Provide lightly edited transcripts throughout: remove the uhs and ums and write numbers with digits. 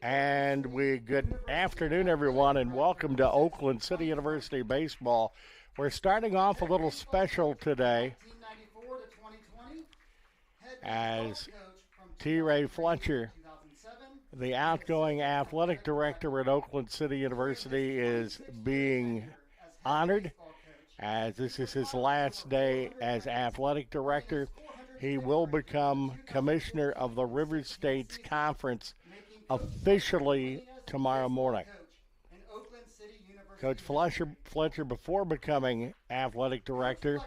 And good afternoon, everyone, and welcome to Oakland City University Baseball. We're starting off a little special today as T. Ray Fletcher, the outgoing athletic director at Oakland City University, is being honored as this is his last day as athletic director. He will become commissioner of the River States Conference officially tomorrow morning. Coach Fletcher, before becoming athletic director,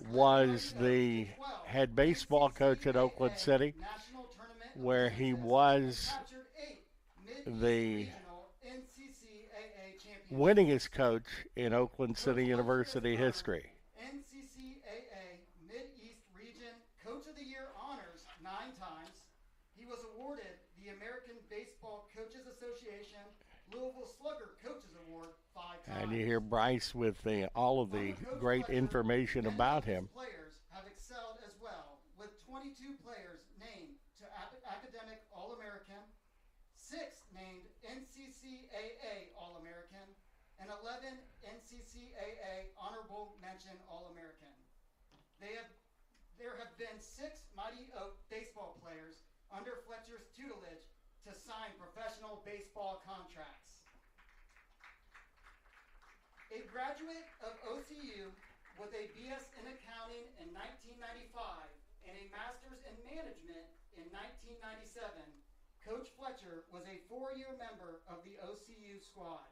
was the head baseball coach at Oakland City, where he was the winningest coach in Oakland City University history. NCCAA Mid-East Region Coach of the Year honors 9 times. He was awarded the American Baseball Coaches Association Louisville Slugger Coaches Award 5 times. And you hear Bryce with all of the great information about him. Players have excelled as well, with 22 players named to Academic All-American, 6 named NCCAA All-American, and 11 NCCAA Honorable Mention All-American. There have been 6 Mighty Oak baseball players under Fletcher's tutelage to sign professional baseball contracts. A graduate of OCU with a BS in accounting in 1995 and a master's in management in 1997, Coach Fletcher was a 4-year member of the OCU squad.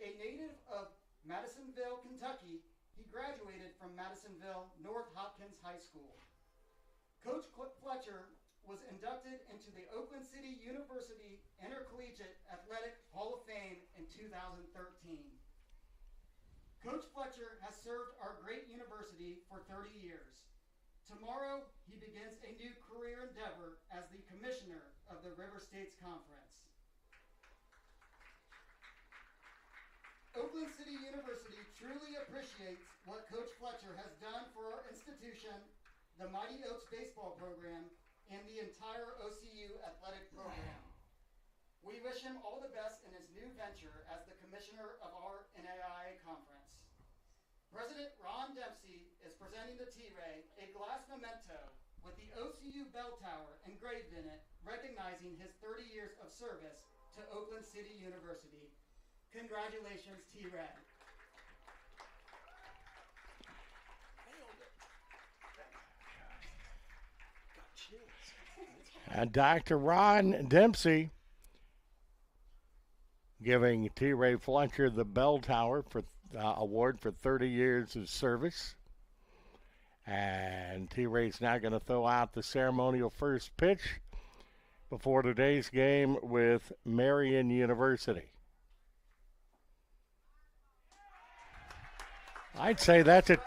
A native of Madisonville, Kentucky, he graduated from Madisonville North Hopkins High School. Coach Fletcher was inducted into the Oakland City University Intercollegiate Athletic Hall of Fame in 2013. Coach Fletcher has served our great university for 30 years. Tomorrow, he begins a new career endeavor as the commissioner of the River States Conference. Oakland City University truly appreciates what Coach Fletcher has done for our institution, the Mighty Oaks baseball program, and the entire OCU athletic program. We wish him all the best in his new venture as the commissioner of our NAIA conference. President Ron Dempsey is presenting to T-Ray a glass memento with the OCU bell tower engraved in it, recognizing his 30 years of service to Oakland City University. Congratulations, T-Ray. Dr. Ron Dempsey giving T. Ray Fletcher the Bell Tower for award for 30 years of service. And T. Ray's now going to throw out the ceremonial first pitch before today's game with Marian University. I'd say that's a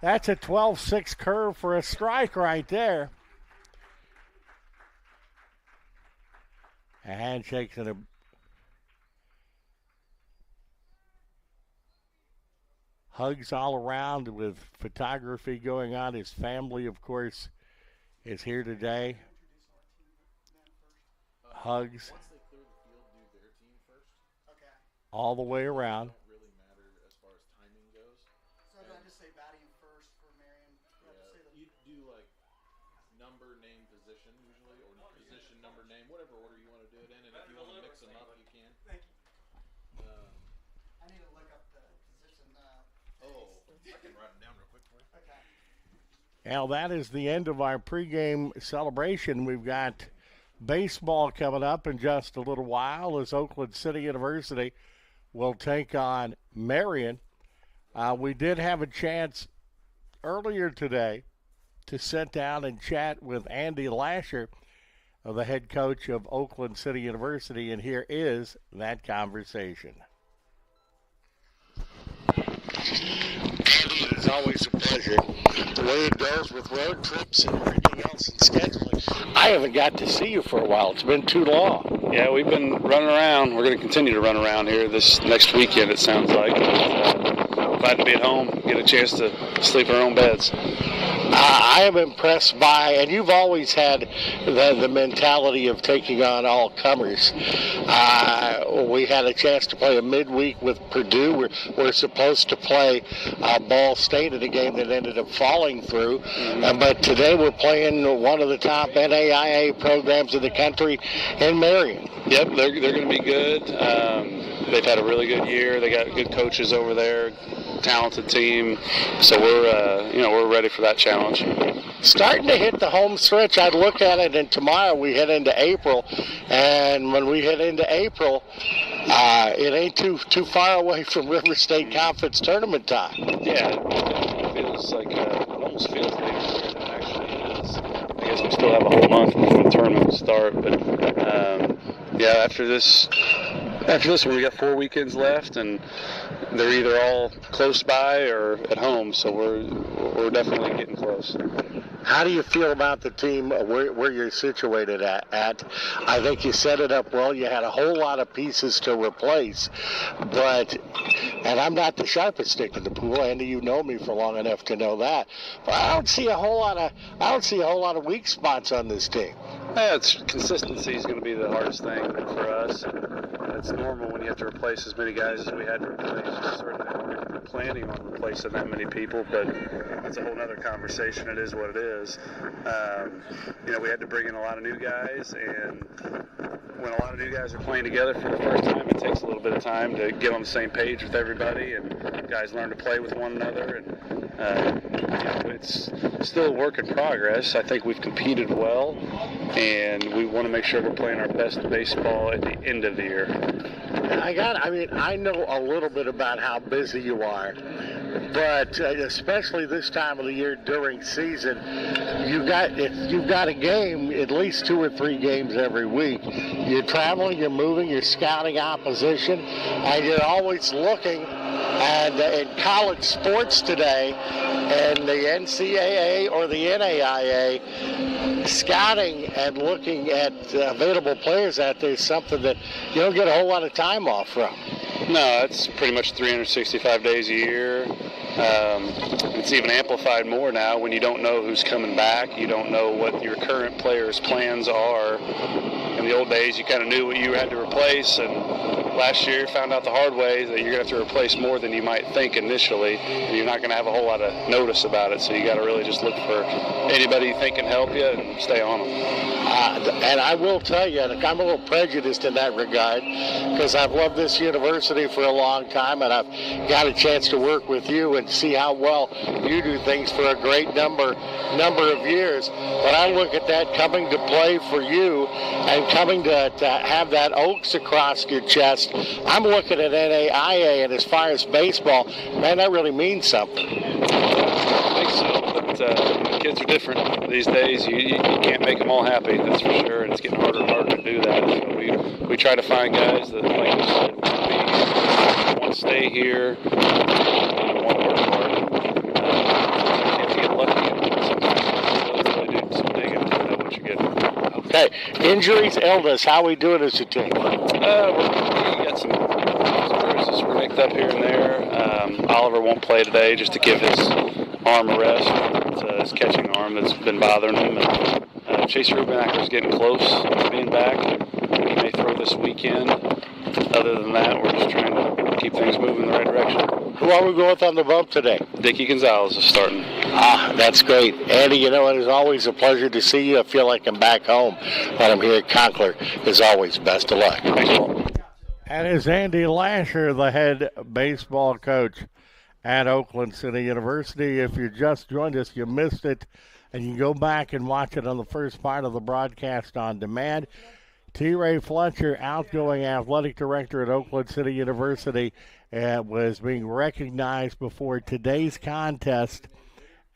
12-6 curve for a strike right there. A handshakes and a hugs all around with photography going on. His family, of course, is here today. Hugs. Once they clear the field, do their team first. Okay. All the way around. It doesn't really matter as far as timing goes. So do I just say batting first for Marian? You do like number, name, position usually, or position, number, name, whatever order you want to do it in. And if you want to mix them up, you can. Thank you. I need to look up the position. I can write them down real quick for you. Okay. Now that is the end of our pregame celebration. We've got baseball coming up in just a little while as Oakland City University will take on Marian. We did have a chance earlier today to sit down and chat with Andy Lasher, the head coach of Oakland City University, and here is that conversation. Andy, it's always a pleasure. The way it goes with road trips and everything else and scheduling, I haven't got to see you for a while. It's been too long. Yeah, we've been running around. We're going to continue to run around here this next weekend, it sounds like. Glad to be at home, get a chance to sleep in our own beds. I am impressed by, and you've always had the mentality of taking on all comers. We had a chance to play a midweek with Purdue. We're supposed to play Ball State in a game that ended up falling through. But today we're playing one of the top NAIA programs in the country in Marian. Yep, they're going to be good. They've had a really good year. They got good coaches over there, talented team. So we're ready for that challenge. Starting to hit the home stretch. I'd look at it, and tomorrow we head into April. And when we head into April, it ain't too far away from River State Conference tournament time. Yeah, it feels like it almost feels like it actually is. I guess we still have a whole month before the tournament will start, but after this one, we got 4 weekends left, and they're either all close by or at home, so we're definitely getting close. How do you feel about the team where you're situated at? I think you set it up well. You had a whole lot of pieces to replace, and I'm not the sharpest stick in the pool. Andy, you know me for long enough to know that. But I don't see a whole lot of weak spots on this team. Yeah, consistency is going to be the hardest thing for us. It's normal when you have to replace as many guys as we had to replace. We certainly weren't planning on replacing that many people, but that's a whole other conversation. It is what it is. We had to bring in a lot of new guys, and when a lot of new guys are playing together for the first time, it takes a little bit of time to get on the same page with everybody, and guys learn to play with one another. And it's still a work in progress. I think we've competed well, and we want to make sure we're playing our best baseball at the end of the year. I know a little bit about how busy you are, but especially this time of the year during season, you've got a game, at least 2 or 3 games every week. You're traveling, you're moving, you're scouting opposition, and you're always looking. And in college sports today, in the NCAA or the NAIA, scouting and looking at available players out there is something that you don't get a whole lot of time off from. No, it's pretty much 365 days a year. It's even amplified more now when you don't know who's coming back. You don't know what your current players' plans are. In the old days, you kind of knew what you had to replace, and last year found out the hard way that you're going to have to replace more than you might think initially, and you're not going to have a whole lot of notice about it, so you got to really just look for anybody you think can help you and stay on them. And I will tell you, and I'm a little prejudiced in that regard, because I've loved this university for a long time, and I've got a chance to work with you and see how well you do things for a great number of years. But I look at that coming to play for you and coming to have that Oaks across your chest. I'm looking at NAIA, and as far as baseball, man, that really means something. I think so, but kids are different these days. You can't make them all happy, that's for sure, and it's getting harder and harder to do that. So we try to find guys that, like you said, want to stay here, want to work hard. You have to get lucky. Sometimes you really do some digging to know what you're getting. Okay, injuries, illness, how are we doing as a team? We got some bruises nicked up here and there. Oliver won't play today just to give his arm a rest. It's his catching arm that's been bothering him. And Chase Rubinacker's getting close to being back. He may throw this weekend. Other than that, we're just trying to keep things moving in the right direction. Who are we going with on the bump today? Dickie Gonzalez is starting. That's great. Andy, it is always a pleasure to see you. I feel like I'm back home when I'm here at Conkler. As always, best of luck. Thanks a lot. And is Andy Lasher, the head baseball coach at Oakland City University. If you just joined us, you missed it, and you can go back and watch it on the first part of the broadcast on demand. T. Ray Fletcher, outgoing athletic director at Oakland City University, was being recognized before today's contest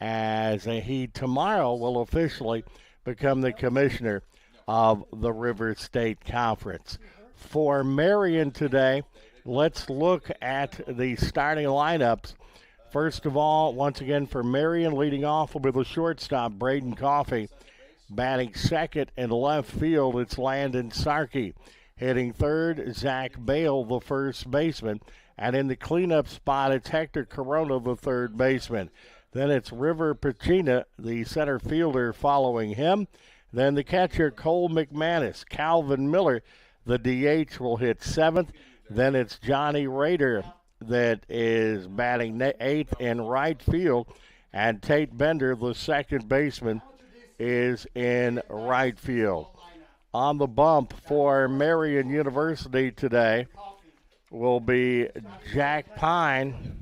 as he tomorrow will officially become the commissioner of the River State Conference. For Marian today, let's look at the starting lineups. First of all, once again for Marian, leading off will be the shortstop, Braden Coffey. Batting second in left field, it's Landon Sarkey. Hitting third, Zach Bale, the first baseman. And in the cleanup spot, it's Hector Corona, the third baseman. Then it's River Pacina, the center fielder, following him. Then the catcher, Cole McManus. Calvin Miller, the DH, will hit 7th. Then it's Johnny Rader that is batting 8th in right field. And Tate Bender, the second baseman, is in right field. On the bump for Marian University today will be Jack Pine.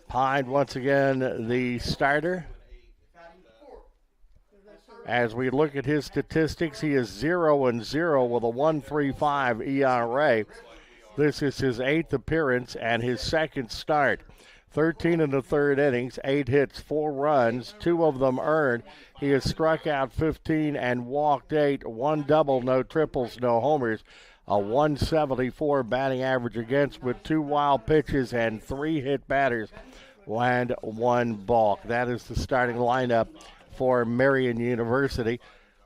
Pine, once again, the starter. As we look at his statistics, he is 0-0 with a 1.35 ERA. This is his 8th appearance and his second start. 13 in the third innings, 8 hits, 4 runs, 2 of them earned. He has struck out 15 and walked 8, 1 double, no triples, no homers. A 174 batting average against with 2 wild pitches and 3 hit batters and 1 balk. That is the starting lineup for Marian University.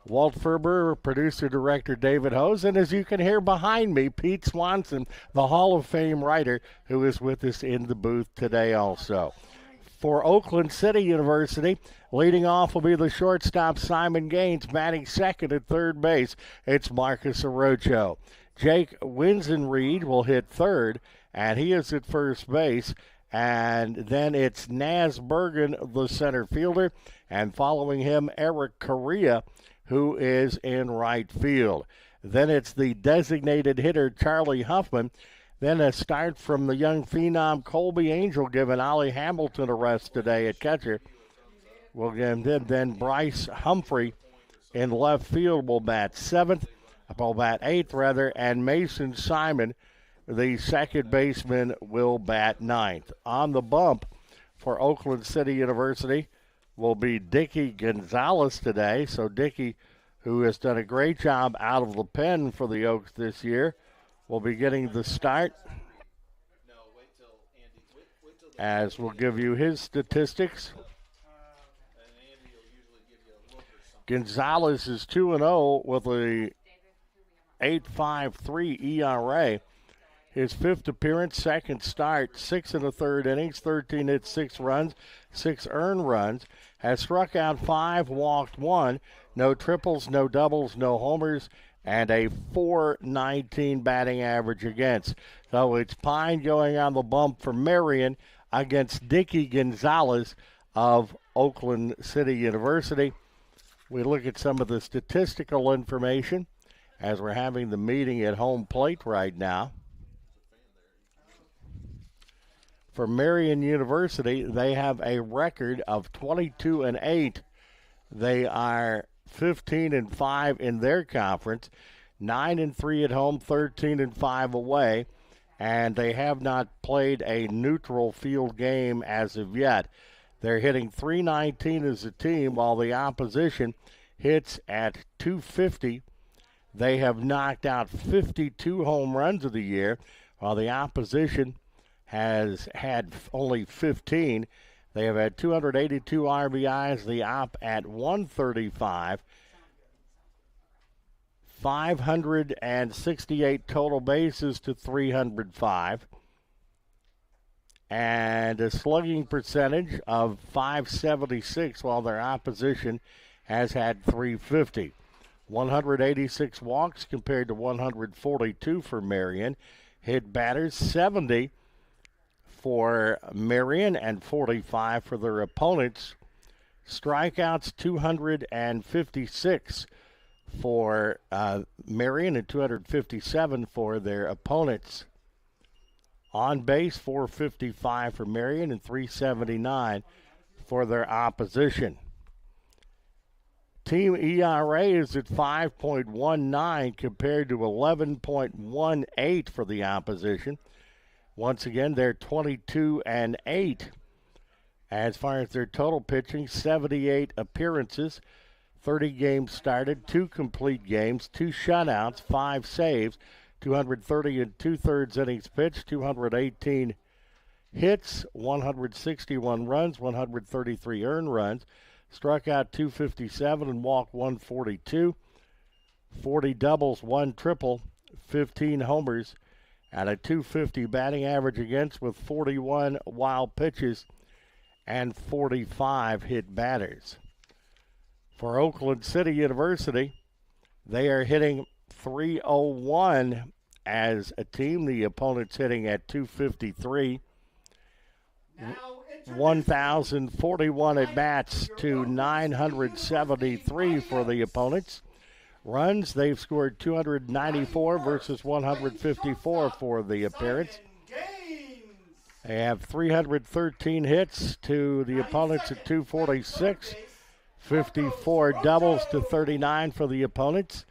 Walt Ferber, producer-director David Hose, and as you can hear behind me, Pete Swanson, the Hall of Fame writer, who is with us in the booth today also. For Oakland City University, leading off will be the shortstop Simon Gaines, batting second at third base. It's Marcus Arocho. Jake Winsenreed will hit third, and he is at first base. And then it's Naz Bergen, the center fielder, and following him, Eric Correa, who is in right field. Then it's the designated hitter, Charlie Huffman. Then a start from the young phenom, Colby Angel, giving Ollie Hamilton a rest today at catcher. We'll give him then Bryce Humphrey in left field will bat 7th, will bat 8th rather, and Mason Simon, the second baseman, will bat 9th. On the bump for Oakland City University will be Dickey Gonzalez today. So Dickey, who has done a great job out of the pen for the Oaks this year, will be getting the start. As we'll give you his statistics. Gonzalez is 2-0 with a 8.53 ERA. His 5th appearance, second start, 6 in the third innings, 13 hits, 6 runs, 6 earned runs. Has struck out 5, walked 1, no triples, no doubles, no homers, and a .419 batting average against. So it's Pine going on the bump for Marian against Dickey Gonzalez of Oakland City University. We look at some of the statistical information as we're having the meeting at home plate right now. For Marian University, they have a record of 22-8. They are 15-5 in their conference, 9-3 at home, 13-5 away, and they have not played a neutral field game as of yet. They're hitting .319 as a team, while the opposition hits at .250. They have knocked out 52 home runs of the year, while the opposition has had only 15. They have had 282 RBIs, the op at 135. 568 total bases to 305. And a slugging percentage of .576, while their opposition has had .350. 186 walks compared to 142 for Marian. Hit batters 70 for Marian and 45 for their opponents. Strikeouts 256 for Marian and 257 for their opponents. On base 455 for Marian and 379 for their opposition. Team ERA is at 5.19 compared to 11.18 for the opposition. Once again, they're 22-8. As far as their total pitching, 78 appearances, 30 games started, 2 complete games, 2 shutouts, 5 saves, 230 and 2/3 innings pitched, 218 hits, 161 runs, 133 earned runs, struck out 257 and walked 142, 40 doubles, 1 triple, 15 homers, and a 250 batting average against with 41 wild pitches and 45 hit batters. For Oakland City University, they are hitting .301 as a team. The opponent's hitting at .253. 1,041 at-bats to 973 for the opponents. Runs, they've scored 294 versus 154 for the appearance. They have 313 hits to the opponents at 246. 54 doubles to 39 for the opponents.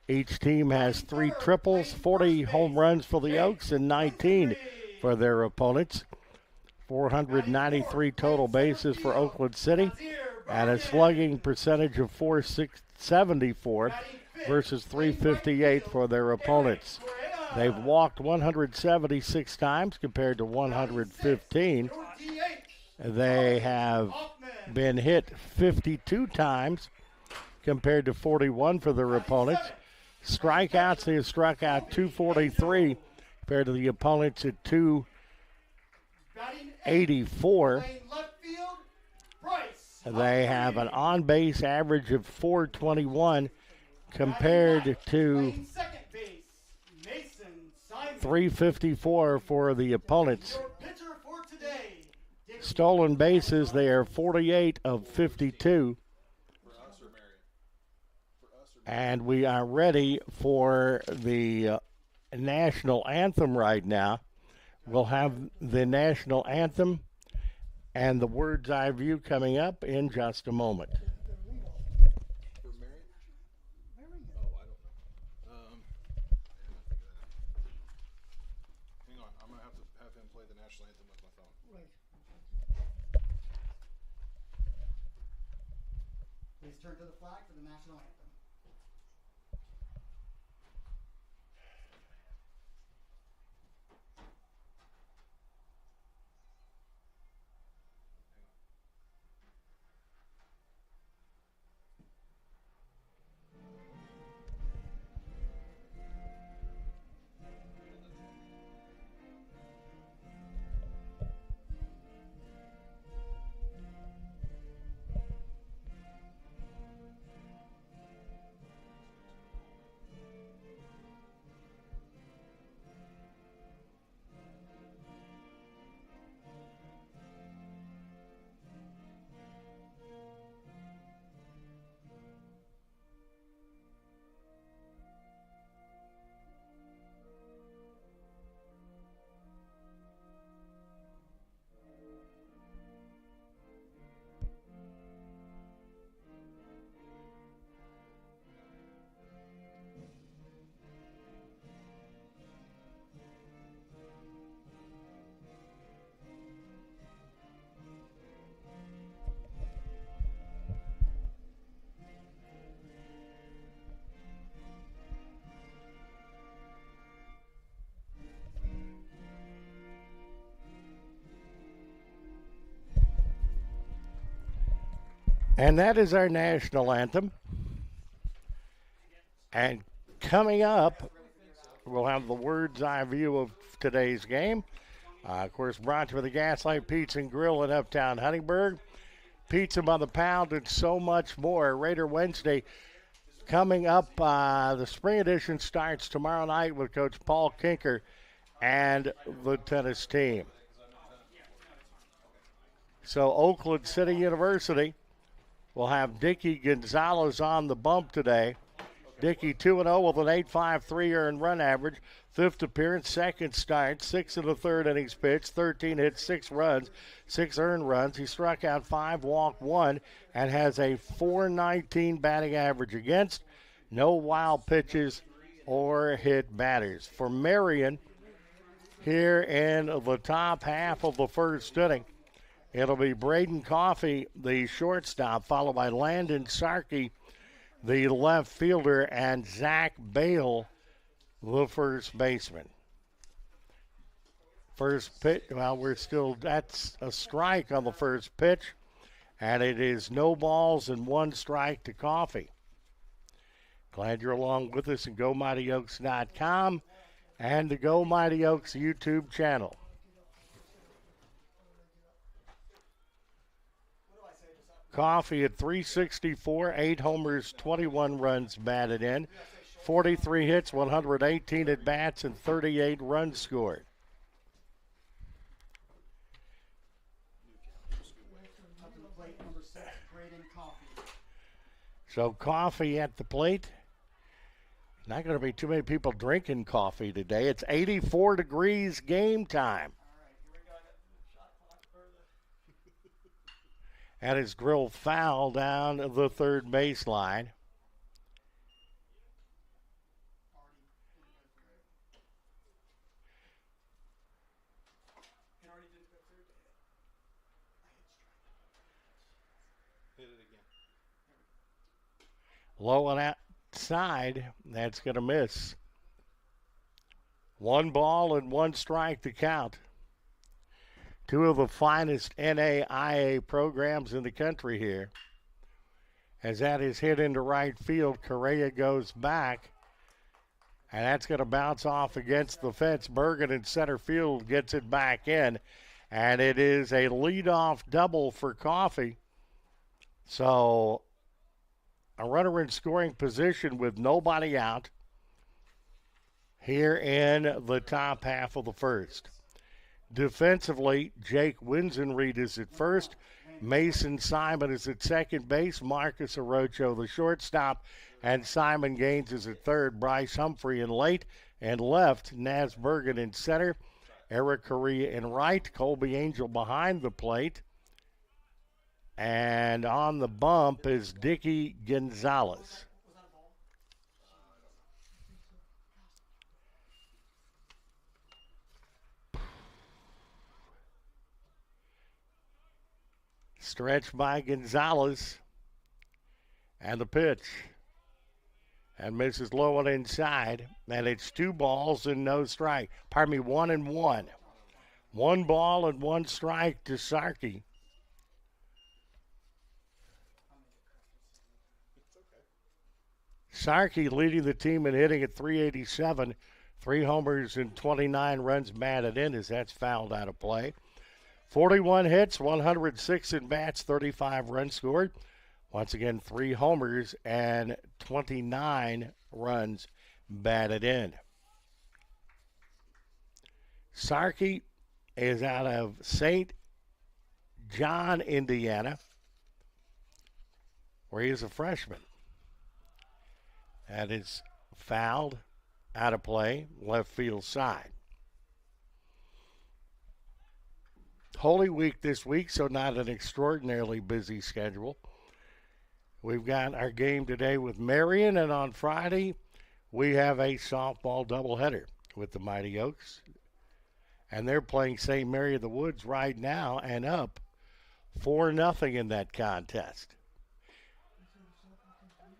Each team has 3 triples, 40 home runs for the Oaks, and 19 for their opponents. 493 total bases for Oakland City, and a slugging percentage of .474 versus .358 for their opponents. They've walked 176 times compared to 115. They have been hit 52 times compared to 41 for their opponents. Strikeouts, they have struck out 243 compared to the opponents at 284. They have an on-base average of .421 compared to .354 for the opponents. Stolen bases, they are 48 of 52. And we are ready for the national anthem right now. We'll have the national anthem and the Words Eye View coming up in just a moment. For Marian? Oh, I don't know. Hang on, I'm gonna have to have him play the national anthem with my phone. Please turn to the flag for the national anthem. And that is our national anthem. And coming up, we'll have the Words Eye View of today's game. Of course, brought to you by the Gaslight Pizza and Grill in Uptown Huntingburg. Pizza by the pound and so much more. Raider Wednesday coming up. The spring edition starts tomorrow night with Coach Paul Kinker and the tennis team. So Oakland City University will have Dickey Gonzalez on the bump today. Dickey 2-0 with an 8.53 earned run average. 5th appearance, 2nd start, 6 in the 3rd innings pitched, 13 hits, 6 runs, 6 earned runs. He struck out 5, walked 1, and has a .419 batting average against. No wild pitches or hit batters. For Marian, here in the top half of the 1st inning, it'll be Braden Coffey, the shortstop, followed by Landon Sarkey, the left fielder, and Zach Bale, the first baseman. First pitch, well, that's a strike on the first pitch, and it is no balls and 1 strike to Coffey. Glad you're along with us at GoMightyOaks.com and the Go Mighty Oaks YouTube channel. Coffee at 364, 8 homers, 21 runs batted in, 43 hits, 118 at bats, and 38 runs scored. Up to the plate, number 6, Braden Coffee. So coffee at the plate. Not going to be too many people drinking coffee today. It's 84 degrees, game time. All right, here we go. I got the shot clock further. And his drilled foul down the third baseline. Hit it again. Low and outside. That's going to miss. 1 ball and 1 strike to count. 2 of the finest NAIA programs in the country here. As that is hit into right field, Correa goes back. And that's going to bounce off against the fence. Bergen in center field gets it back in. And it is a leadoff double for Coffee. So a runner in scoring position with nobody out here in the top half of the first. Defensively, Jake Winsenreed is at first. Mason Simon is at second base. Marcus Arocho, the shortstop. And Simon Gaines is at third. Bryce Humphrey in late and left. Naz Bergen in center. Eric Correa in right. Colby Angel behind the plate. And on the bump is Dicky Gonzalez. Stretch by Gonzalez. And the pitch. And misses low and inside. And it's 2 balls and no strike. Pardon me, 1 and 1. 1 ball and 1 strike to Sarkey. Sarkey leading the team in hitting at 387. 3 homers and 29 runs batted in as that's fouled out of play. 41 hits, 106 at bats, 35 runs scored. Once again, 3 homers and 29 runs batted in. Sarkey is out of St. John, Indiana, where he is a freshman. That is fouled out of play, left field side. Holy Week this week, so not an extraordinarily busy schedule. We've got our game today with Marian, and on Friday we have a softball doubleheader with the Mighty Oaks. And they're playing St. Mary of the Woods right now and up 4-0 in that contest.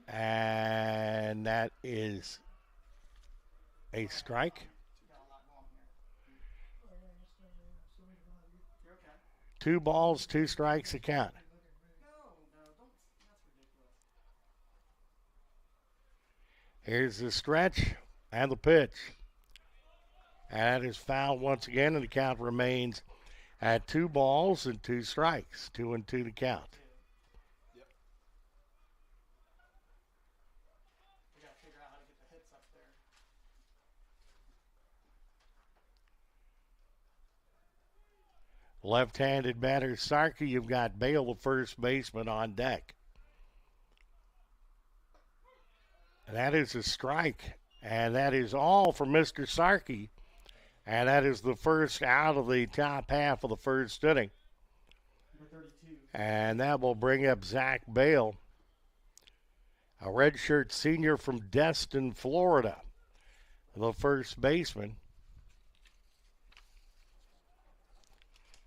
And that is a strike. 2 balls, 2 strikes to count. Here's the stretch and the pitch. And that is fouled once again, and the count remains at 2 balls and 2 strikes. 2-2 to count. Left-handed batter Sarkey, you've got Bale, the first baseman, on deck. And that is a strike. And that is all for Mr. Sarkey. And that is the first out of the top half of the first inning. And that will bring up Zach Bale, a redshirt senior from Destin, Florida, the first baseman.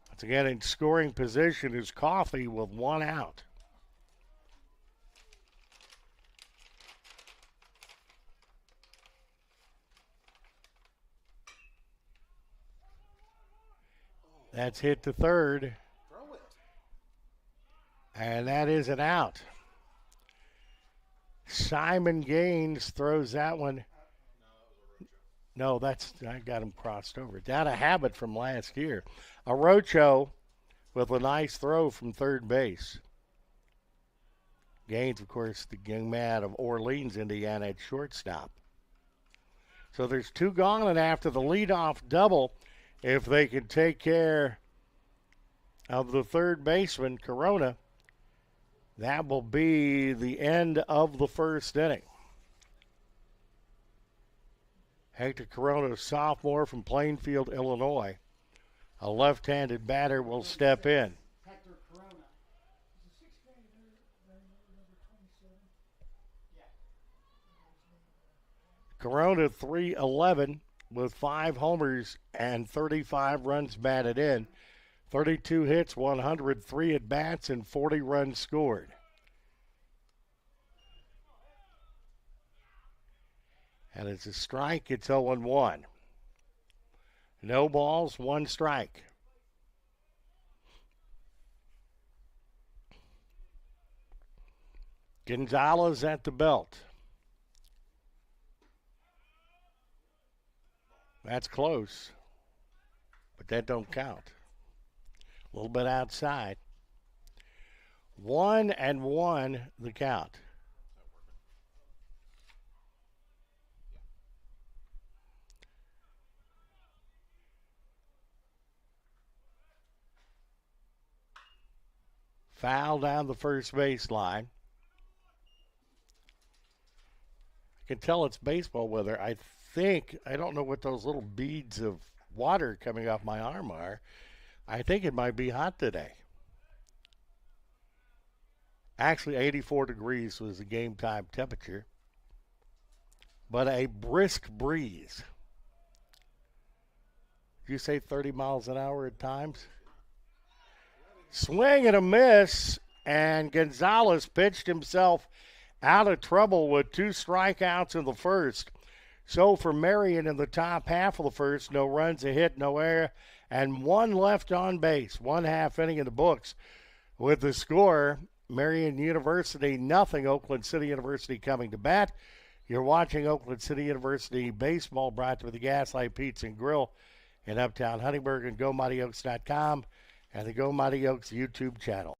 Once again, in scoring position is Coffee with 1 out. That's hit to third. And that is an out. Simon Gaines throws that one. No, I got him crossed over. Down a habit from last year. Arocho with a nice throw from third base. Gaines, of course, the young man of Orleans, Indiana, at shortstop. So there's 2 gone, and after the leadoff double, if they can take care of the third baseman, Corona, that will be the end of the first inning. Hector Corona, sophomore from Plainfield, Illinois. A left-handed batter will step in. Hector Corona. Corona 311 with 5 homers and 35 runs batted in. 32 hits, 103 at-bats, and 40 runs scored. And it's a strike, it's 0-1. No balls, 1 strike. Gonzalez at the belt. That's close, but that don't count. A little bit outside. 1-1 the count. Foul down the first baseline. I can tell it's baseball weather. I don't know what those little beads of water coming off my arm are. I think it might be hot today. Actually, 84 degrees was the game time temperature, but a brisk breeze. Did you say 30 miles an hour at times? Swing and a miss, and Gonzalez pitched himself out of trouble with 2 strikeouts in the first. So for Marian in the top half of the first, no runs, a hit, no error, and 1 left on base. 1 half inning in the books. With the score, Marian University 0, Oakland City University coming to bat. You're watching Oakland City University baseball, brought to you by the Gaslight Pizza and Grill in Uptown Huntingburg and GoMightyOaks.com and the Go Mighty Oaks YouTube channel.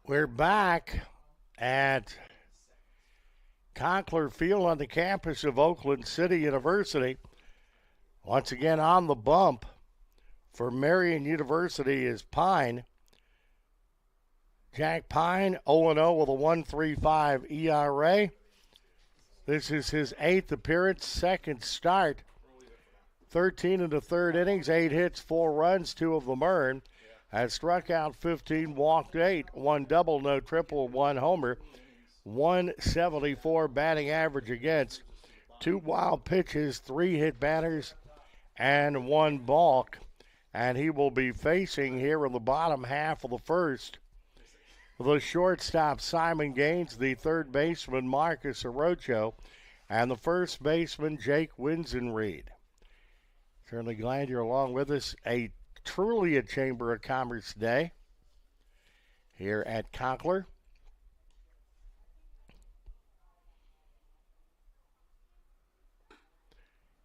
We're back at Conkler Field on the campus of Oakland City University. Once again on the bump for Marian University is Pine. Jack Pine, 0-0 with a 1.35 ERA. This is his 8th appearance, 2nd start. 13 in the 3rd innings, 8 hits, 4 runs, 2 of them earned. Has struck out 15, walked 8, 1 double, no triple, 1 homer, 174 batting average against, 2 wild pitches, 3 hit batters, and 1 balk. And he will be facing here in the bottom half of the first the shortstop Simon Gaines, the third baseman Marcus Arocho, and the first baseman Jake Winsenreed. Certainly glad you're along with us. Truly a Chamber of Commerce day here at Conkler.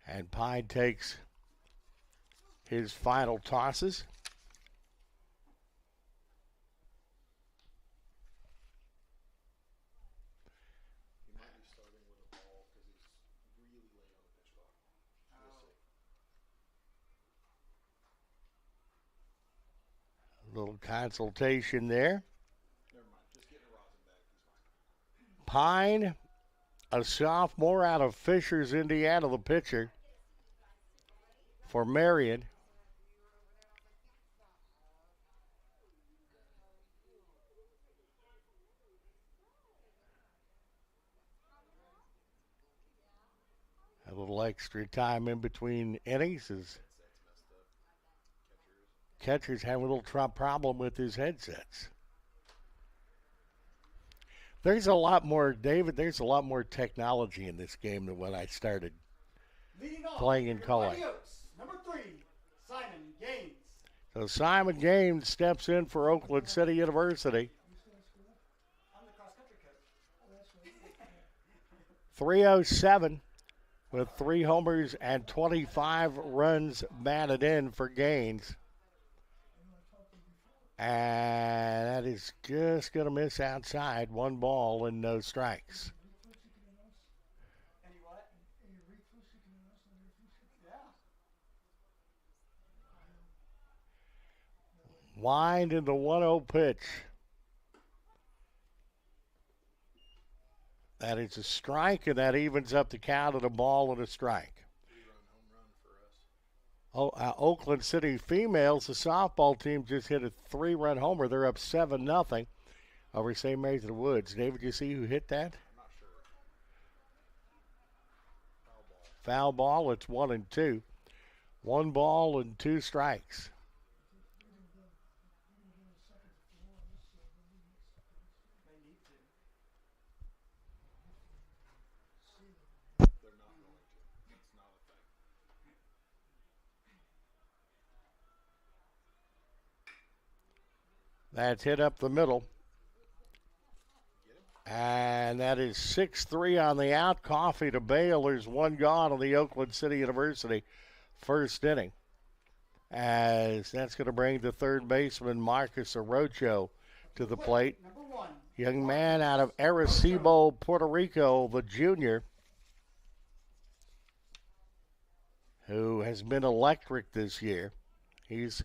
And Pine takes his final tosses. He might be starting with a ball because he's really Little consultation there. Never mind. Just get a rosin back. He's fine. Pine, a sophomore out of Fishers, Indiana, the pitcher for Marian. A little extra time in between innings as catcher's having a little problem with his headsets. There's a lot more, David, there's a lot more technology in this game than when I started playing in college. Number 3, Simon Gaines. So Simon Gaines steps in for Oakland City University. I'm the cross-country coach. 307 with 3 homers and 25 runs batted in for Gaines. And that is just going to miss outside. 1 ball and no strikes. Any what? Yeah. Wind in the 1-0 pitch. That is a strike, and that evens up the count at a ball and a strike. 3-run home run for us. Oakland City females, the softball team, just hit a 3-run homer. They're up 7-0 over St. Mary's of the Woods. David, you see who hit that? I'm not sure. Foul ball. It's 1-2. 1 ball and 2 strikes. They're not going to. It's not a thing. That's hit up the middle. And that is 6-3 on the out. Coffee to bail. There's 1 gone on the Oakland City University first inning. As that's going to bring the third baseman Marcus Orocho to the plate. Number 1. Young man out of Arecibo, Puerto Rico, the junior, who has been electric this year. He's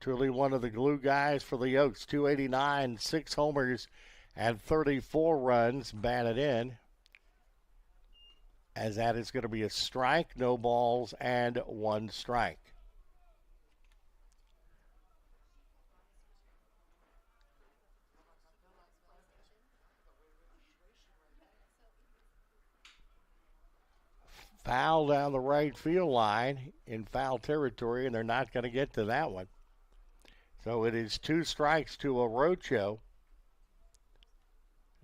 truly one of the glue guys for the Oaks. 289, 6 homers, and 34 runs batted in. As that is going to be a strike, no balls, and 1 strike. Foul down the right field line in foul territory, and they're not going to get to that one. So it is 2 strikes to Orocho.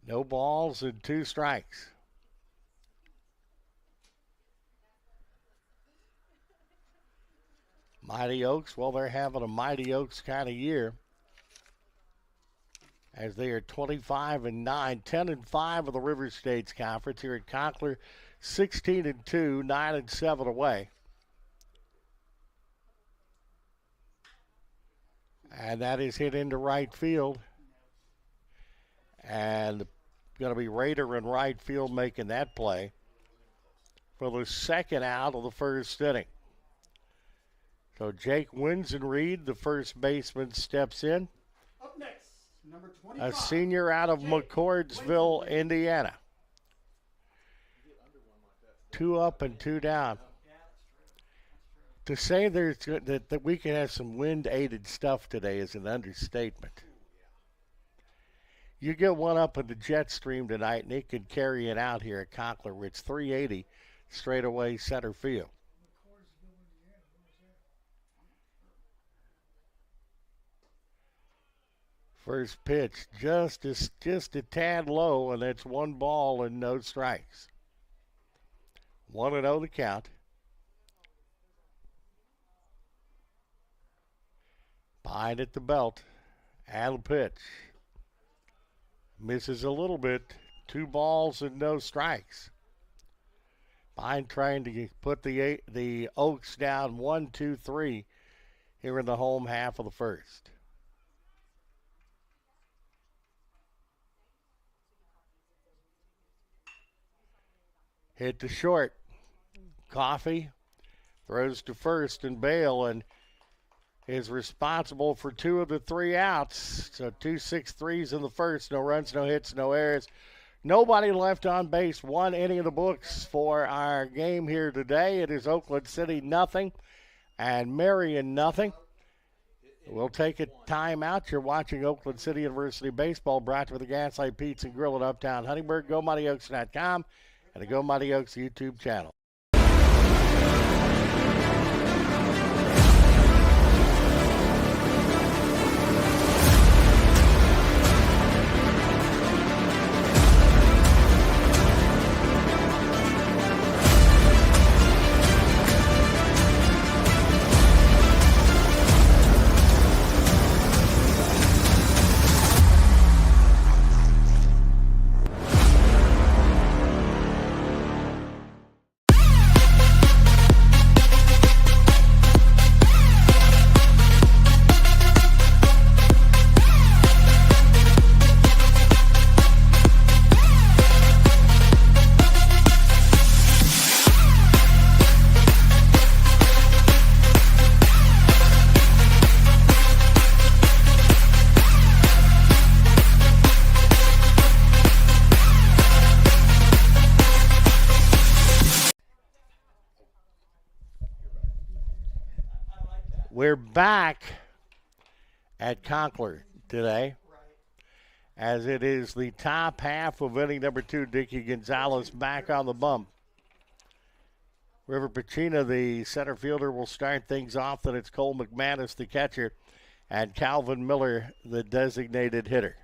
No balls and 2 strikes. Mighty Oaks, well, they're having a Mighty Oaks kind of year, as they are 25-9, 10-5 of the River States Conference here at Conkler. 16-2, 9-7 away. And that is hit into right field. And going to be Rader in right field making that play for the second out of the first inning. So Jake Winsenreed, the first baseman, steps in. Up next, number 25. A senior out of McCordsville, Indiana. 2 up and 2 down. To say that we can have some wind-aided stuff today is an understatement. You get 1 up in the jet stream tonight, and it can carry it out here at Conkler, where it's 380 straight away center field. First pitch just a tad low, and that's 1 ball and no strikes. 1-0 the count. Behind at the belt. And pitch. Misses a little bit. 2 balls and no strikes. Behind trying to put the Oaks down 1-2-3 here in the home half of the first. Hit to short. Coffee throws to first and Bale, and is responsible for 2 of the 3 outs. So 2 6-3s in the first. No runs, no hits, no errors. Nobody left on base. 1 inning in the books for our game here today. It is Oakland City nothing and Marian nothing. We'll take a timeout. You're watching Oakland City University Baseball, brought to you by the Gaslight Pizza and Grill at Uptown Huntingburg, GoMightyOaks.com, and the Go Mighty Oaks YouTube channel. We're back at Conklin today, as it is the top half of inning number 2. Dickie Gonzalez back on the bump. River Pacina, the center fielder, will start things off. Then it's Cole McManus, the catcher, and Calvin Miller, the designated hitter.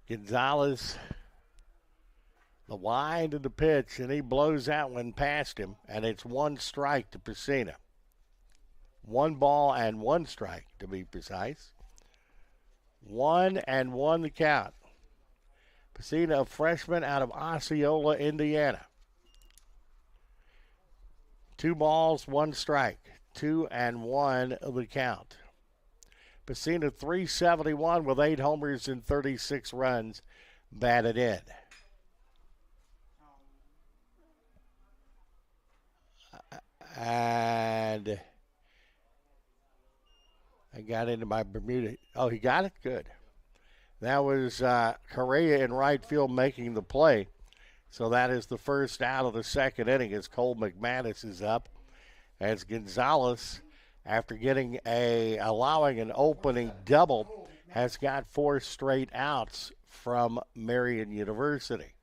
Gonzalez, the wind of the pitch, and he blows that one past him, and it's 1 strike to Pacina. 1 ball and 1 strike, to be precise. 1-1 the count. Pacina, a freshman out of Osceola, Indiana. 2 balls, 1 strike. 2-1 the count. Pacina, .371 with 8 homers and 36 runs batted in. And I got into my Bermuda. Oh, he got it? Good. That was Correa in right field making the play. So that is the first out of the second inning as Cole McManus is up. As Gonzalez, after allowing an opening double, has got 4 straight outs from Marian University.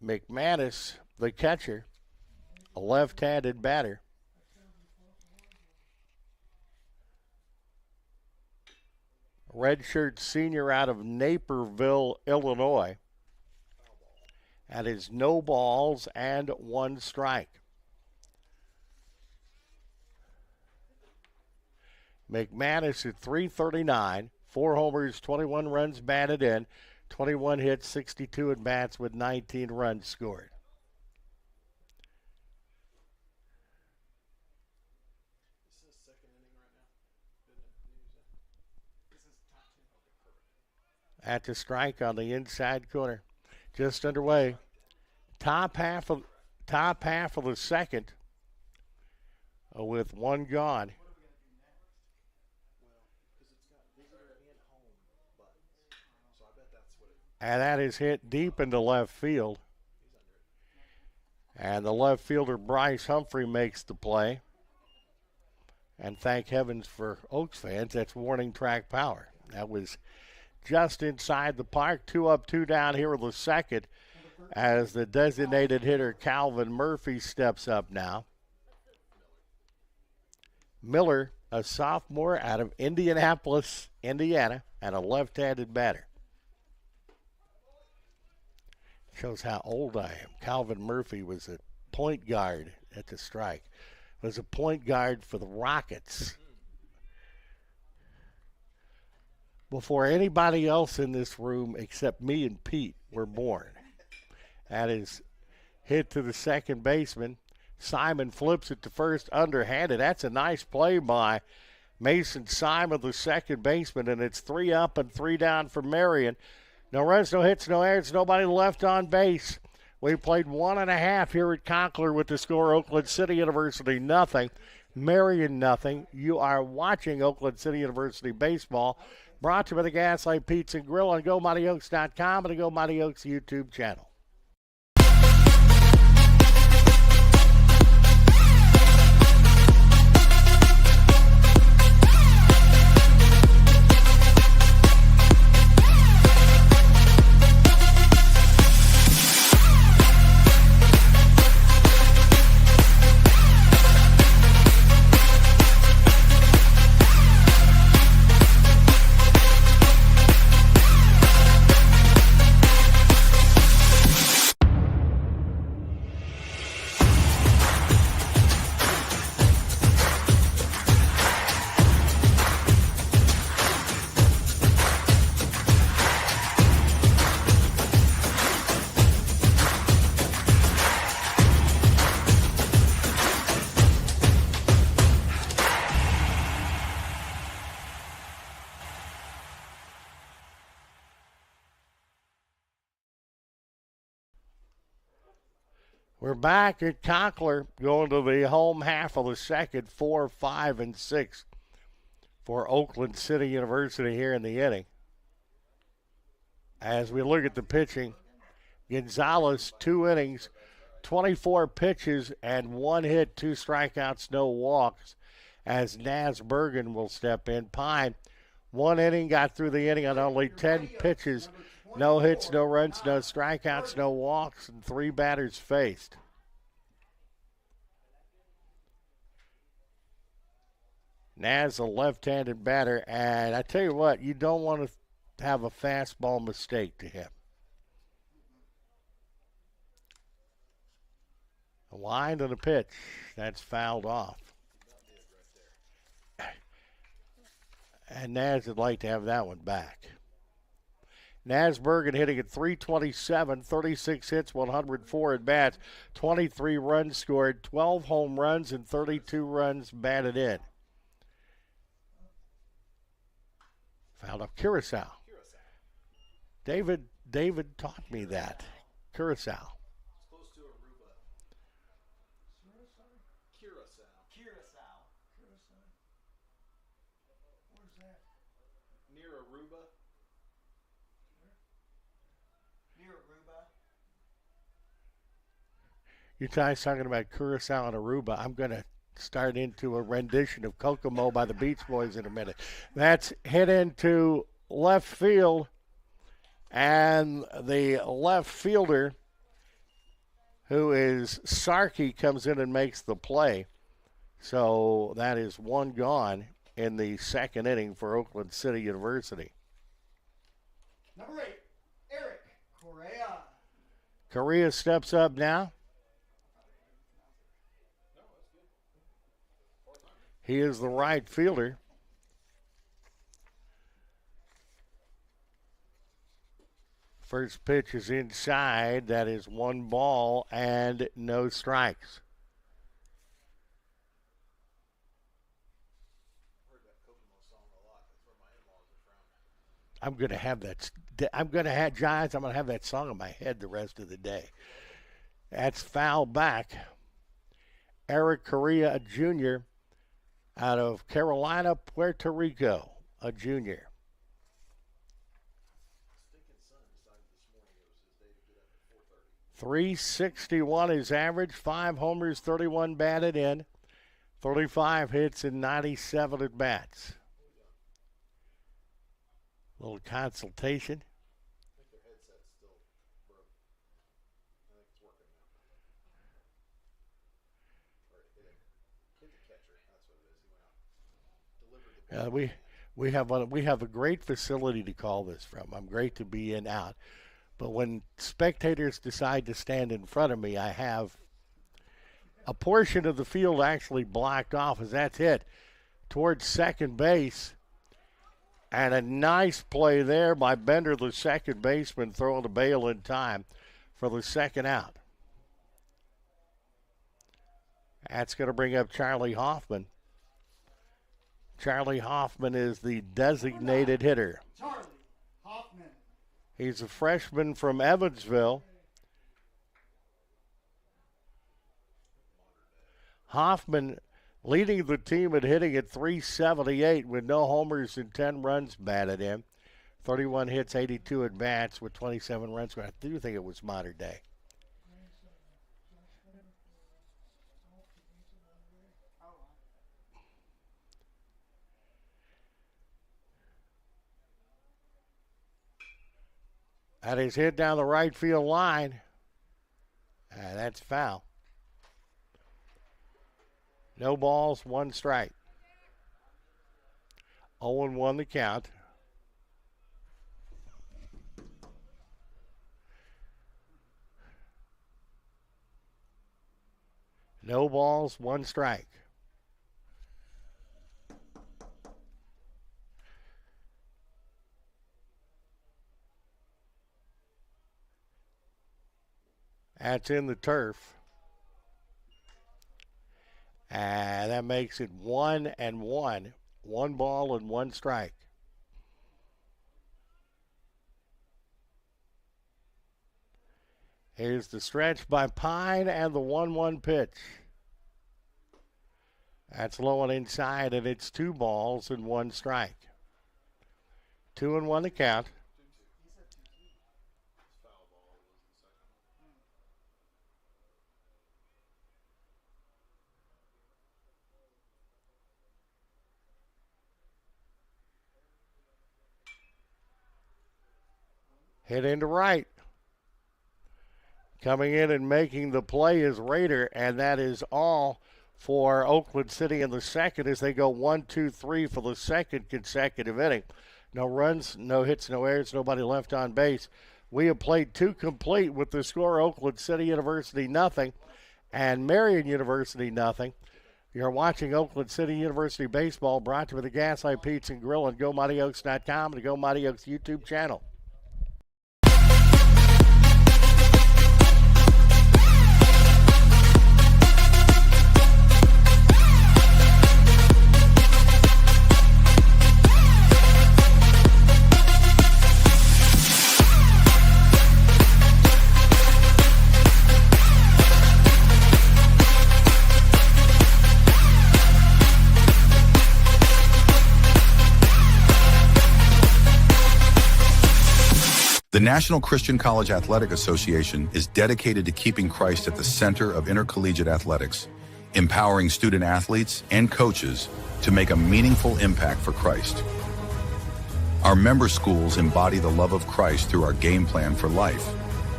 McManus, the catcher, a left-handed batter. Redshirt senior out of Naperville, Illinois. And is no balls and 1 strike. McManus at .339, 4 homers, 21 runs batted in, 21 hits, 62 at bats with 19 runs scored. At the strike on the inside corner, just underway. Top half of the second, with 1 gone. And that is hit deep into left field. And the left fielder Bryce Humphrey makes the play. And thank heavens for Oaks fans, that's warning track power. That was just inside the park. 2 up, 2 down here in the second as the designated hitter Calvin Murphy steps up now. Miller, a sophomore out of Indianapolis, Indiana, and a left-handed batter. Shows how old I am. Calvin Murphy was a point guard at the strike. Was a point guard for the Rockets before anybody else in this room except me and Pete were born. That is hit to the second baseman. Simon flips it to first underhanded. That's a nice play by Mason Simon, the second baseman, and it's 3 up and 3 down for Marian. No runs, no hits, no errors, nobody left on base. We played 1.5 here at Conkler with the score Oakland City University nothing, Marian nothing. You are watching Oakland City University baseball, brought to you by the Gaslight Pizza and Grill on GoMightyOaks.com and the Go Mighty Oaks YouTube channel. We're back at Conkler, going to the home half of the second, 4, 5, and 6 for Oakland City University here in the inning. As we look at the pitching, Gonzalez, 2 innings, 24 pitches, and 1 hit, 2 strikeouts, no walks, as Naz Bergen will step in. Pine, 1 inning, got through the inning on only 10 pitches. No hits, no runs, no strikeouts, no walks, and 3 batters faced. Naz, a left-handed batter, and I tell you what, you don't want to have a fastball mistake to him. A line and a pitch, that's fouled off. And Naz would like to have that one back. Naz Bergen hitting at .327, 36 hits, 104 at bats, 23 runs scored, 12 home runs, and 32 runs batted in. Fouled up Curacao. David taught me that. Curacao. It's close to Aruba. Curacao. Where's that? Near Aruba. You guys talking about Curacao and Aruba. I'm going to start into a rendition of Kokomo by the Beach Boys in a minute. That's hit into left field, and the left fielder, who is Sarkey, comes in and makes the play. So that is 1 gone in the second inning for Oakland City University. Number 8, Eric Correa. Correa steps up now. He is the right fielder. First pitch is inside. That is 1 ball and no strikes. I'm going to have that. I'm going to have, Giants, I'm going to have that song in my head the rest of the day. That's foul back. Eric Correa, a junior, out of Carolina, Puerto Rico, a junior. 361 is average, 5 homers, 31 batted in, 35 hits, and 97 at bats. A little consultation. I think their headset's still broke. I think it's working now. Or hit the catcher. That's what it is. He went out. Delivered the We have a great facility to call this from. I'm great to be in out. But when spectators decide to stand in front of me, I have a portion of the field actually blocked off as that's hit towards second base. And a nice play there by Bender, the second baseman, throwing the bail in time for the second out. That's going to bring up Charlie Hoffman. Charlie Hoffman is the designated hitter. Charlie Hoffman. He's a freshman from Evansville. Hoffman leading the team at hitting at .378 with no homers and 10 runs batted in. 31 hits, 82 at bats with 27 runs. I do think it was modern day. That is hit down the right field line. That's foul. No balls, 1 strike. 0-1 the count. No balls, 1 strike. That's in the turf. And that makes it 1-1. 1 ball and 1 strike. Here's the stretch by Pine and the 1-1 pitch. That's low and inside, and it's 2 balls and 1 strike. 2-1 the count. Hit into right. Coming in and making the play is Rader, and that is all for Oakland City in the second as they go 1-2-3 for the second consecutive inning. No runs, no hits, no errors, nobody left on base. We have played 2 complete with the score Oakland City University nothing and Marian University nothing. You're watching Oakland City University baseball brought to you by the Gaslight Pizza and Grill and GoMightyOaks.com and the Go Mighty Oaks YouTube channel. The National Christian College Athletic Association is dedicated to keeping Christ at the center of intercollegiate athletics, empowering student athletes and coaches to make a meaningful impact for Christ. Our member schools embody the love of Christ through our game plan for life: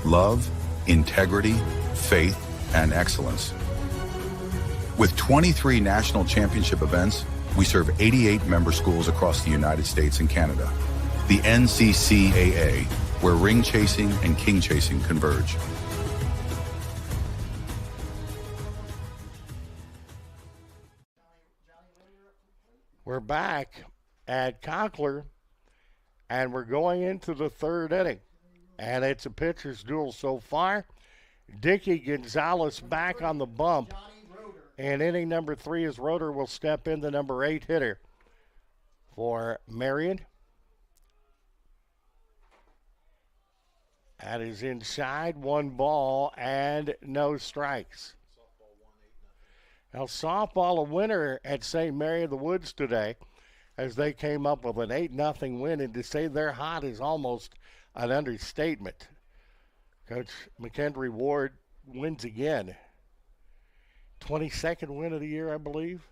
love, integrity, faith, and excellence. With 23 national championship events, we serve 88 member schools across the United States and Canada. The NCCAA, where ring chasing and king chasing converge. We're back at Conkler, and we're going into the third inning. And it's a pitcher's duel so far. Dickey Gonzalez back on the bump. And inning number 3 as Roeder will step in, the number 8 hitter for Marian. That is inside, 1 ball and no strikes. Now, softball a winner at St. Mary of the Woods today as they came up with an 8-0 win. And to say they're hot is almost an understatement. Coach McKendry Ward wins again. 22nd win of the year, I believe.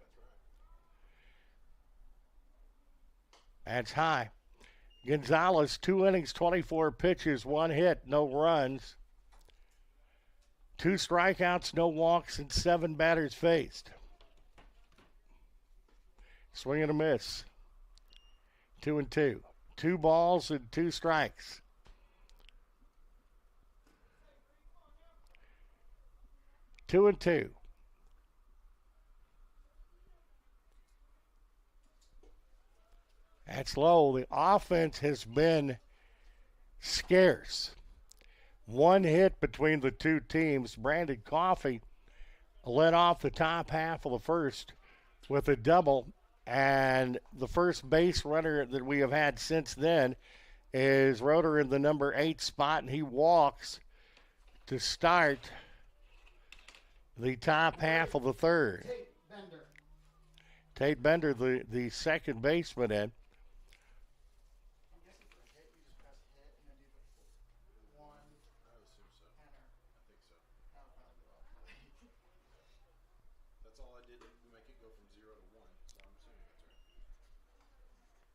That's high. Gonzalez, 2 innings, 24 pitches, 1 hit, no runs. 2 strikeouts, no walks, and 7 batters faced. Swing and a miss. 2-2. 2 balls and 2 strikes. Two and two. That's low. The offense has been scarce. 1 hit between the 2 teams. Brandon Coffey led off the top half of the first with a double, and the first base runner that we have had since then is Roeder in the number 8 spot, and he walks to start the top half of the third. Tate Bender, the second baseman in. That's all I did to make it go from 0 to 1, so I'm assuming that's right.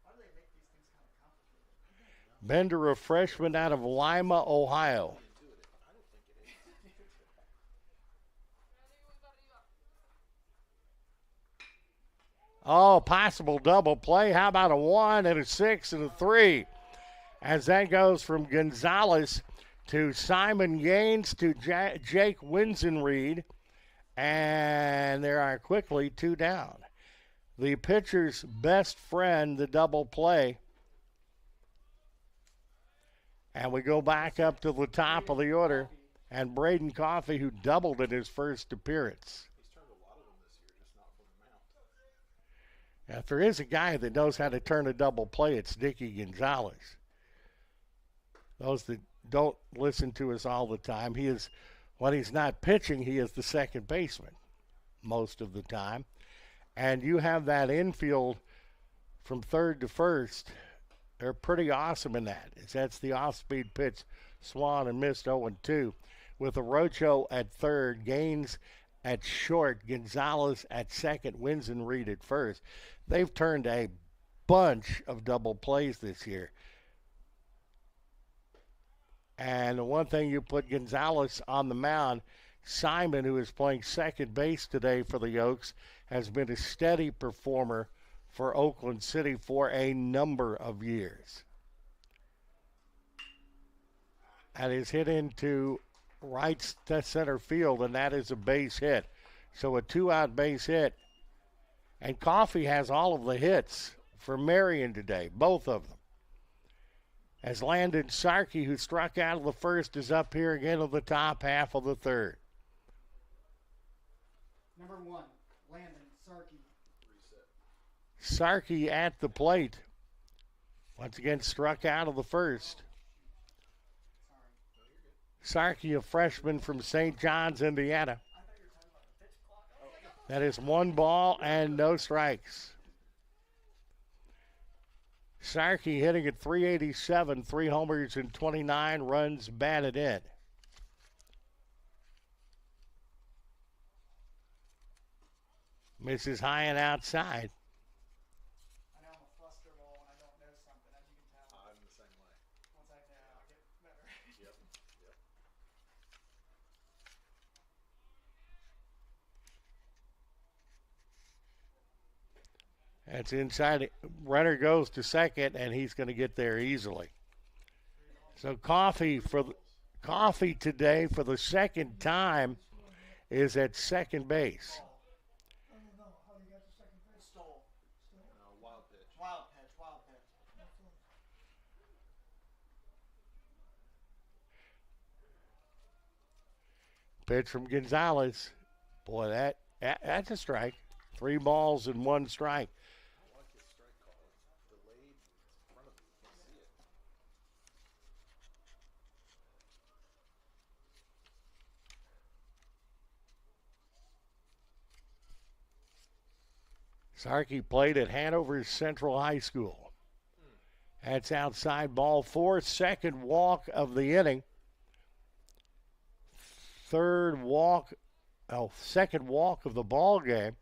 Why do they make these things kind of complicated? Bender, a freshman out of Lima, Ohio. I don't think it is. Oh, possible double play. How about a 1 and a 6 and a 3? As that goes from Gonzalez to Simon Gaines to Jake Winsenreed. And there are quickly 2 down. The pitcher's best friend, the double play. And we go back up to the top of the order. And Braden Coffey, who doubled in his first appearance. He's turned a lot of them this year, just not from the mound. Now, if there is a guy that knows how to turn a double play, it's Dickie Gonzalez. Those that don't listen to us all the time, he is, when he's not pitching, he is the second baseman most of the time. And you have that infield from third to first. They're pretty awesome in that. That's the off-speed pitch. Swan and missed 0-2. With Arocho at third, Gaines at short, Gonzalez at second, Winsenreed at first. They've turned a bunch of double plays this year. And the one thing, you put Gonzalez on the mound, Simon, who is playing second base today for the Oaks, has been a steady performer for Oakland City for a number of years. And is hit into right center field, and that is a base hit. So a 2-out base hit. And Coffey has all of the hits for Marian today, both of them. As Landon Sarkey, who struck out of the first, is up here again of the top half of the third. Number 1, Landon Sarkey. Sarkey at the plate. Once again, struck out of the first. Sarkey, a freshman from St. John's, Indiana. That is 1 ball and no strikes. Sarkey hitting at .387, 3 homers and 29 runs batted in. Misses high and outside. I know I'm a flusterball when I don't know something, as you can tell. I'm the same way. Once I know, I get better. Yep. That's inside. Runner goes to second, and he's going to get there easily. So Coffey today for the second time is at second base. I don't know how you got to second base. Stole. No, wild pitch. Wild pitch. Pitch from Gonzalez. Boy, that's a strike. 3 balls and 1 strike. I like his strike call. It's delayed. It's in front of you. You can see it. Sarkey played at Hanover Central High School. That's outside ball 4, second walk of the inning. Second walk of the ball game.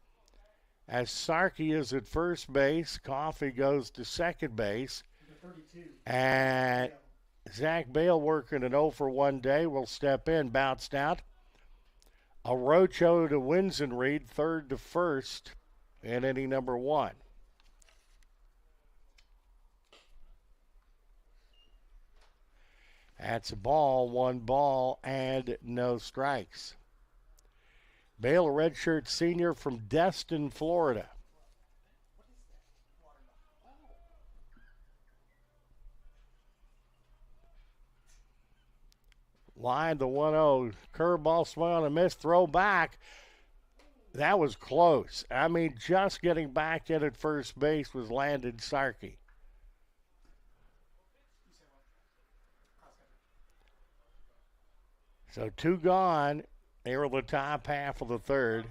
As Sarkey is at first base, Coffey goes to second base. Number 32. And Zach Bale, working an 0-for-1 day, will step in, bounced out. Arocho to Winsenreed, third to first, in inning number 1. That's a ball, 1 ball, and no strikes. Bale, a redshirt senior from Destin, Florida. Line the 1-0. Curveball swung on a miss. Throw back. That was close. I mean, just getting back in at first base was Landon Sarkey. So 2 gone. Here in the top half of the third.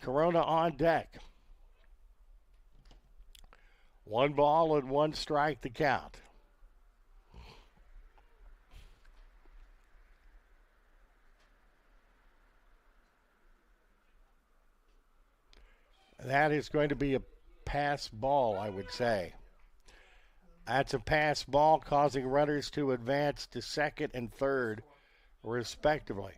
Corona on deck. 1 ball and 1 strike to count. That is going to be a pass ball, I would say. That's a pass ball, causing runners to advance to second and third, respectively.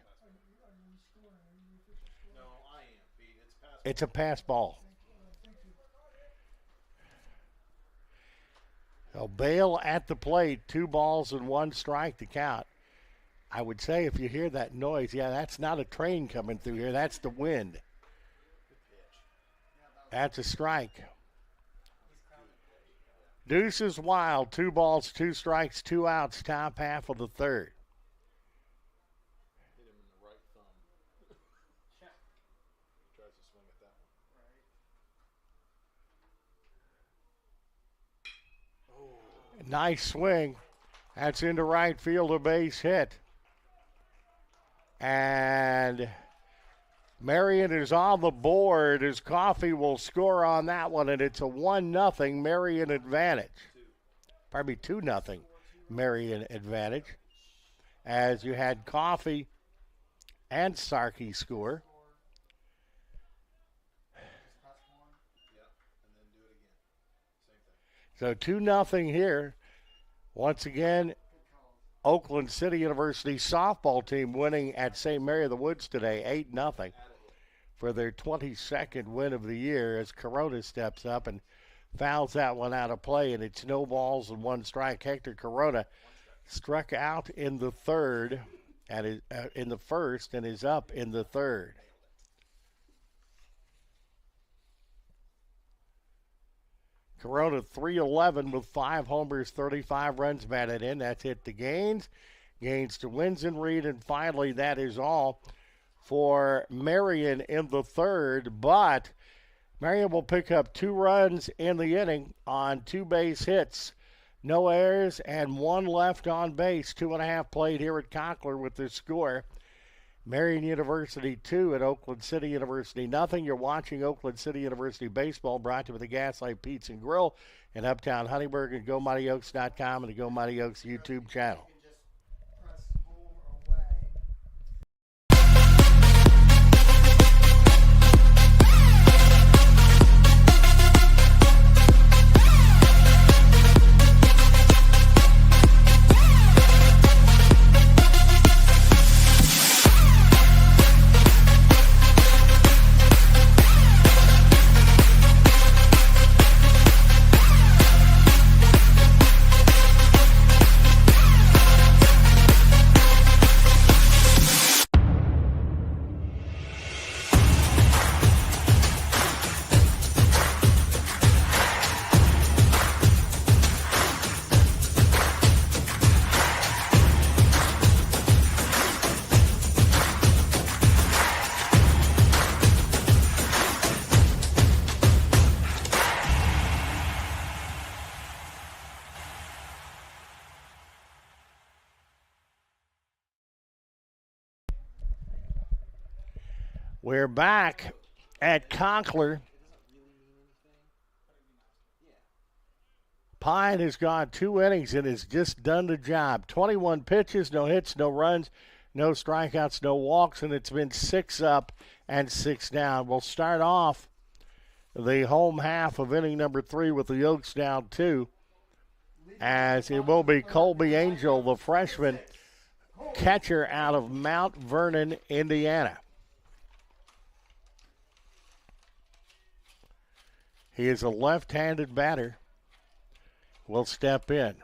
No, I am, Pete. It's a pass ball. So Bale at the plate, 2 balls and 1 strike to count. I would say if you hear that noise, yeah, that's not a train coming through here. That's the wind. That's a strike. Deuce is wild. 2 balls, 2 strikes, 2 outs, top half of the third. Hit him in the right thumb. Tries to swing at that one. Nice swing. That's into right field, a base hit. And Marian is on the board as Coffey will score on that one, and it's a 1-0 Marian advantage. Probably 2-0 Marian advantage, as you had Coffey and Sarkey score. So 2-0 here. Once again, Oakland City University softball team winning at St. Mary of the Woods today, 8-0 for their 22nd win of the year, as Corona steps up and fouls that one out of play, and it's no balls and 1 strike. Hector Corona struck out in the third and is, in the first, and is up in the third. Corona 311 with 5 homers, 35 runs batted in. That's hit to Gaines. Gaines to Winsenreed, and finally that is all for Marian in the third. But Marian will pick up 2 runs in the inning on 2 base hits. No errors and 1 left on base. 2.5 played here at Conkler with the score. Marian University 2 at Oakland City University nothing. You're watching Oakland City University baseball, brought to you by the Gaslight Pizza and Grill in Uptown Huntingburg and GoMightyOaks.com and the Go Mighty Oaks YouTube channel. We're back at Conkler. Pine has gone 2 innings and has just done the job. 21 pitches, no hits, no runs, no strikeouts, no walks, and it's been 6 up and 6 down. We'll start off the home half of inning number 3 with the Oaks down 2, as it will be Colby Angel, the freshman catcher out of Mount Vernon, Indiana. He is a left-handed batter. Will step in.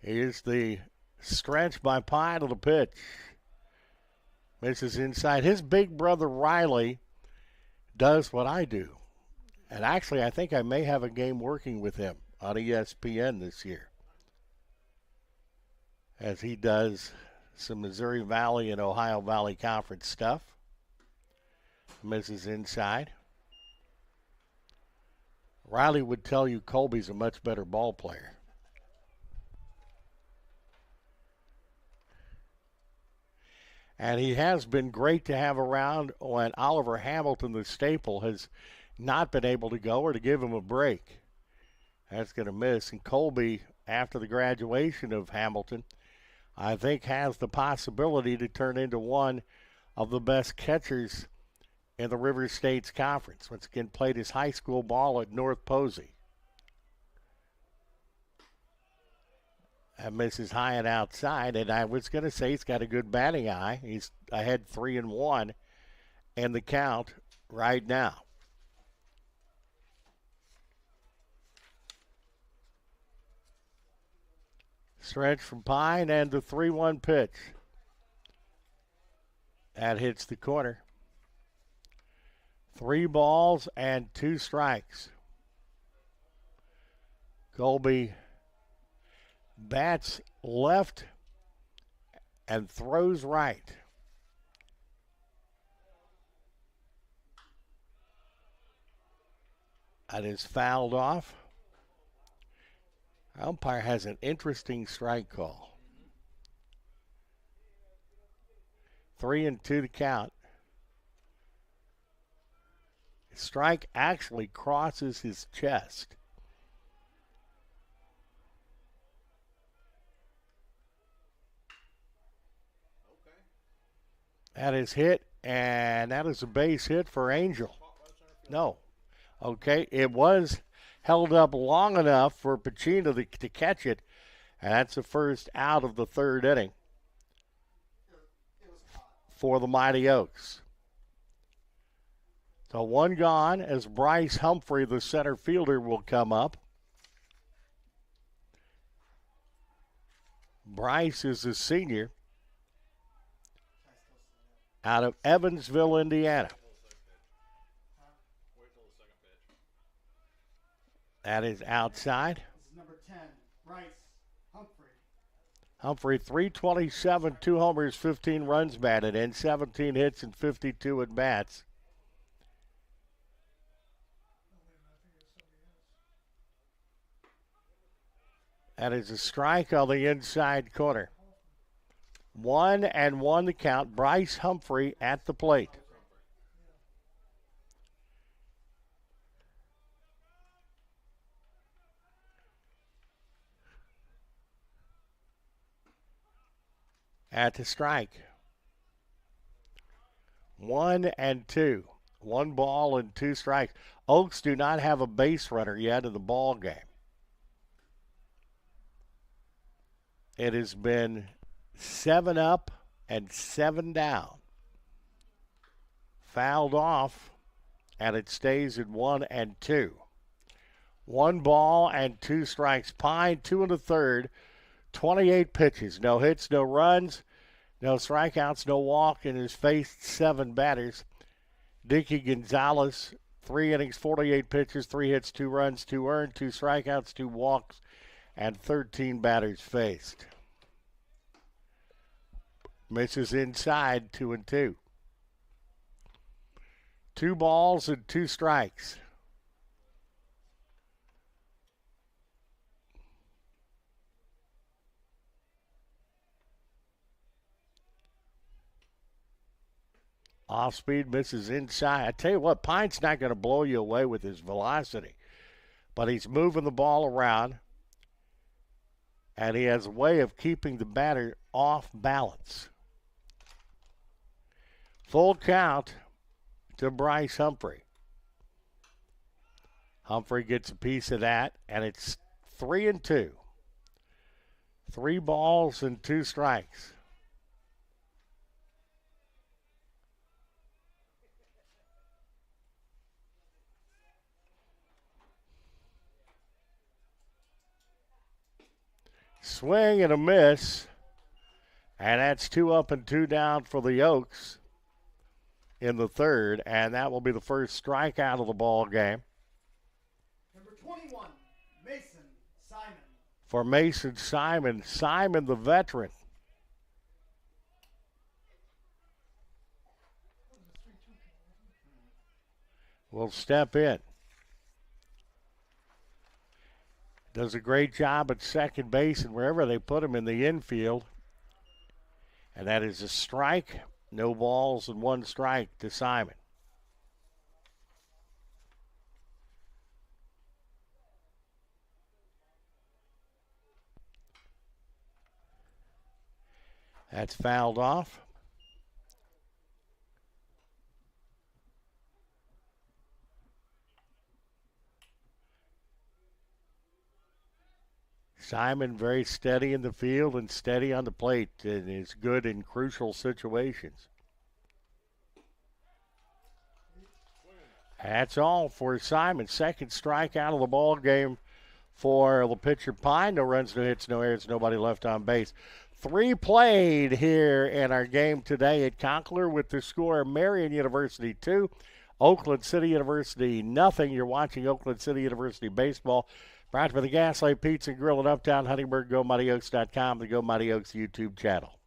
Here's the stretch by Pine to the pitch. Misses inside. His big brother Riley does what I do. And actually, I think I may have a game working with him on ESPN this year, as he does some Missouri Valley and Ohio Valley Conference stuff. Misses inside. Riley would tell you Colby's a much better ball player. And he has been great to have around when Oliver Hamilton, the staple, has not been able to go or to give him a break. That's going to miss. And Colby, after the graduation of Hamilton, I think has the possibility to turn into one of the best catchers in the River States Conference. Once again, played his high school ball at North Posey. And misses high and outside, and I was going to say he's got a good batting eye. He's ahead 3-1 in the count right now. Stretch from Pine and the 3-1 pitch. That hits the corner. 3 balls and 2 strikes. Colby bats left and throws right. That is fouled off. Umpire has an interesting strike call. 3-2 the count. Strike actually crosses his chest. That is hit, and that is a base hit for Angel. No. Okay, it was held up long enough for Pacino to catch it, and that's the first out of the 3rd inning for the Mighty Oaks. So 1 gone as Bryce Humphrey, the center fielder, will come up. Bryce is a senior out of Evansville, Indiana. That is outside. This is number 10, Bryce Humphrey. Humphrey, 327, 2 homers, 15 runs batted in, 17 hits and 52 at bats. That is a strike on the inside corner. 1-1 the count. Bryce Humphrey at the plate. At the strike. 1-2. 1 ball and 2 strikes. Oaks do not have a base runner yet in the ball game. It has been 7 up and 7 down. Fouled off, and it stays at 1-2. 1 ball and 2 strikes. Pine, 2 1/3, 28 pitches. No hits, no runs, no strikeouts, no walk, and has faced 7 batters. Dickey Gonzalez, 3 innings, 48 pitches, 3 hits, 2 runs, 2 earned, 2 strikeouts, 2 walks, and 13 batters faced. Misses inside, 2-2. 2 balls and 2 strikes. Off speed, misses inside. I tell you what, Pine's not going to blow you away with his velocity, but he's moving the ball around, and he has a way of keeping the batter off balance. Full count to Bryce Humphrey. Humphrey gets a piece of that, and it's 3-2. 3 balls and 2 strikes. Swing and a miss, and that's 2 up and 2 down for the Oaks in the 3rd, and that will be the first strikeout of the ball game. Number 21, Mason Simon. For Mason Simon, Simon the veteran. Will step in. does a great job at second base and wherever they put him in the infield. And that is a strike. No balls and one strike to Simon. That's fouled off. Simon very steady in the field and steady on the plate and is good in crucial situations. That's all for Simon. Second strike out of the ball game for the pitcher Pine. No runs, no hits, no errors, nobody left on base. 3 played here in our game today at Conklin with the score Marian University 2, Oakland City University nothing. You're watching Oakland City University baseball. Brought to you by the Gaslight Pizza and Grill in Uptown Huntingburg, GoMightyOaks.com, the Go Mighty Oaks YouTube channel.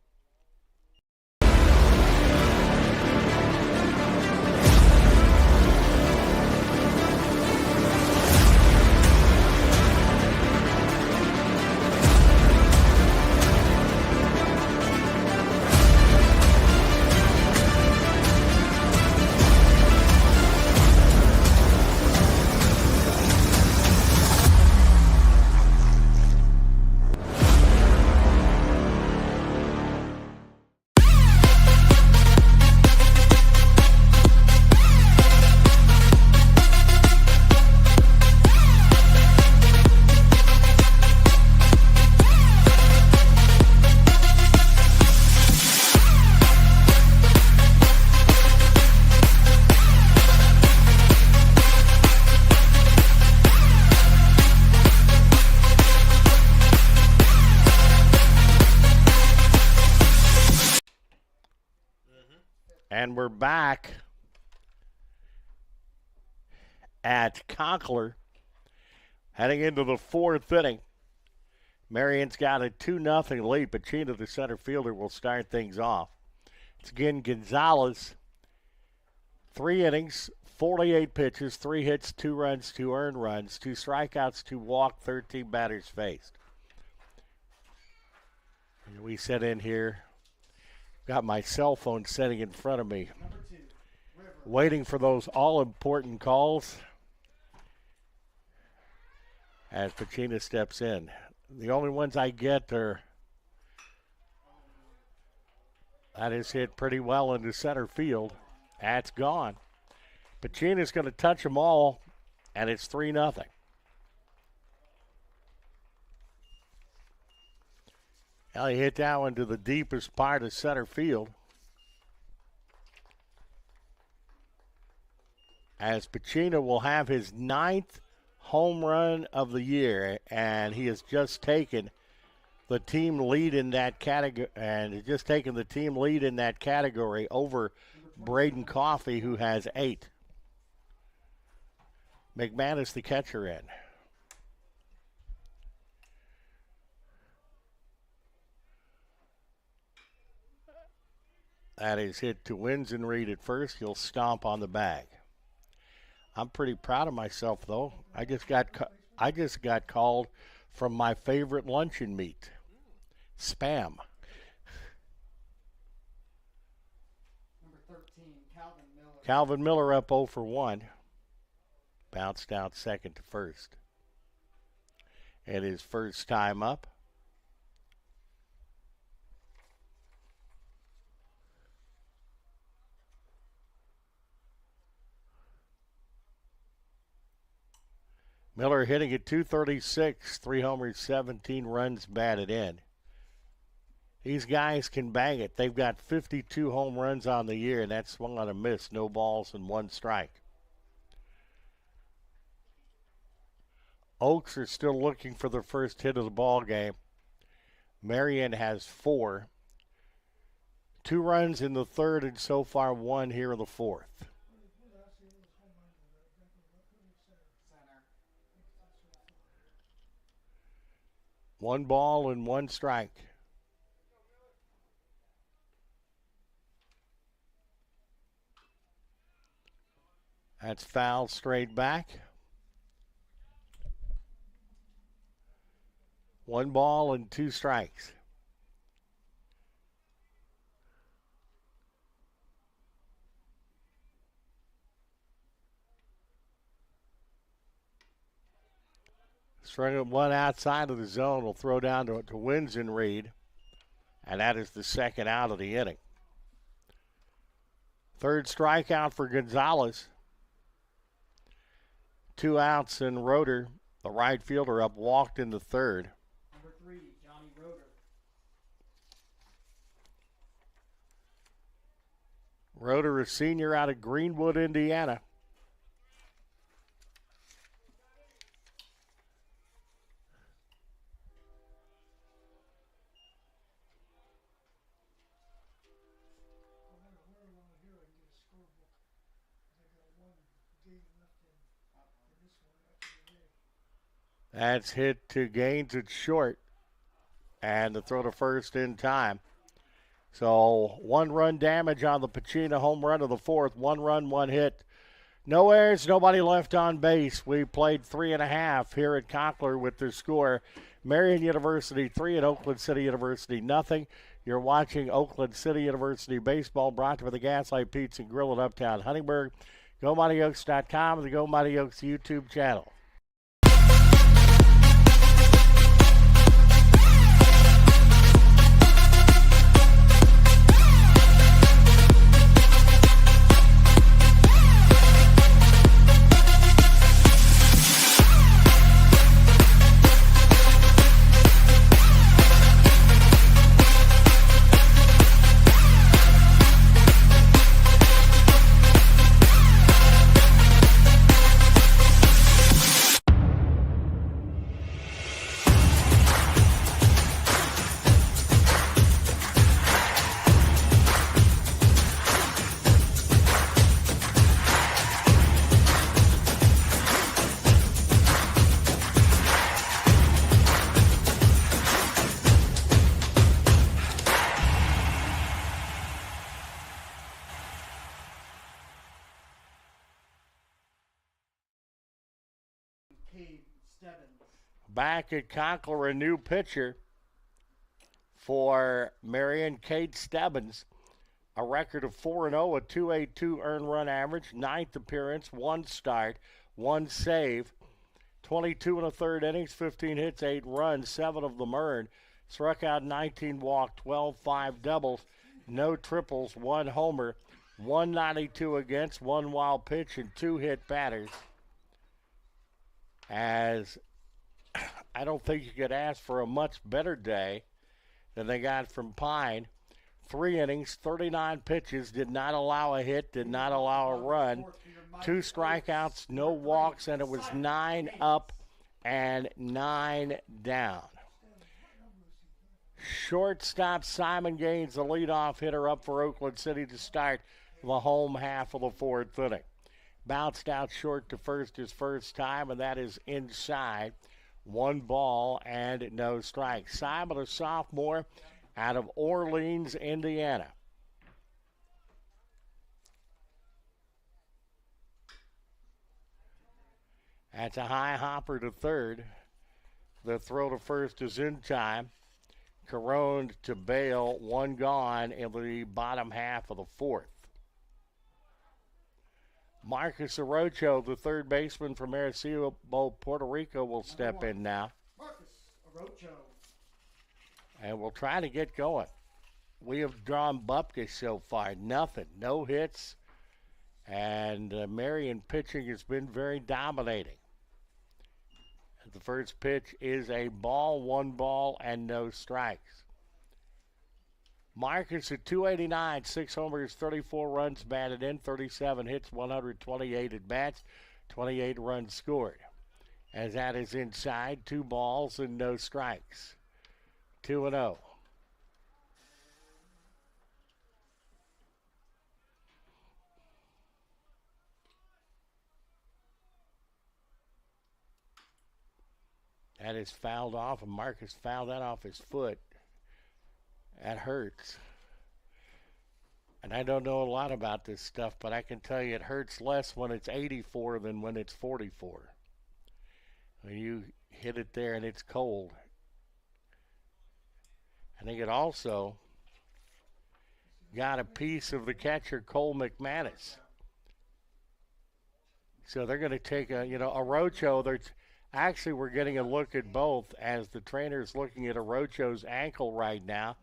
And we're back at Conklin, heading into the 4th inning. Marian's got a 2-0 lead. Pacino, the center fielder, will start things off. It's again Gonzalez. 3 innings, 48 pitches, 3 hits, 2 runs, 2 earned runs, 2 strikeouts, 2 walks, 13 batters faced. And we set in here. Got my cell phone sitting in front of me, waiting for those all-important calls as Pacino steps in. The only ones I get are that is hit pretty well into center field. That's gone. Pacino's going to touch them all, and it's 3-0. Well, he hit that one to the deepest part of center field. As Pacino will have his 9th home run of the year, and he has just taken the team lead in that category, over Braden Coffey, who has 8. McManus, the catcher, in. That is hit to Winsenreed at first. He'll stomp on the bag. I'm pretty proud of myself, though. I just got called from my favorite luncheon meat, Spam. Number 13, Calvin Miller. Calvin Miller up 0 for 1. Bounced out second to first. And his first time up. Miller hitting at .236, 3 homers, 17 runs batted in. These guys can bang it. They've got 52 home runs on the year, and that's swung on a miss. No balls and 1 strike. Oaks are still looking for their first hit of the ball game. Marian has 4. 2 runs in the 3rd, and so far 1 here in the 4th. 1 ball and 1 strike. That's foul straight back. 1 ball and 2 strikes. String one outside of the zone will throw down to Winston Reed, and that is the second out of the inning. Third strikeout for Gonzalez. 2 outs in Roeder, the right fielder, up walked in the third. Number 3, Johnny Roeder. Roeder, a senior out of Greenwood, Indiana. That's hit to Gaines at short, and the throw to first in time. So 1 run damage on the Pacino home run of the fourth. 1 run, 1 hit. No errors, nobody left on base. We played 3.5 here at Conkler with the score. Marian University 3 and Oakland City University nothing. You're watching Oakland City University baseball, brought to you by the Gaslight Pizza and Grill in Uptown Huntingburg. GoMightyOaks.com and the Go Mighty Oaks YouTube channel. Back at Conkler, a new pitcher for Marian, Cade Stebbins. A record of 4-0, a 2.82 earned run average, 9th appearance, 1 start, 1 save, 22 1/3 innings, 15 hits, 8 runs, 7 of them earned. Struck out 19, walked 12, 5 doubles, no triples, 1 homer, 192 against, 1 wild pitch, and 2 hit batters. As I don't think you could ask for a much better day than they got from Pine. 3 innings, 39 pitches, did not allow a hit, did not allow a run. 2 strikeouts, no walks, and it was 9 up and 9 down. Shortstop Simon Gaines, the leadoff hitter, up for Oakland City to start the home half of the 4th inning. Bounced out short to first his first time, and that is inside. 1 ball and no strikes. Simon, a sophomore out of Orleans, Indiana. That's a high hopper to third. The throw to first is in time. Caron to bail, 1 gone in the bottom half of the 4th. Marcus Arocho, the third baseman from Arecibo, Puerto Rico, will step in now. Marcus Arocho. And we'll try to get going. We have drawn Bupkis so far. Nothing. No hits. And Marian pitching has been very dominating. The first pitch is a ball, 1 ball, and no strikes. Marcus at 289, 6 homers, 34 runs batted in, 37 hits, 128 at bats, 28 runs scored. As that is inside, 2 balls and no strikes. 2-0. That is fouled off, and Marcus fouled that off his foot. That hurts. And I don't know a lot about this stuff, but I can tell you it hurts less when it's 84 than when it's 44. When you hit it there and it's cold, And he had also got a piece of the catcher, Cole McManus. So they're going to take a Orocho. Actually, we're getting a look at both as the trainer's looking at Orocho's ankle right now.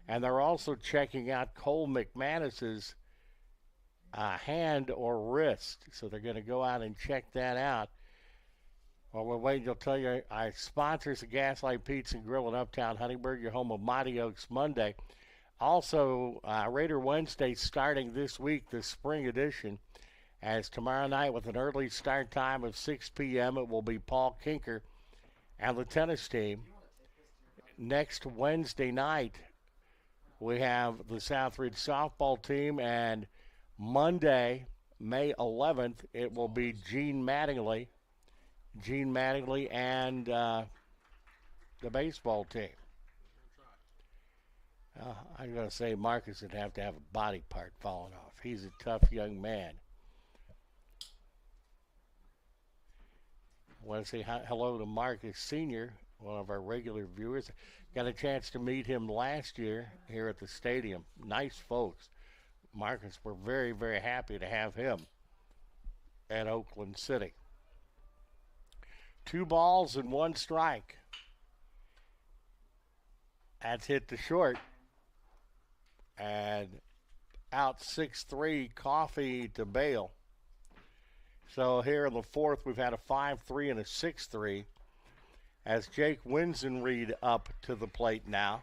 And they're also checking out Cole McManus's hand or wrist. So they're going to go out and check that out. Well, we're waiting. I'll tell you, our sponsors of Gaslight Pizza and Grill in Uptown Huntingburg, your home of Mighty Oaks Monday. Also, Raider Wednesday starting this week, the spring edition, as tomorrow night with an early start time of 6 p.m. It will be Paul Kinker and the tennis team. Next Wednesday night, we have the Southridge softball team, and Monday, May 11th, it will be Gene Mattingly and the baseball team. I'm going to say Marcus would have to have a body part falling off. He's a tough young man. I want to say hello to Marcus Sr., one of our regular viewers. Got a chance to meet him last year here at the stadium. Nice folks. Marcus, we're very, very happy to have him at Oakland City. 2 balls and 1 strike. That's hit to short. And out 6-3, Coffee to Bale. So here in the 4th, we've had a 5-3 and a 6-3 as Jake Winsenreed up to the plate now.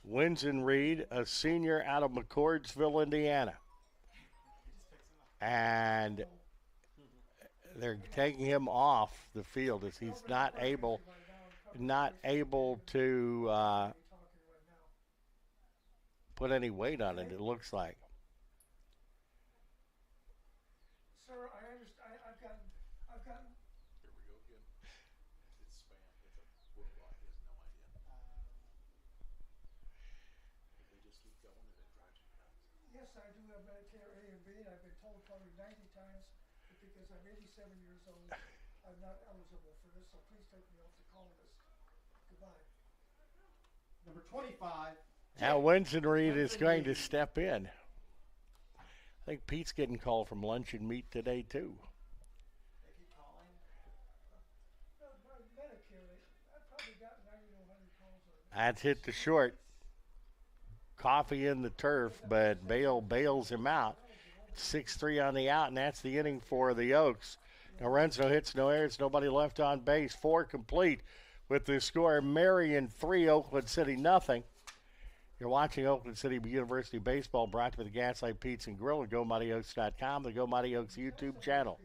Winsenreed, a senior out of McCordsville, Indiana. And they're taking him off the field as he's not able to put any weight on it, it looks like. Sir, I understand. I've gotten. Here we go again. It's spam. It's a robot. He has no idea. They just keep going and it drives me nuts. Yes, I do have Medicare A and B, and I've been told probably 90 times that because I'm 87 years old, I'm not eligible for this. So please take me off the call list. Goodbye. Number 25. Now Winsenreed is going to step in. I think Pete's getting called from lunch and meat today too. They keep calling. No, my Medicare, I've probably gotten 90 to 100 calls on it. That's hit to short. Coffee in the turf, but Bale bails him out. 6-3 on the out, and that's the inning for the Oaks. Lorenzo hits no errors, nobody left on base. 4 complete with the score Marian 3, Oakland City nothing. You're watching Oakland City University Baseball brought to you by the Gaslight Pizza and Grill at GoMightyOaks.com, the Go Mighty Oaks YouTube channel.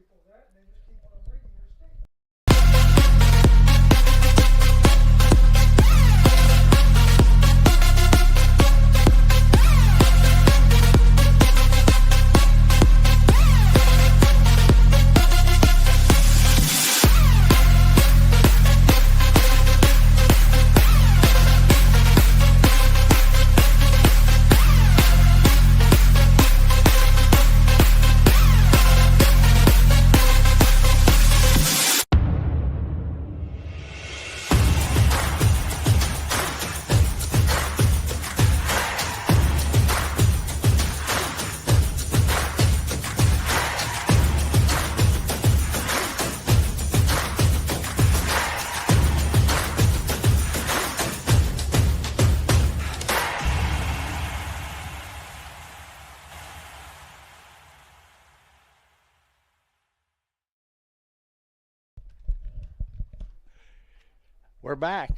We're back,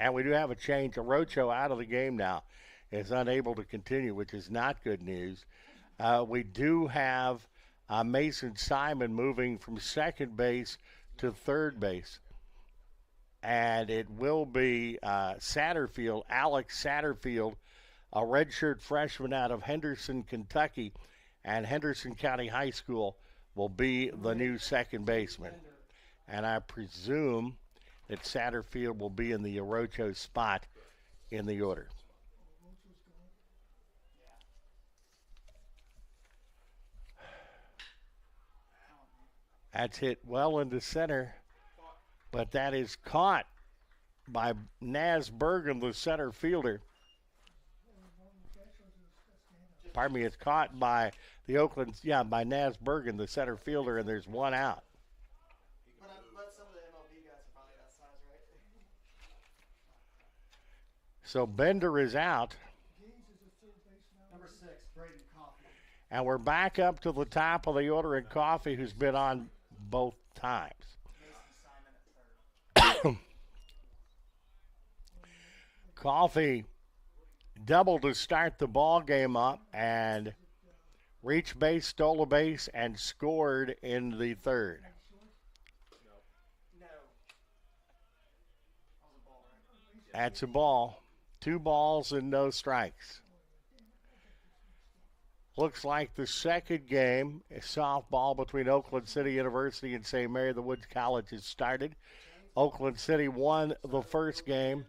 and we do have a change. Orocho out of the game now is unable to continue, which is not good news. We do have Mason Simon moving from second base to third base, and it will be Satterfield, Alex Satterfield, a redshirt freshman out of Henderson, Kentucky, and Henderson County High School will be the new second baseman. And I presume that Satterfield will be in the Orocho spot in the order. That's hit well into center, but that is caught by Naz Bergen, the center fielder. Pardon me, it's caught by the Oakland, by Naz Bergen, the center fielder, and there's one out. But some of the MLB guys are probably that size, right? So Bender is out, Number 6, Braden Coffey. and we're back up to the top of the order in Coffee, who's been on both times. Mason Simon at third. Coffee doubled to start the ball game up and reached base, stole a base, and scored in the third. No. That was a ball, right? That's a ball. 2 balls and no strikes. Looks like the second game, a softball between Oakland City University and St. Mary of the Woods College has started. Oakland City won the first game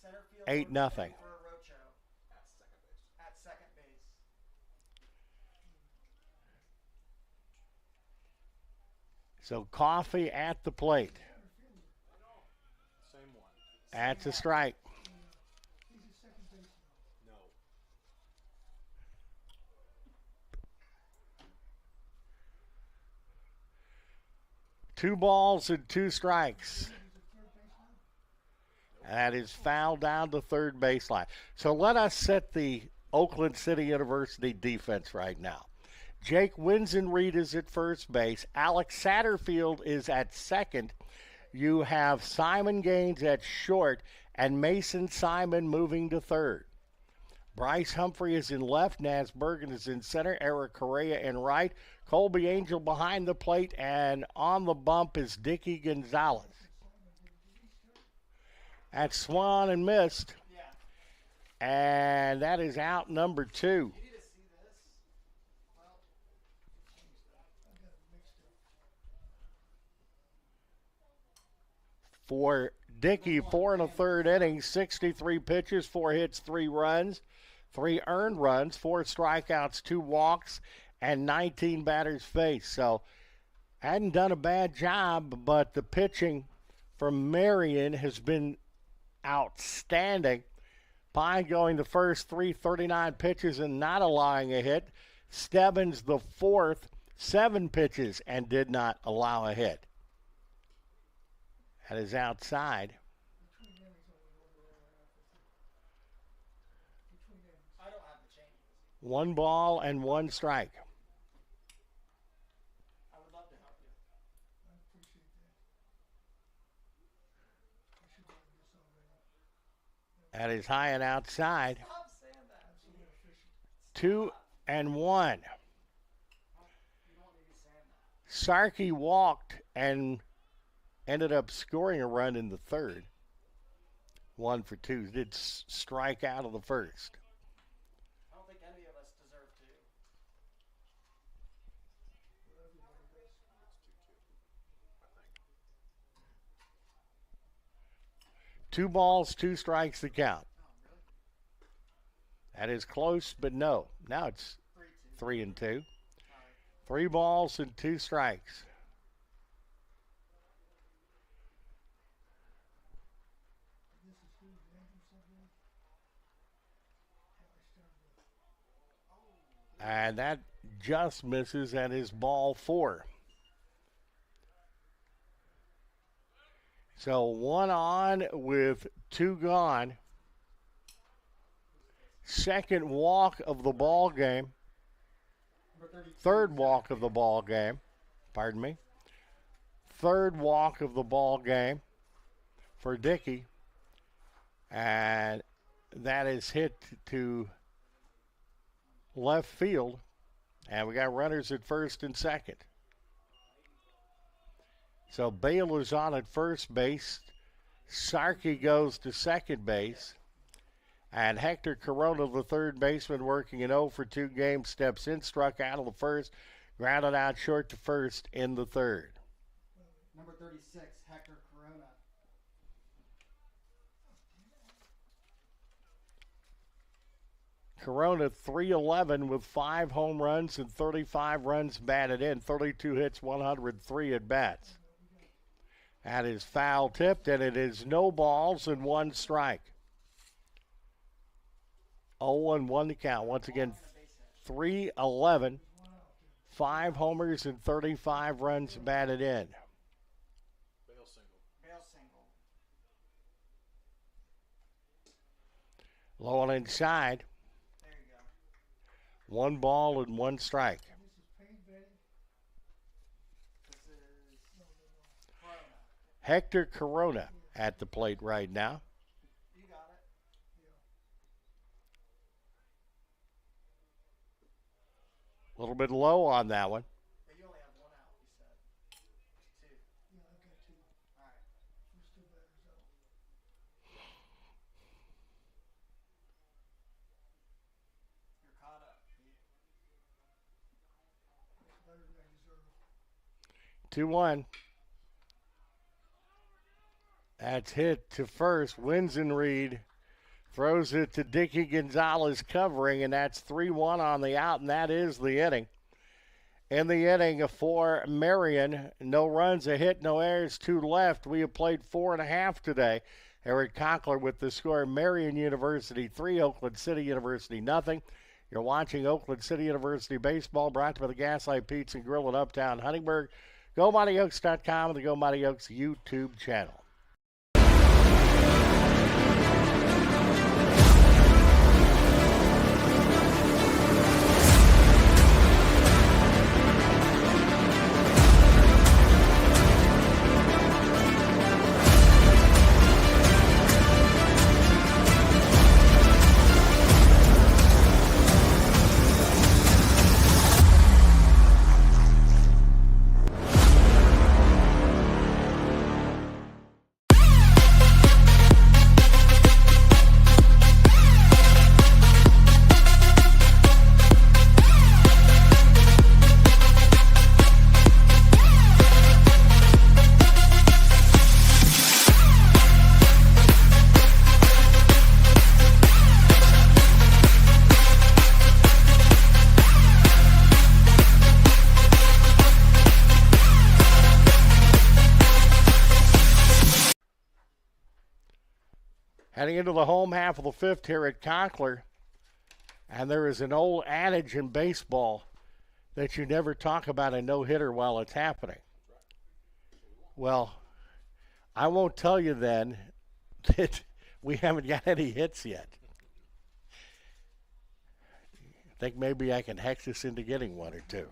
Center field 8-0. for Rocho at second base. So Coffee at the plate. Same one. That's a strike. No. 2 balls and 2 strikes. That is fouled down the third baseline. So let us set the Oakland City University defense right now. Jake Winsenreed is at first base. Alex Satterfield is at second. You have Simon Gaines at short and Mason Simon moving to third. Bryce Humphrey is in left. Naz Bergen is in center. Eric Correa in right. Colby Angel behind the plate. And on the bump is Dickey Gonzalez. That's swung and missed. Yeah. And that is out number 2. You need to see this. Well, For Dickey, 4 1/3 innings, 63 pitches, 4 hits, 3 runs, 3 earned runs, 4 strikeouts, 2 walks, and 19 batters faced. So hadn't done a bad job, but the pitching from Marian has been outstanding. Pine going the first 339 pitches and not allowing a hit. Stebbins the fourth, 7 pitches and did not allow a hit. That is outside. I don't have the changes. 1 ball and 1 strike. I would love to help you. That is high and outside. Stop saying that. 2 and 1. You don't need to be saying that. Sarkey walked and ended up scoring a run in the third. 1 for 2. Did strike out of the first. I don't think any of us deserve to. 2 balls, 2 strikes the count. That is close, but no. Now it's 3 and 2. 3 balls and 2 strikes. And that just misses and is ball 4. So 1 on with 2 gone. Second walk of the ball game. Third walk of the ball game. Pardon me. Third walk of the ball game for Dickey. And that is hit to left field. And we got runners at first and second. So Bale is on at first base. Sarkey goes to second base. And Hector Corona, the third baseman, working an 0 for 2 game, steps in, struck out of the first, grounded out short to first in the third. Number 36, Hector Corona. Corona 311 with 5 home runs and 35 runs batted in, 32 hits, 103 at bats. That is foul tipped, and it is no balls and 1 strike. 0-1 the count. Once again, 311, 5 homers and 35 runs batted in. Bale single. Bale single. Low and inside. There you go. 1 ball and 1 strike. This is Payne Betty. This is Corona. Hector Corona at the plate right now. You got it. A little bit low on that one. But you only have 1 out, you said. 2. Yeah, I've got 2. All right. There's 2 batters out. You're caught up. That's better than I deserve. 2-1. That's hit to first. Winsenreed throws it to Dickey Gonzalez covering, and that's 3-1 on the out, and that is the inning. In the inning for Marian, no runs, a hit, no errors, 2 left. We have played 4.5 today. Eric Conkler with the score. Marian University 3, Oakland City University nothing. You're watching Oakland City University baseball, brought to you by the Gaslight Pizza and Grill in Uptown Huntingburg. GoMightyOaks.com and the Go Mighty Oaks YouTube channel. Heading into the home half of the 5th here at Conkler. And there is an old adage in baseball that you never talk about a no-hitter while it's happening. Well, I won't tell you then that we haven't got any hits yet. I think maybe I can hex us into getting 1 or 2.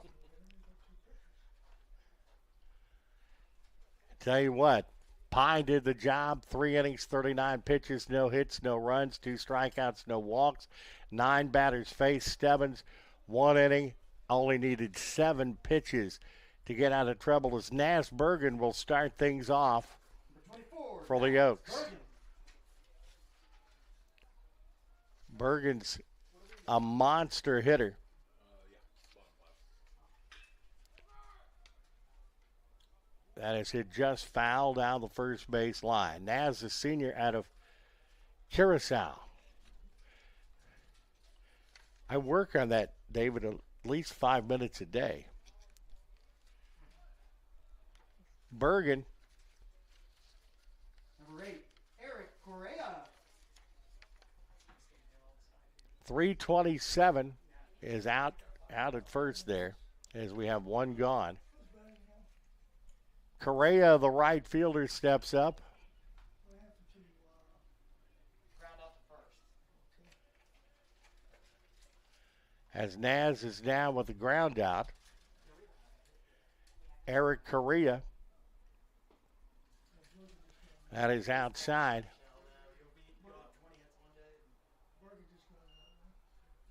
Tell you what, Pye did the job. 3 innings, 39 pitches, no hits, no runs, 2 strikeouts, no walks. 9 batters faced. Stebbins, 1 inning, only needed 7 pitches to get out of trouble as Naz Bergen will start things off for the Oaks. Bergen's a monster hitter. That is hit just foul down the first base line. Naz, the senior out of Curacao. I work on that, David, at least 5 minutes a day. Bergen. Number 8, Eric Correa. 327 is out at first there as we have 1 gone. Correa, the right fielder, steps up. Ground out to first. As Naz is down with the ground out. Eric Correa. That is outside.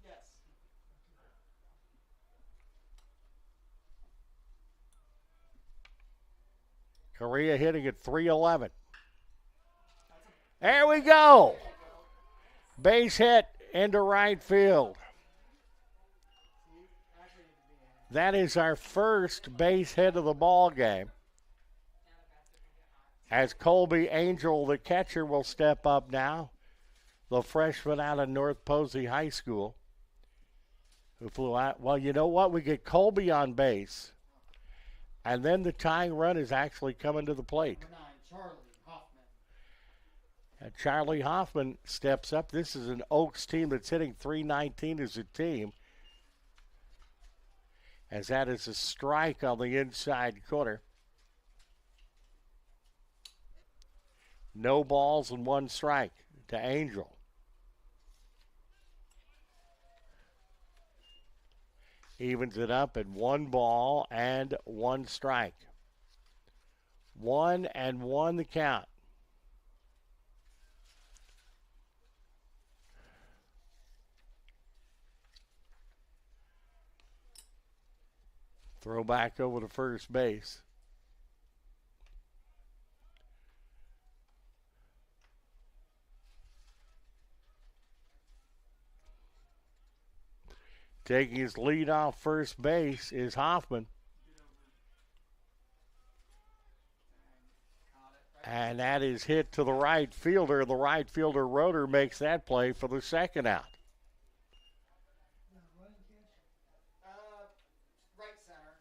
Yes. Correa hitting at 311. There we go. Base hit into right field. That is our first base hit of the ball game. As Colby Angel, the catcher, will step up now. The freshman out of North Posey High School. who flew out. Well, you know what? We get Colby on base, and then the tying run is actually coming to the plate. Number 9, Charlie Hoffman. And Charlie Hoffman steps up. This is an Oaks team that's hitting .319 as a team, as that is a strike on the inside corner. No balls and 1 strike to Angel. Evens it up at 1 ball and 1 strike. 1-1 the count. Throw back over to first base. Taking his lead off first base is Hoffman. And that is hit to the right fielder. The right fielder Roeder makes that play for the second out. Right center.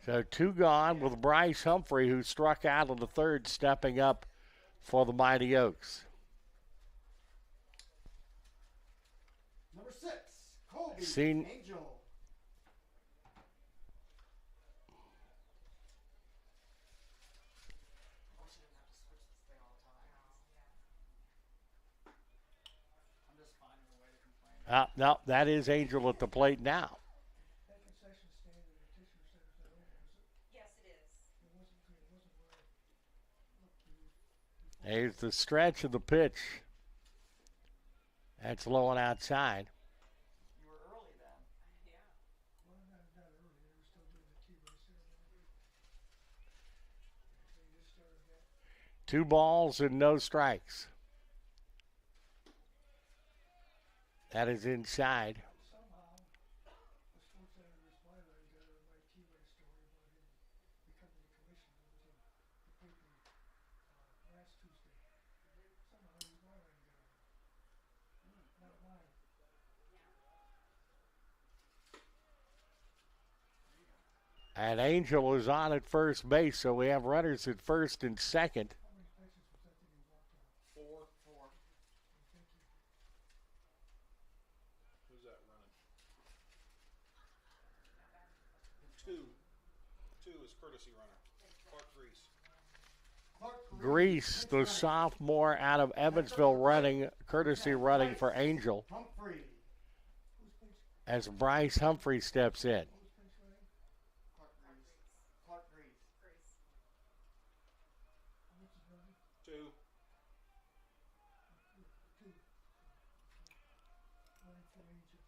So 2 gone with Bryce Humphrey, who struck out in the third, stepping up for the Mighty Oaks. Number 6, Colby Seen- Angel. I'm just finding a way to complain. No, that is Angel at the plate now. That concession stand in the Tissue Center's not open, is it? Yes, it is. It wasn't where There's the stretch of the pitch. That's low and outside. You were early then. Yeah. well, not early. They were still doing the T-race ceremony. So you just started that. 2 balls and no strikes. That is inside. Somehow, the sports editor's byline got my T-race story about him becoming a commissioner. It was in the paper last Tuesday. Somehow his byline got it. Not mine. And Angel is on at first base, so we have runners at first and second. How many pitches was that he walked out? 4. Thank you. Who's that running? 2. 2 is courtesy runner. Clark Grease. Clark Grease, the sophomore out of Evansville, running, courtesy running for Angel, Humphrey. Who's pinch? as Bryce Humphrey steps in. Who's pinch running? Clark Grease. Clark Grease. How much is running? 2. 2. Running for Angel.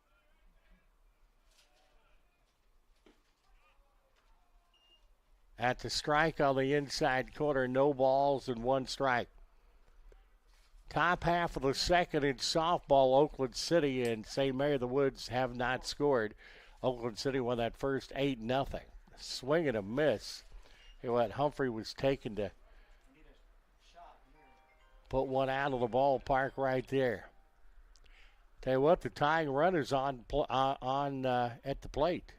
At the strike on the inside corner, no balls and 1 strike. Top half of the second in softball, Oakland City and St. Mary of the Woods have not scored. Oakland City won that first 8-0. Swing and a miss. Here what Humphrey was taken to put one out of the ballpark right there. Tell you what, the tying runner's on at the plate.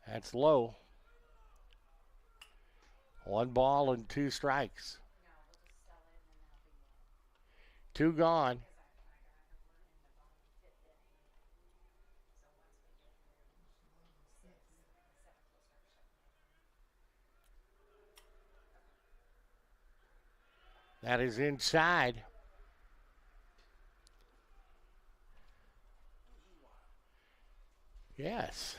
That's low. 1 ball and 2 strikes. 2 gone. That is inside. Yes.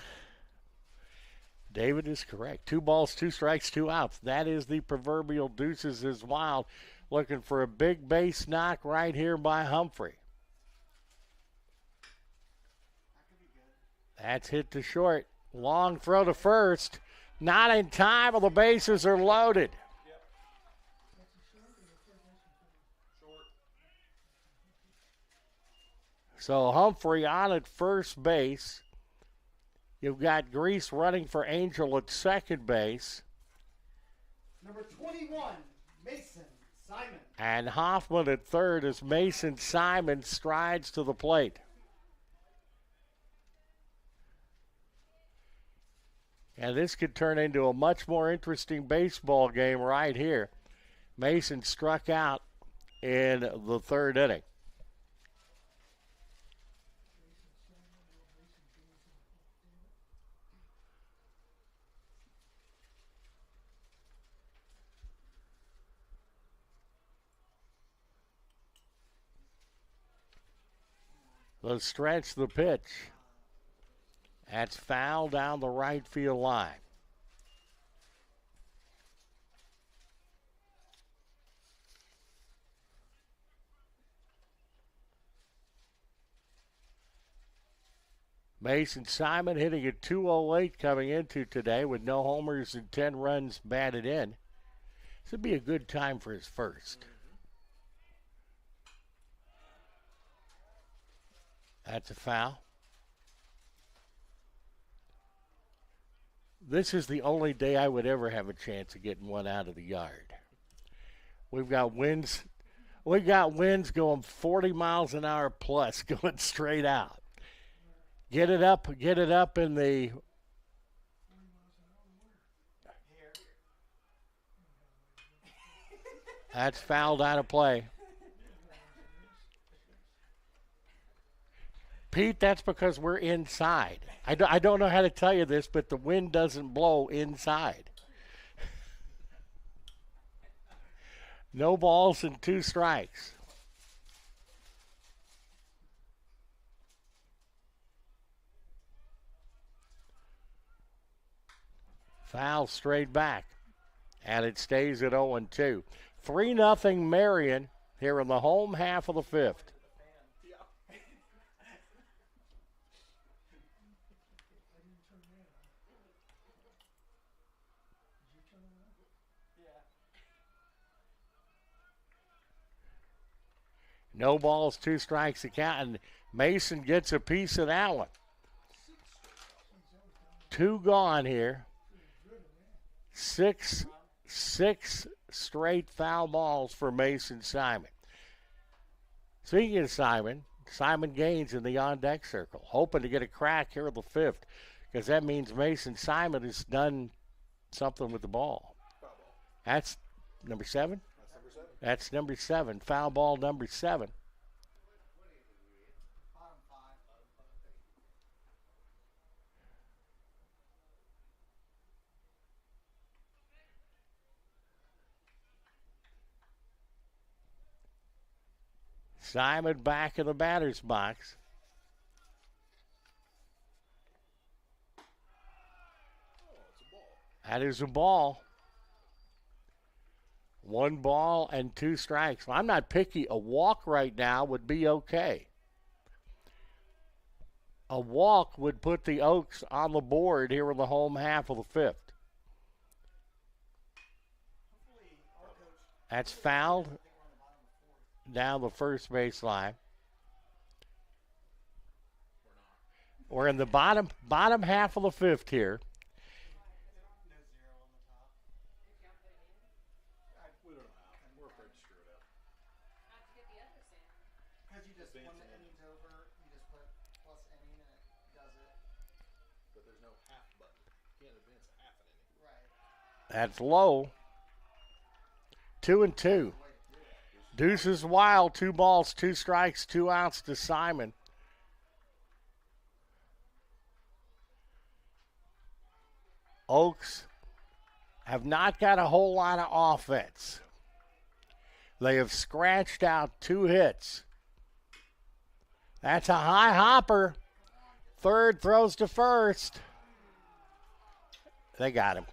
David is correct. 2 balls, 2 strikes, 2 outs. That is the proverbial deuces is wild. Looking for a big base knock right here by Humphrey. That's hit to short. Long throw to first. Not in time, or the bases are loaded. So Humphrey on at first base. You've got Grease running for Angel at second base. Number 21, Mason Simon. And Hoffman at third as Mason Simon strides to the plate. And this could turn into a much more interesting baseball game right here. Mason struck out in the third inning. Let's stretch the pitch. That's foul down the right field line. Mason Simon hitting a 208 coming into today with no homers and 10 runs batted in. This would be a good time for his first. That's a foul. This is the only day I would ever have a chance of getting one out of the yard. We've got winds. We got winds going 40 miles an hour plus going straight out. Get it up in the That's fouled out of play. Pete, that's because we're inside. I don't know how to tell you this, but the wind doesn't blow inside. No balls and 2 strikes. Foul straight back, and it stays at 0-2. 3-0 Marian here in the home half of the 5th. No balls, 2 strikes to count, and Mason gets a piece of that one. 2 gone here. 6 straight foul balls for Mason Simon. Speaking of Simon Gaines in the on-deck circle, hoping to get a crack here in the 5th, because that means Mason Simon has done something with the ball. That's number 7? That's number 7. Foul ball number 7. Simon back in the batter's box. That is a ball. 1 ball and 2 strikes. Well, I'm not picky. A walk right now would be okay. A walk would put the Oaks on the board here in the home half of the 5th. That's fouled down the first baseline. We're in the bottom half of the 5th here. That's low. 2-2. Deuces wild. 2 balls, 2 strikes, 2 outs to Simon. Oaks have not got a whole lot of offense. They have scratched out 2 hits. That's a high hopper. Third throws to first. They got him.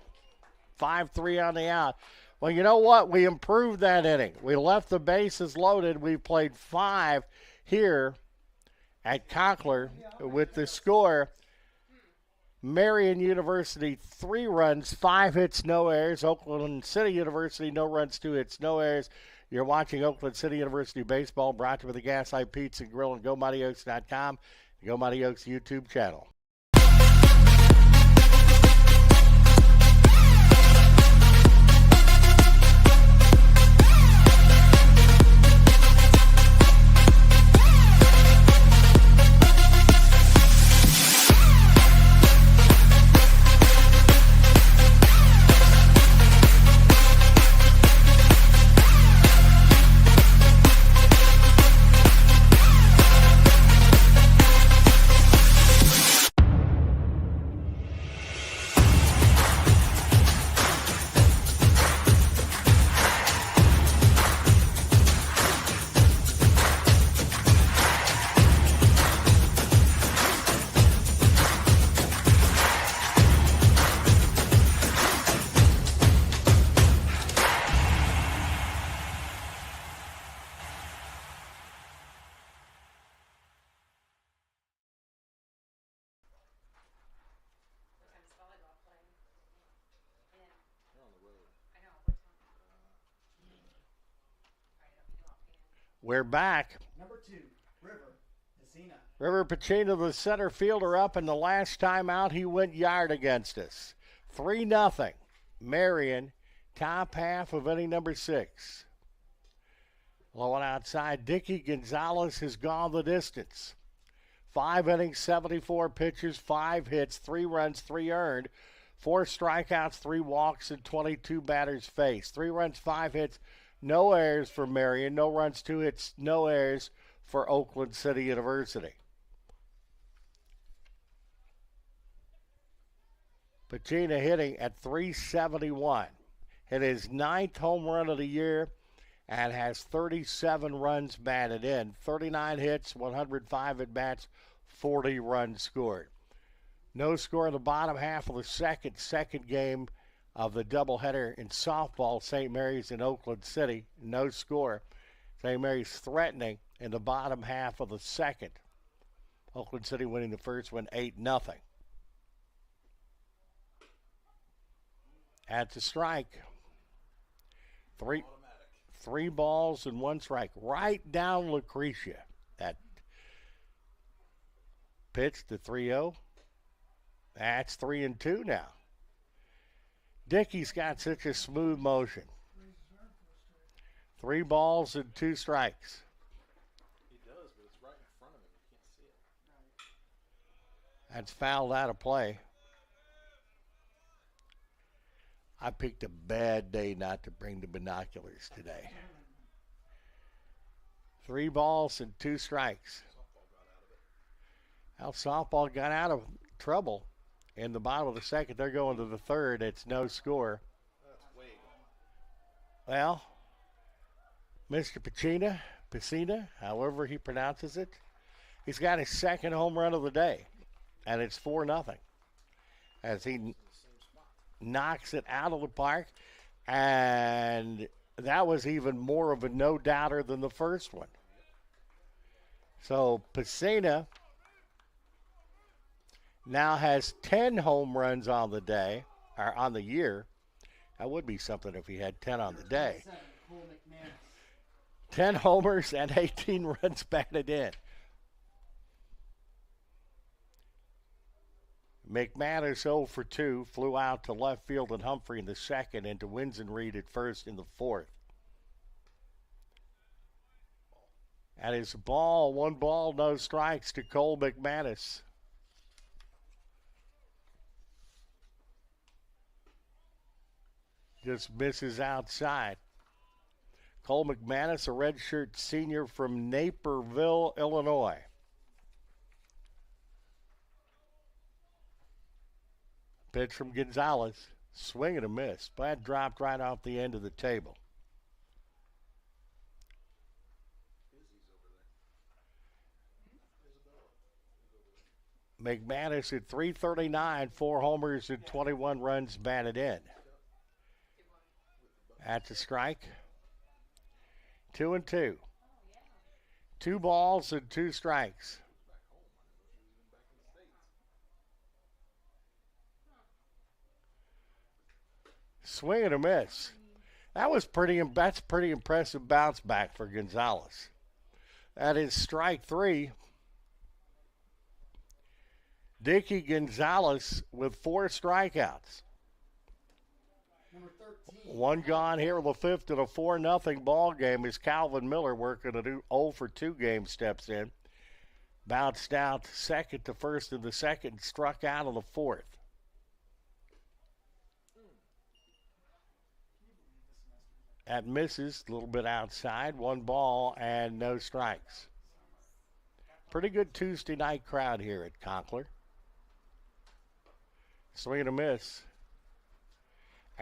5-3 on the out. Well, you know what? We improved that inning. We left the bases loaded. We played 5 here at Conkler with the score. Marian University 3 runs, 5 hits, no errors. Oakland City University, no runs, 2 hits, no errors. You're watching Oakland City University baseball, brought to you by the Gaslight Pizza Grill and GoMightyOaks.com, the Go Mighty Oaks YouTube channel. We're back. Number 2, River Pacina. River Pacino, the center fielder, up in the last time out. He went yard against us. 3-0. Marian, top half of inning number 6. Low and outside, Dickey Gonzalez has gone the distance. 5 innings, 74 pitches, 5 hits, 3 runs, 3 earned, 4 strikeouts, 3 walks, and 22 batters faced. 3 runs, 5 hits, no errors for Marian, no runs, 2 hits, no errors for Oakland City University. Pacina hitting at .371. Hit his 9th home run of the year and has 37 runs batted in. 39 hits, 105 at-bats, 40 runs scored. No score in the bottom half of the second game of the doubleheader in softball, St. Mary's and Oakland City. No score. St. Mary's threatening in the bottom half of the second. Oakland City winning the first one 8-0. At the strike. Three balls and 1 strike. Right down Lucretia. That pitch to 3-0. That's 3-2 now. Dickey's got such a smooth motion. 3 balls and 2 strikes. He does, but it's right in front of him. You can't see it. That's fouled out of play. I picked a bad day not to bring the binoculars today. 3 balls and 2 strikes. Well, softball got out of trouble in the bottom of the second. They're going to the third. It's no score. Well, Mr. Pacina, however he pronounces it, he's got his 2nd home run of the day, and it's 4-0 as he knocks it out of the park, and that was even more of a no-doubter than the first one. So Pacina now has 10 home runs on the day, or on the year. That would be something if he had 10 on the day. 10 homers and 18 runs batted in. McManus 0 for 2, flew out to left field and Humphrey in the second, and to Winsenreed at first in the 4th. And his ball, 1 ball, no strikes to Cole McManus. Just misses outside. Cole McManus, a redshirt senior from Naperville, Illinois. Pitch from Gonzalez. Swing and a miss. But dropped right off the end of the table. McManus at .339, 4 homers and 21 runs batted in. At the strike. 2-2. 2 balls and 2 strikes. Swing and a miss. That's pretty impressive bounce back for Gonzalez. That is strike 3. Dickey Gonzalez with 4 strikeouts. Number 13. 1 gone here in the 5th in a 4-0 ball game as Calvin Miller, working a 0 for 2 game, steps in. Bounced out second to first in the second, struck out in the 4th. That misses, a little bit outside. 1 ball and no strikes. Pretty good Tuesday night crowd here at Conkler. Swing and a miss.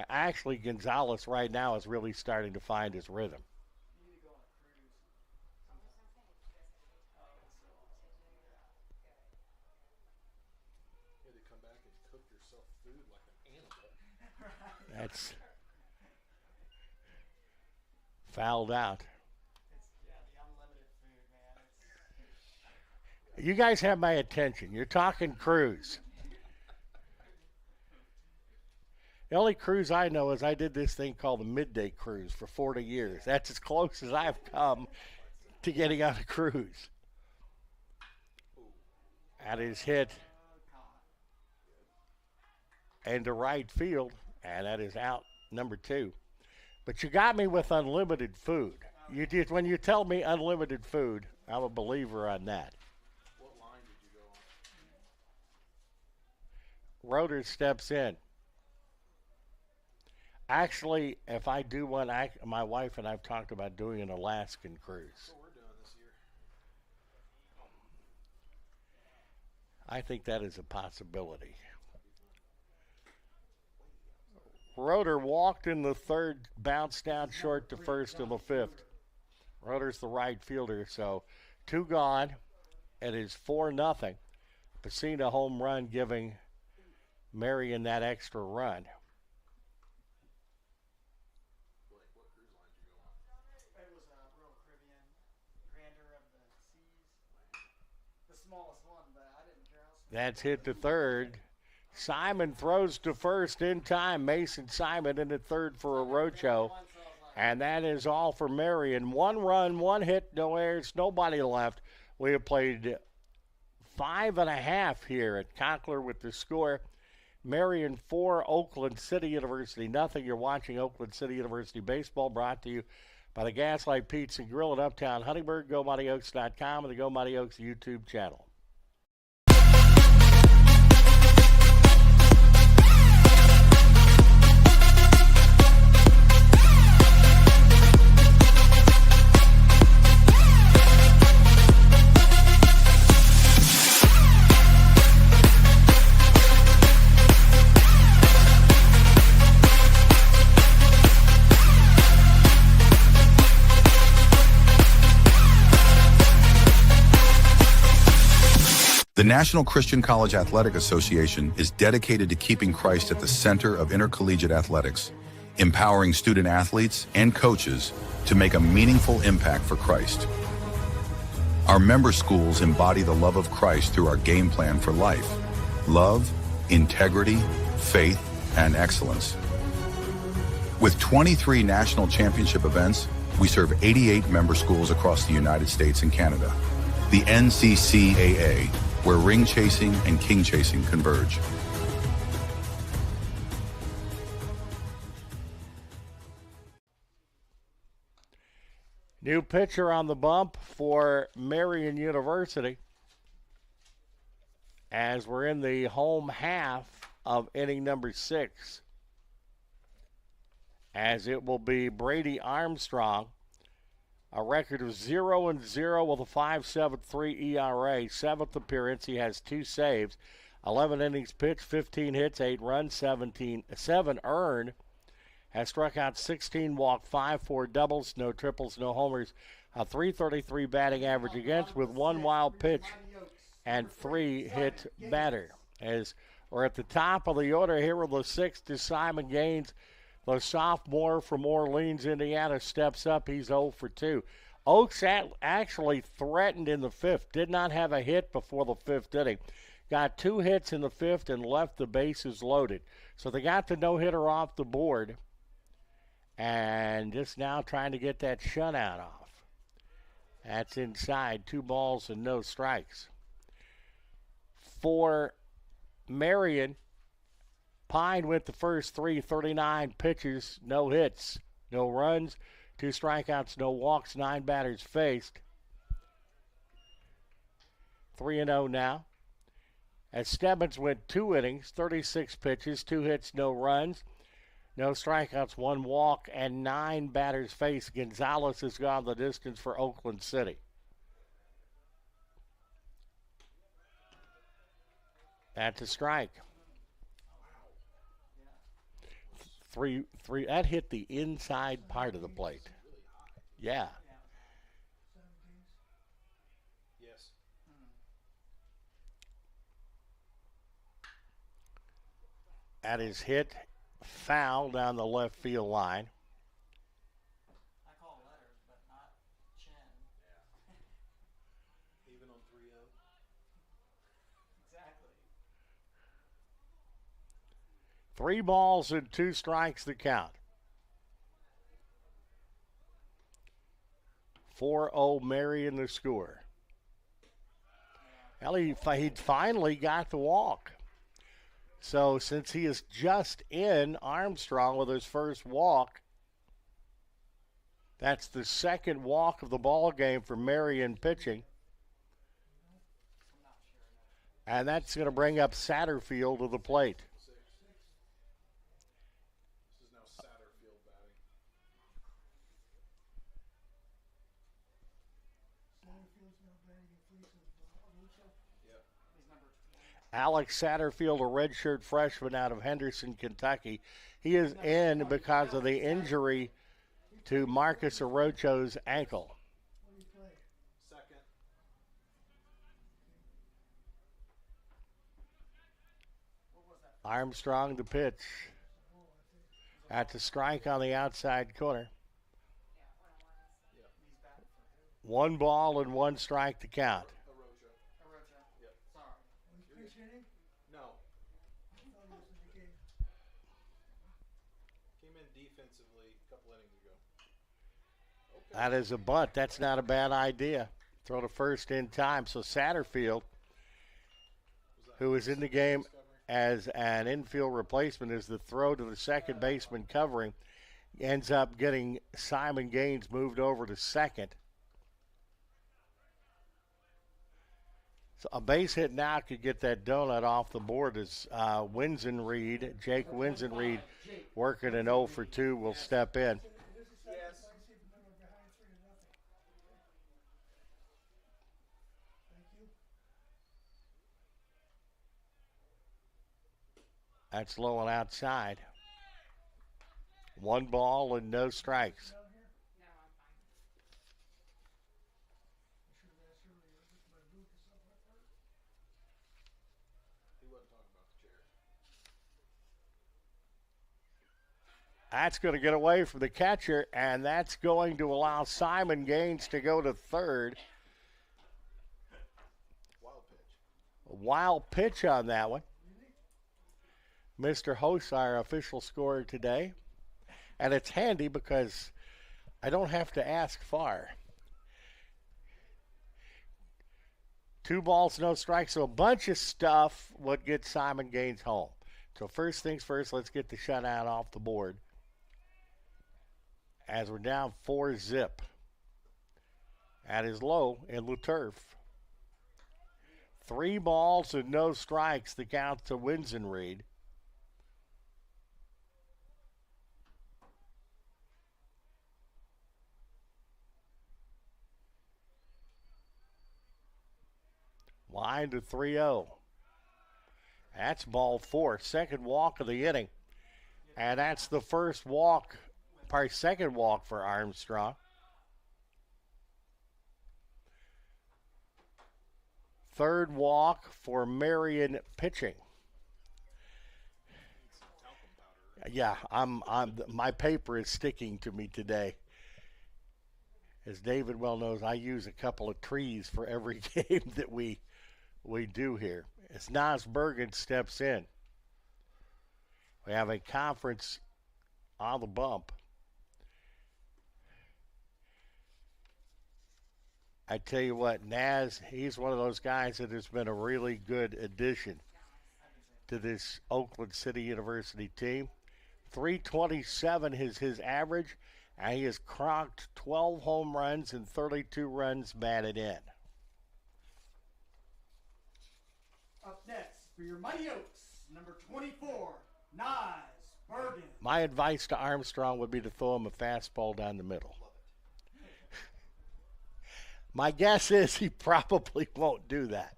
Actually, Gonzalez right now is really starting to find his rhythm. You had to come back and cook yourself food like an animal. That's fouled out. The unlimited food, man. You guys have my attention. You're talking cruise. The only cruise I know is I did this thing called the midday cruise for 40 years. That's as close as I've come to getting on a cruise. That is hit into right field, and that is out number 2. But you got me with unlimited food. You did when you tell me unlimited food, I'm a believer on that. What line did you go on? Roeder steps in. Actually, if I do one, my wife and I've talked about doing an Alaskan cruise. That's what we're doing this year. I think that is a possibility. Roeder walked in the 3rd, bounced down short to first in the 5th. Roeder's the right fielder, so 2 gone. It is 4-0. Pacina home run giving Marian that extra run. What cruise line did you go on? It was Royal Caribbean, Grandeur of the Seas. The smallest one, but I didn't care how small. That's hit to 3rd. Simon throws to first in time. Mason Simon in at 3rd for a roadshow. And that is all for Marian. 1 run, 1 hit, no errors, nobody left. We have played 5.5 here at Conkler with the score. Marian 4, Oakland City University nothing. You're watching Oakland City University baseball, brought to you by the Gaslight Pizza and Grill at Uptown Huntingburg, GoMightyOaks.com, and the Go Mighty Oaks YouTube channel. The National Christian College Athletic Association is dedicated to keeping Christ at the center of intercollegiate athletics, empowering student athletes and coaches to make a meaningful impact for Christ. Our member schools embody the love of Christ through our game plan for life: love, integrity, faith, and excellence. With 23 national championship events, we serve 88 member schools across the United States and Canada. The NCCAA, where ring chasing and king chasing converge. New pitcher on the bump for Marian University as we're in the home half of inning number 6. As it will be Brady Armstrong, a record of 0-0 with a 5.73 ERA. 7th appearance, he has 2 saves, 11 innings pitched, 15 hits, 8 runs, 7 earned. Has struck out 16, walked 5, 4 doubles, no triples, no homers. A .333 batting average against with 1 wild pitch and 3 hit batter. As we're at the top of the order here with the 6th is Simon Gaines. The sophomore from Orleans, Indiana, steps up. He's 0 for 2. Oaks actually threatened in the 5th. Did not have a hit before the 5th inning. Got 2 hits in the 5th and left the bases loaded. So they got the no-hitter off the board. And just now trying to get that shutout off. That's inside. 2 balls and no strikes. For Marian, Pine went the first 3, 39 pitches, no hits, no runs, 2 strikeouts, no walks, 9 batters faced. 3-0 now. As Stebbins went 2 innings, 36 pitches, 2 hits, no runs, no strikeouts, 1 walk, and 9 batters faced. Gonzalez has gone the distance for Oakland City. That's a strike. 3 that hit the inside part of the plate. Yeah. Yes. That is hit foul down the left field line. I call letters, but not chin. Even on 3-0. Exactly. 3 balls and 2 strikes the count. 4-0 Marian the score. Well, he finally got the walk. So since he is just in Armstrong with his first walk, that's the second walk of the ball game for Marian pitching. And that's going to bring up Satterfield to the plate. This is now Satterfield batting. Satterfield's now batting in place of Lucha. Yep. Alex Satterfield, a redshirt freshman out of Henderson, Kentucky. He is in because of the injury to Marcus Arocho's ankle. What do you play? Second. Armstrong to pitch. At the strike on the outside corner. 1 ball and 1 strike to count. Arocha. Yep. Sorry. Was he pitch hitting? No. I thought he was in the game. Came in defensively a couple innings ago. Okay. That is a bunt. That's not a bad idea. Throw to first in time. So Satterfield, who is in the game as an infield replacement, as the throw to the second baseman covering, ends up getting Simon Gaines moved over to second. So a base hit now could get that donut off the board as Jake Winsenreed, working an 0 for 2, will step in. This is sacrifice even when we're behind 3-0. Thank you. That's low and outside. 1 ball and no strikes. Down here? I should have asked earlier. This is my boot or something like that. He wasn't talking about the chair. That's going to get away from the catcher, and that's going to allow Simon Gaines to go to third. Wild pitch. A wild pitch on that one. Mr. Host, our official scorer today. And it's handy because I don't have to ask far. 2 balls, no strikes. So a bunch of stuff would get Simon Gaines home. So first things first, let's get the shutout off the board. As we're down 4-0. That is low in the turf. 3 balls and no strikes, the count to Winsenreed. Line to 3-0. That's ball 4. Second walk of the inning. And that's the second walk for Armstrong. Third walk for Marian pitching. Yeah, my paper is sticking to me today. As David well knows, I use a couple of trees for every game that we do here. As Nas Bergen steps in, we have a conference on the bump. I tell you what, Nas, he's one of those guys that has been a really good addition to this Oakland City University team. 327 is his average, and he has crocked 12 home runs and 32 runs batted in. Up next for your Mighty Oaks, number 24, Nas Bergen. My advice to Armstrong would be to throw him a fastball down the middle. My guess is he probably won't do that.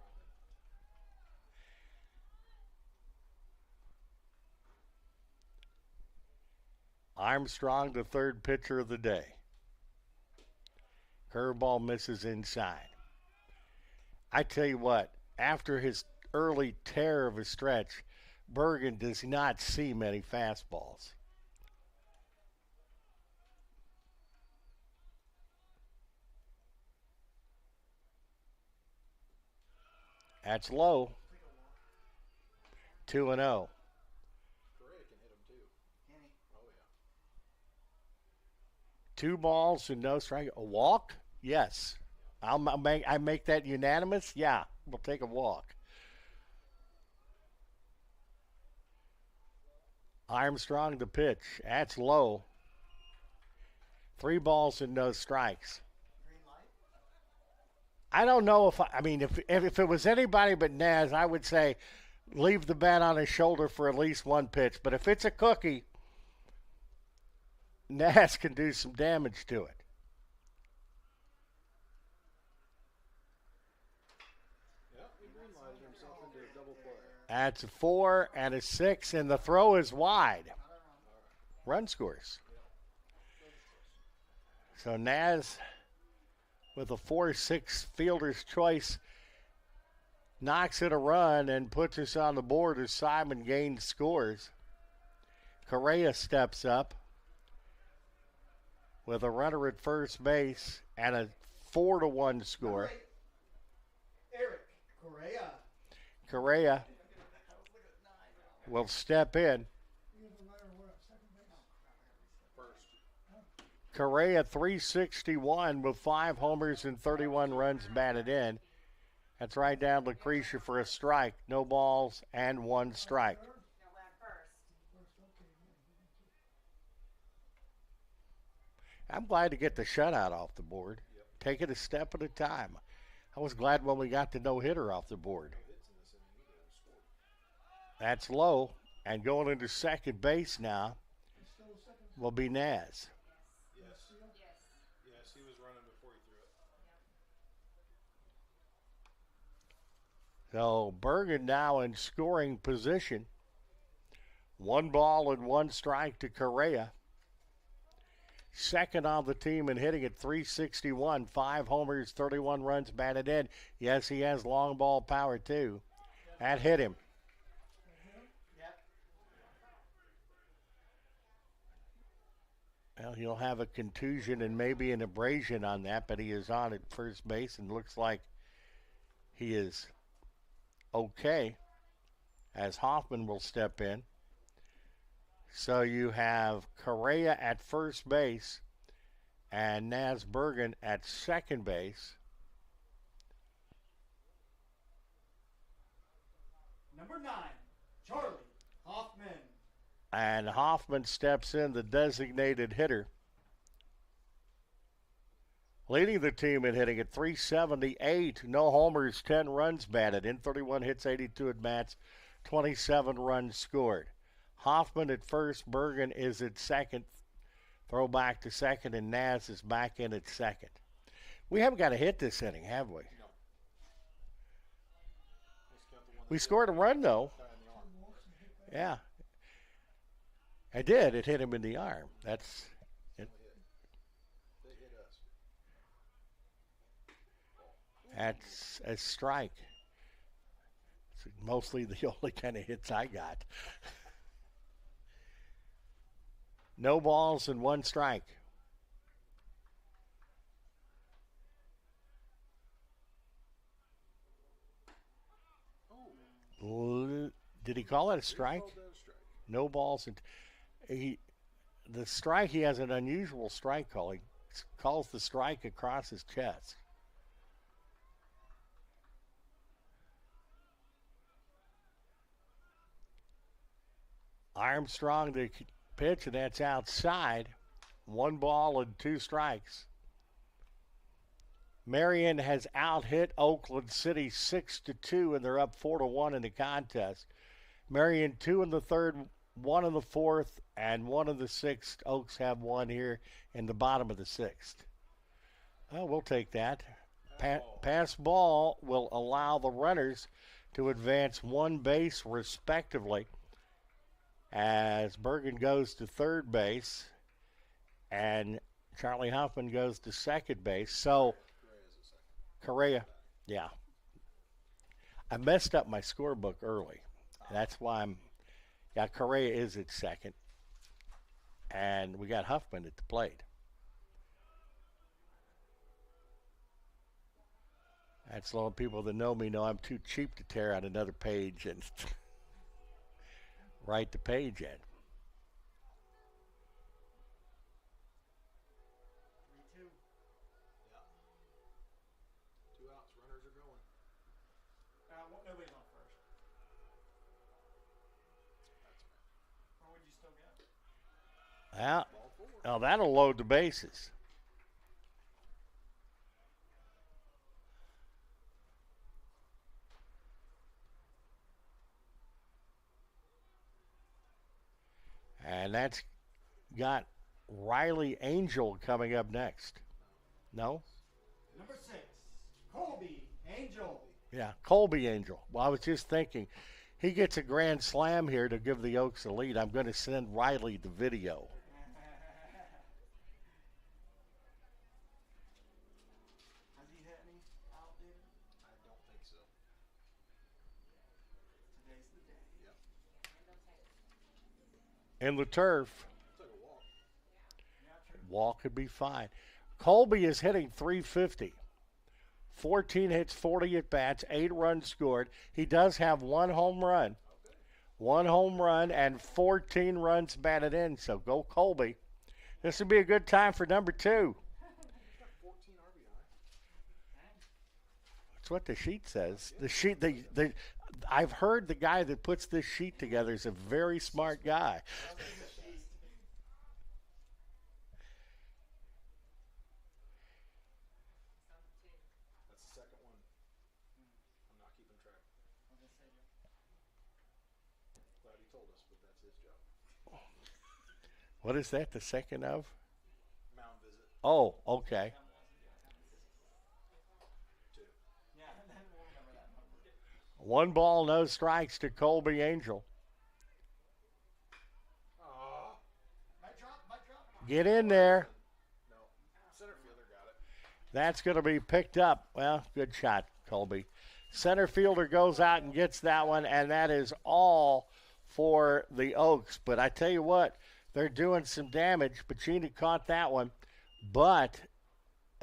Armstrong, the third pitcher of the day. Curveball misses inside. I tell you what, after his early tear of his stretch, Bergen does not see many fastballs. That's low. 2-0. Correa can hit him too. Can he? Oh yeah. 2 balls and no strike. A walk? Yes. I make that unanimous? Yeah. We'll take a walk. Armstrong the pitch. That's low. 3 balls and no strikes. Green light. I don't know if it was anybody but Naz, I would say leave the bat on his shoulder for at least one pitch. But if it's a cookie, Naz can do some damage to it. Yeah, he green-lighted himself into a double play. That's a 4 and a 6, and the throw is wide. Run scores. So Naz, with a 4-6 fielder's choice, knocks in a run and puts us on the board as Simon Gaines scores. Correa steps up with a runner at first base and a 4-1 score. Eric Correa. Correa will step in. Correa 361 with 5 homers and 31 runs batted in. That's right down Lucretia for a strike. No balls and 1 strike. I'm glad to get the shutout off the board. Take it a step at a time. I was glad when we got the no-hitter off the board. That's low. And going into second base now will be Naz. Yes, he was running before he threw it. So Bergen now in scoring position. 1 ball and 1 strike to Correa. Second on the team in hitting at 361. 5 homers, 31 runs batted in. Yes, he has long ball power too. That hit him. Well, he'll have a contusion and maybe an abrasion on that, but he is on at first base and looks like he is okay as Hoffman will step in. So you have Correa at first base and Naz Bergen at second base. Number 9, Charlie Hoffman. And Hoffman steps in, the designated hitter. Leading the team in hitting at 378. No homers, 10 runs batted in, 31 hits, 82 at bats, 27 runs scored. Hoffman at first, Bergen is at second. Throw back to second, and Naz is back in at second. We haven't got a hit this inning, have we? No. We scored a run, though. Yeah. I did. It hit him in the arm. That's it. They hit us. That's a strike. It's mostly the only kind of hits I got. No balls and 1 strike. Did he call it a strike? No balls and the strike. He has an unusual strike call. He calls the strike across his chest. Armstrong the pitch, and that's outside. 1 ball and 2 strikes. Marian has out-hit Oakland City 6-2, and they're up 4-1 in the contest. Marian 2 in the third, 1 in the fourth, and 1 in the sixth. Oaks have 1 here in the bottom of the sixth. Oh, we'll take that. Pass ball will allow the runners to advance 1 base respectively as Bergen goes to third base and Charlie Hoffman goes to second base. So Correa, yeah. I messed up my scorebook early. That's why Correa is at second. And we got Huffman at the plate. That's a lot of people that know me know I'm too cheap to tear out another page and write the page in. 3-2. Well, now that'll load the bases. And that's got Riley Angel coming up next. No? Number 6, Colby Angel. Yeah, Colby Angel. Well, I was just thinking, he gets a grand slam here to give the Oaks a lead. I'm going to send Riley the video. Has he hit any out, dude? I don't think so. Today's the day. Yep. In the turf, Took a walk. walk could be fine. Colby is hitting 350. 14 hits, 40 at bats, 8 runs scored. He does have 1 home run. 1 home run and 14 runs batted in. So go Colby. This would be a good time for number 2. He's got 14 RBI. That's what the sheet says. The sheet, I've heard the guy that puts this sheet together is a very smart guy. That's the second one. I'm not keeping track. Glad he told us, but that's his job. What is that, the second of? Mound visit. Oh, okay. 2. 1 ball, no strikes to Colby Angel. Oh. Might drop. Get in there. No. Center fielder got it. That's going to be picked up. Well, good shot, Colby. Center fielder goes out and gets that one, and that is all for the Oaks. But I tell you what, they're doing some damage. Pacini caught that one, but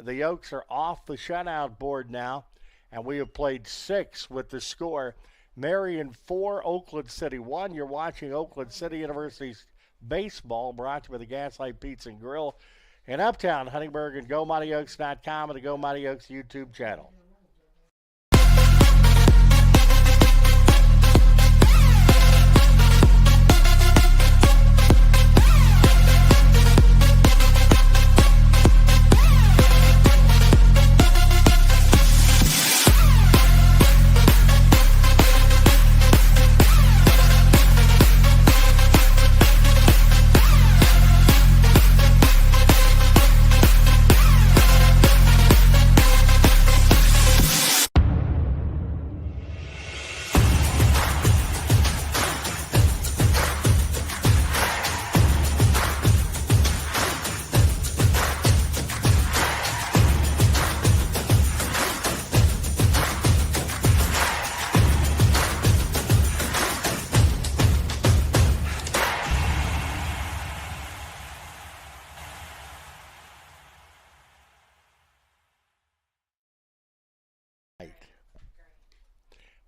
the Oaks are off the shutout board now, and we have played 6 with the score. Marian 4, Oakland City 1. You're watching Oakland City University's baseball, brought to you by the Gaslight Pizza and Grill in Uptown Huntingburg and GoMightyOaks.com and the Go Mighty Oaks YouTube channel.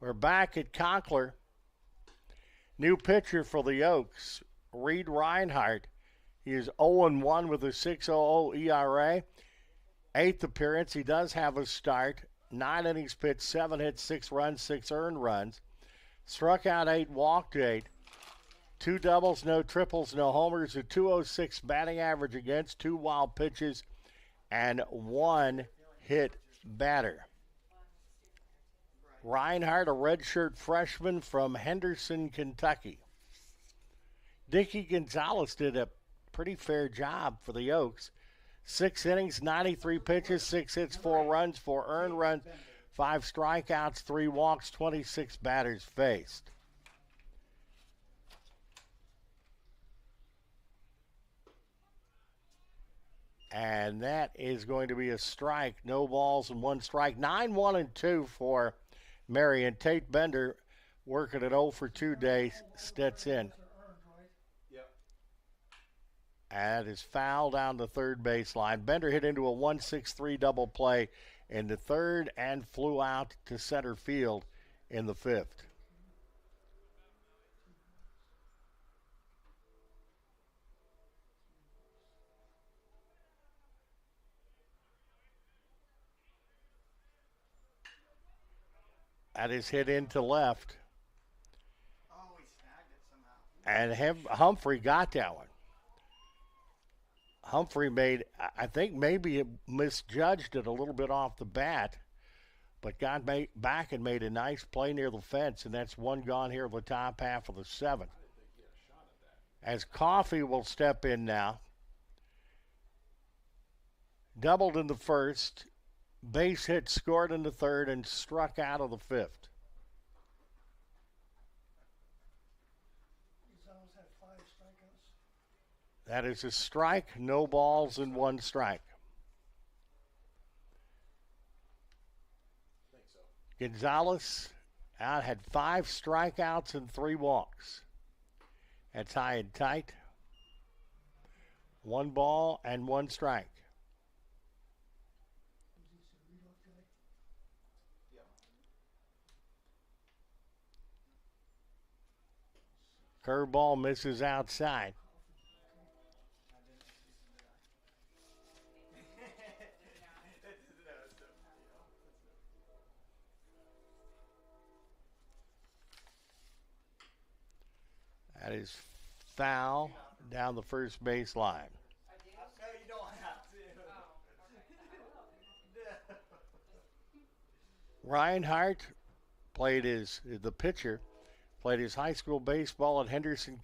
We're back at Conkler. New pitcher for the Oaks, Reed Reinhardt. He is 0-1 with a 6.00 ERA. 8th appearance. He does have a start. 9 innings pitched, 7 hits, 6 runs, 6 earned runs. Struck out 8, walked 8. 2 doubles, no triples, no homers. A 206 batting average against, 2 wild pitches, and 1 hit batter. Reinhardt, a redshirt freshman from Henderson, Kentucky. Dickie Gonzalez did a pretty fair job for the Oaks. 6 innings, 93 pitches, 6 hits, 4 runs, 4 earned runs, 5 strikeouts, 3 walks, 26 batters faced. And that is going to be a strike. No balls and 1 strike. 9-1-2 for Marian. Tate Bender working at 0 for 2 days. Stetson. Yep. And is fouled down the third baseline. Bender hit into a 1-6-3 double play in the third and flew out to center field in the 5th. That is hit into left. Oh, he snagged it somehow. And Humphrey got that one. Humphrey made, I think maybe it misjudged it a little bit off the bat, but got back and made a nice play near the fence, and that's one gone here in the top half of the seventh. As Coffey will step in now. Doubled in the first, base hit, scored in the third, and struck out of the fifth. Gonzalez had 5 strikeouts. That is a strike, no balls, and 1 strike. Gonzalez had 5 strikeouts and 3 walks. That's high and tight. 1 ball and 1 strike. Curveball misses outside. That is foul down the first base line. No, you don't have to. Reinhardt played the pitcher, played his high school baseball at Henderson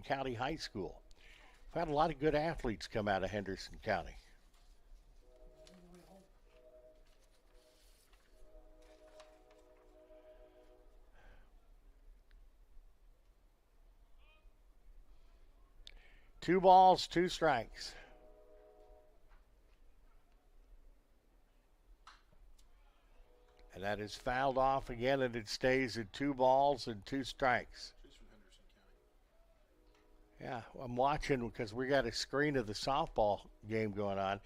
County High School. We've had a lot of good athletes come out of Henderson County. Two balls, 2 strikes. And that is fouled off again, and it stays at 2 balls and 2 strikes. Yeah, I'm watching because we got a screen of the softball game going on.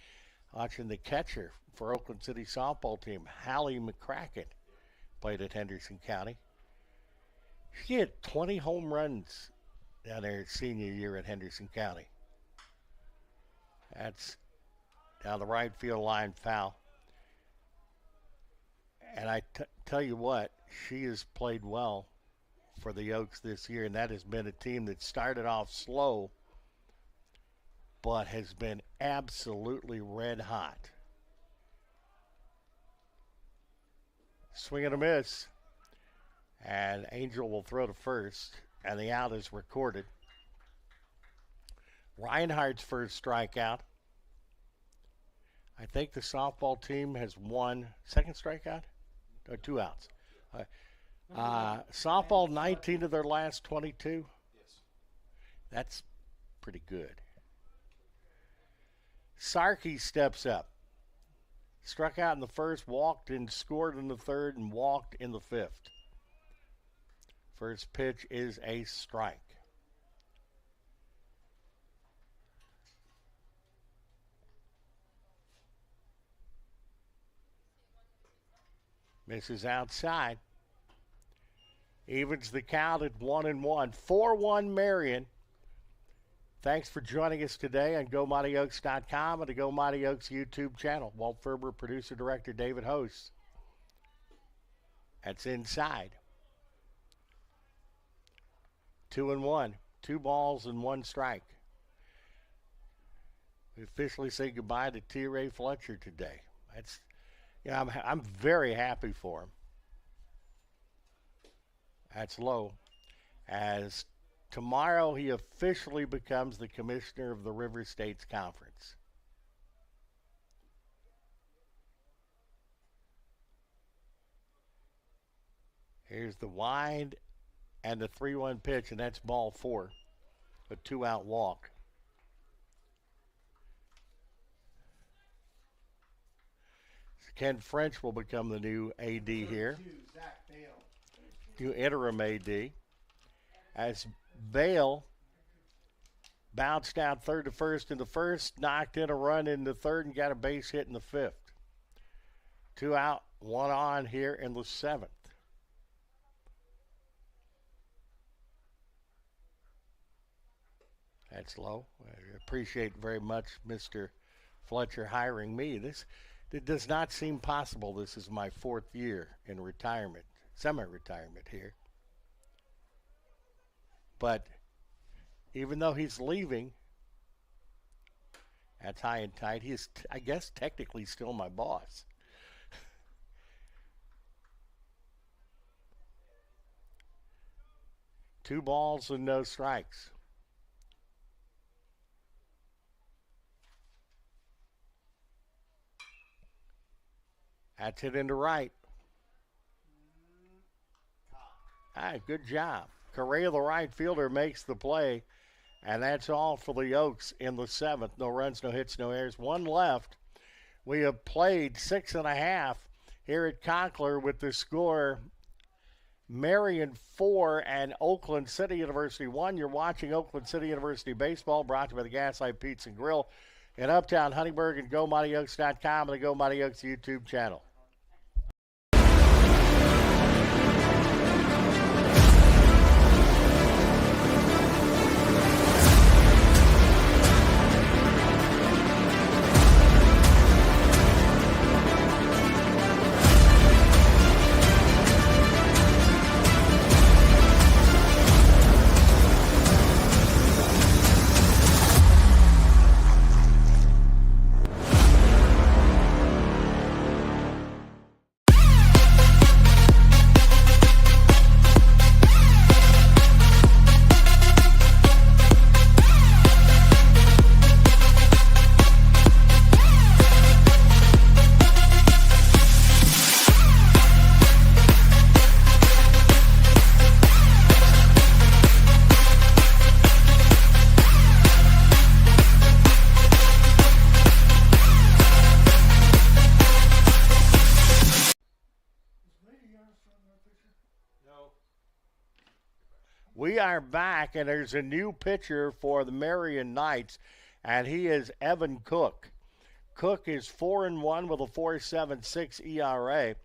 Watching the catcher for Oakland City softball team, Hallie McCracken, played at Henderson County. She hit 20 home runs down there senior year at Henderson County. That's down the right field line, foul. And I tell you what, she has played well for the Oaks this year, and that has been a team that started off slow but has been absolutely red hot. Swing and a miss, and Angel will throw to first, and the out is recorded. Reinhardt's first strikeout. I think the softball team has won second strikeout or 2 outs. Softball 19 of their last 22. Yes. That's pretty good. Sarkey steps up. Struck out in the first, walked and scored in the third, and walked in the fifth. First pitch is a strike. Misses outside. Evens the count at 1-1. 4-1 Marian. Thanks for joining us today on GoMightyOaks.com and the Go Mighty Oaks YouTube channel. Walt Ferber, producer, director, David hosts. That's inside. 2-1. 2 balls and 1 strike. We officially say goodbye to T. Ray Fletcher today. That's, I'm very happy for him. That's low. As tomorrow he officially becomes the commissioner of the River States Conference. Here's the wind and the 3-1 pitch, and that's ball 4. A 2-out walk. Ken French will become the new AD here. New interim AD. As Bale bounced out third to first in the first, knocked in a run in the third, and got a base hit in the fifth. 2 out, 1 on here in the 7th. That's low. I appreciate very much Mr. Fletcher hiring me. It does not seem possible. This is my 4th year in retirement, semi-retirement here. But even though he's leaving, That's high and tight. He is, I guess, technically still my boss. Two balls and no strikes. That's hit into right. All right, good job. Correa, the right fielder, makes the play. And that's all for the Oaks in the seventh. No runs, no hits, no errors. One left. We have played 6.5 here at Conkler with the score Marian 4 and Oakland City University 1. You're watching Oakland City University Baseball, brought to you by the Gaslight Pizza and Grill in Uptown Huntingburg and GoMightyOaks.com and the Go Mighty Oaks YouTube channel. We are back, and there's a new pitcher for the Marian Knights, and he is Evan Cook. Cook is 4-1 with a 4.76 ERA.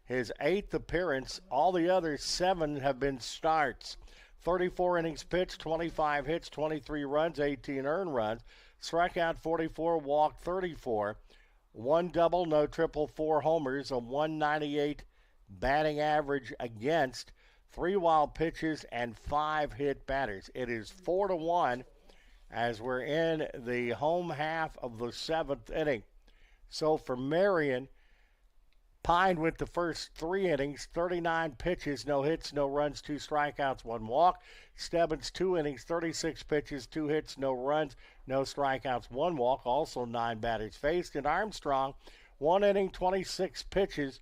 His 8th appearance. All the other 7 have been starts. 34 innings pitched, 25 hits, 23 runs, 18 earned runs. Struck out 44, walked 34. 1 double, no triple, 4 homers, a 198 batting average against. 3 wild pitches and 5 hit batters. It is 4-1 as we're in the home half of the 7th inning. So for Marian, Pine went the first 3 innings, 39 pitches, no hits, no runs, 2 strikeouts, 1 walk. Stebbins 2 innings, 36 pitches, 2 hits, no runs, no strikeouts, 1 walk. Also 9 batters faced. And Armstrong, 1 inning, 26 pitches,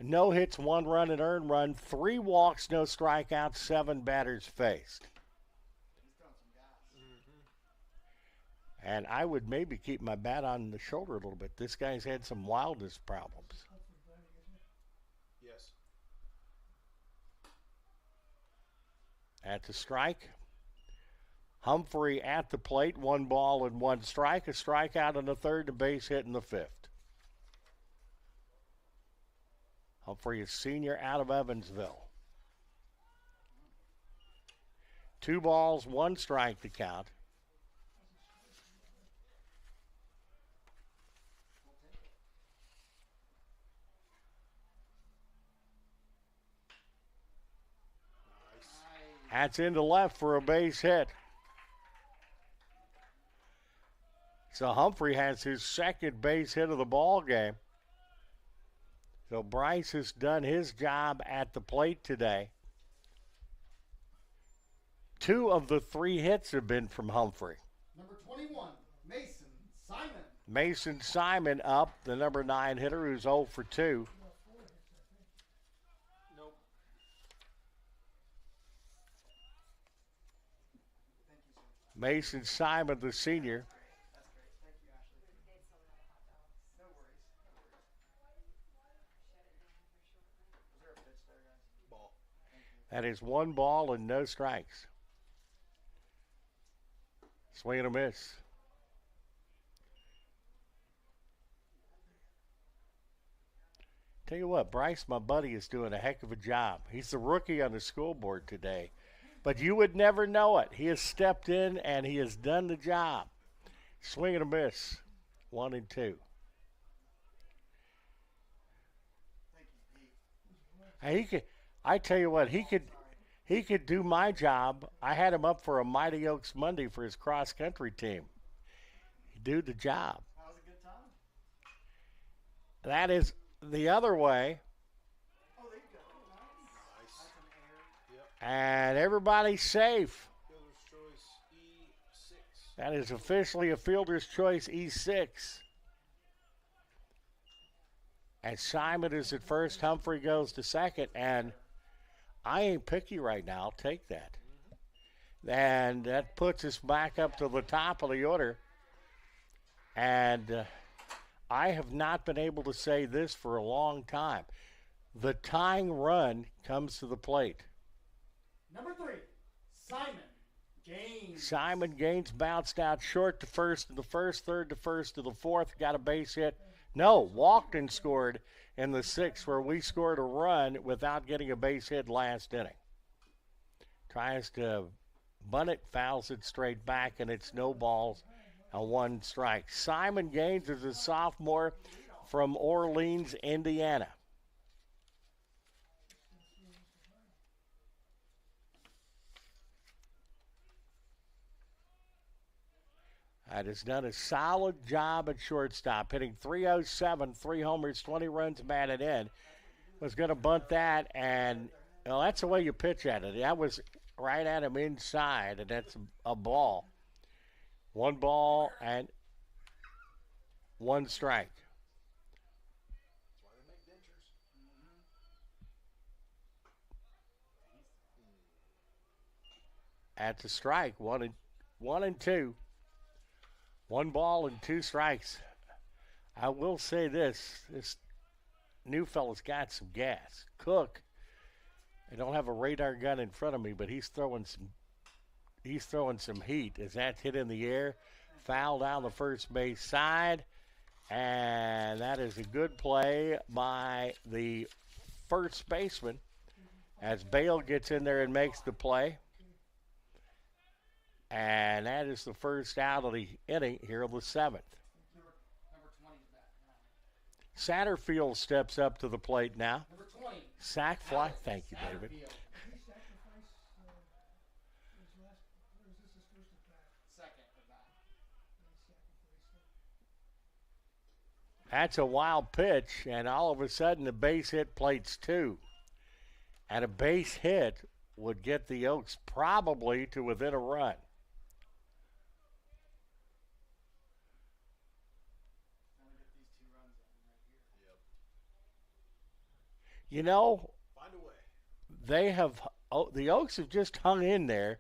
no hits, 1 run, and earned run, 3 walks, no strikeouts, 7 batters faced. And I would maybe keep my bat on the shoulder a little bit. This guy's had some wildness problems. Yes. At the strike. Humphrey at the plate, 1 ball and 1 strike. A strikeout in the 3rd, a base hit in the 5th. Humphrey is senior out of Evansville. 2 balls, 1 strike to count. That's into left for a base hit. So Humphrey has his 2nd base hit of the ball game. So Bryce has done his job at the plate today. 2 of the 3 hits have been from Humphrey. Number 21, Mason Simon. Mason Simon up, the number 9 hitter who's 0 for 2. Nope. Mason Simon, the senior. That's great. Thank you, Ashley. No worries. Was there a pitch there, guys? Ball. That is 1 ball and no strikes. Swing and a miss. Tell you what, Bryce, my buddy, is doing a heck of a job. He's the rookie on the school board today. But you would never know it. He has stepped in and he has done the job. Swing and a miss. 1 and 2. And he could, I tell you what, he could do my job. I had him up for a Mighty Oaks Monday for his cross country team. do the job. That was a good time. That is the other way. Oh, there you go. Nice. That's an air. And everybody's safe. Fielder's choice E6. That is officially a fielder's choice E6. And Simon is at first. Humphrey goes to second. And I ain't picky right now. I'll take that. And that puts us back up to the top of the order. And I have not been able to say this for a long time. The tying run comes to the plate. Number 3, Simon Gaines. Simon Gaines bounced out short to first in the first, third to first to the fourth, got a base hit. No, walked and scored in the sixth, where we scored a run without getting a base hit last inning. Tries to bunt it, fouls it straight back, and it's no balls, a 1 strike. Simon Gaines is a sophomore from Orleans, Indiana. That has done a solid job at shortstop, hitting .307, 3 homers, 20 runs batted in. Was going to bunt that, and well, that's the way you pitch at it. That was right at him inside, and that's a ball. 1 ball and 1 strike. That's why they make dentures. That's a strike. 1 and 2. 1 ball and 2 strikes. I will say this new fella's got some gas. Cook, I don't have a radar gun in front of me, but he's throwing some heat as that's hit in the air. Foul down the first base side, and that is a good play by the first baseman as Bale gets in there and makes the play. And that is the first out of the inning here of the 7th. Number 20 is back now. Satterfield steps up to the plate now. Number 20. Sack fly. Thank you, David. Satterfield. Did he sacrifice his last, or is this his first at bat? Second at bat. He sacrificed it. That's a wild pitch, and all of a sudden the base hit plates 2. And a base hit would get the Oaks probably to within a run. Now we get these 2 runs in right here. You know, Find a way. the Oaks have just hung in there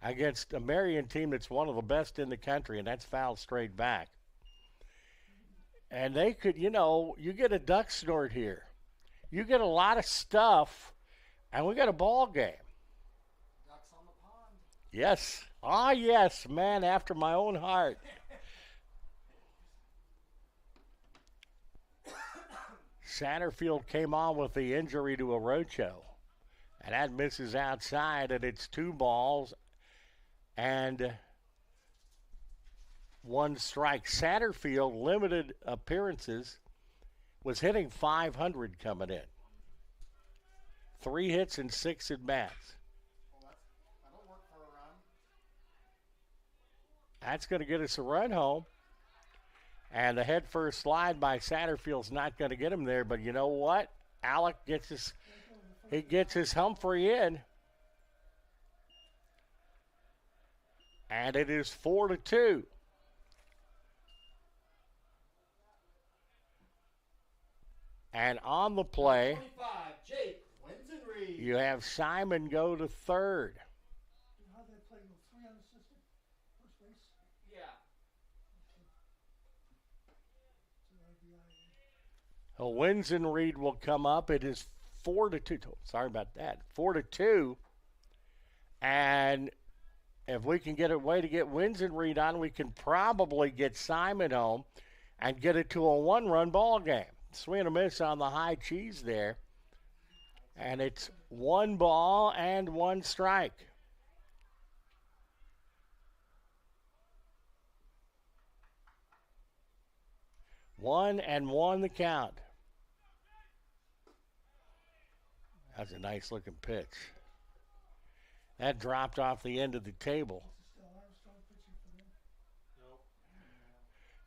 against a Marian team that's one of the best in the country, and that's fouled straight back. And they could, you get a duck snort here. You get a lot of stuff, and we got a ball game. Ducks on the pond. Yes. Ah, yes, man, after my own heart. Satterfield came on with the injury to a roadshow, and that misses outside, and it's 2 balls and 1 strike. Satterfield, limited appearances, was hitting .500 coming in. 3 hits and 6 at-bats. Well, that'll work for a run. That's going to get us a run home. And the head first slide by Satterfield's not going to get him there. But you know what? Alec gets his Humphrey in. And it is 4-2. And on the play, 25, Jake Winsenreed. you have Simon go to third. You know how they play with 3 unassisted first base? Yeah. It's an RBI. Winsenreed will come up. It is 4-2. Sorry about that. 4-2. And if we can get a way to get Winsenreed on, we can probably get Simon home and get it to a 1-run ball game. Swing and a miss on the high cheese there. And it's 1 ball and 1 strike. One and 1 the count. That's a nice looking pitch. That dropped off the end of the table. Still Armstrong pitching for them.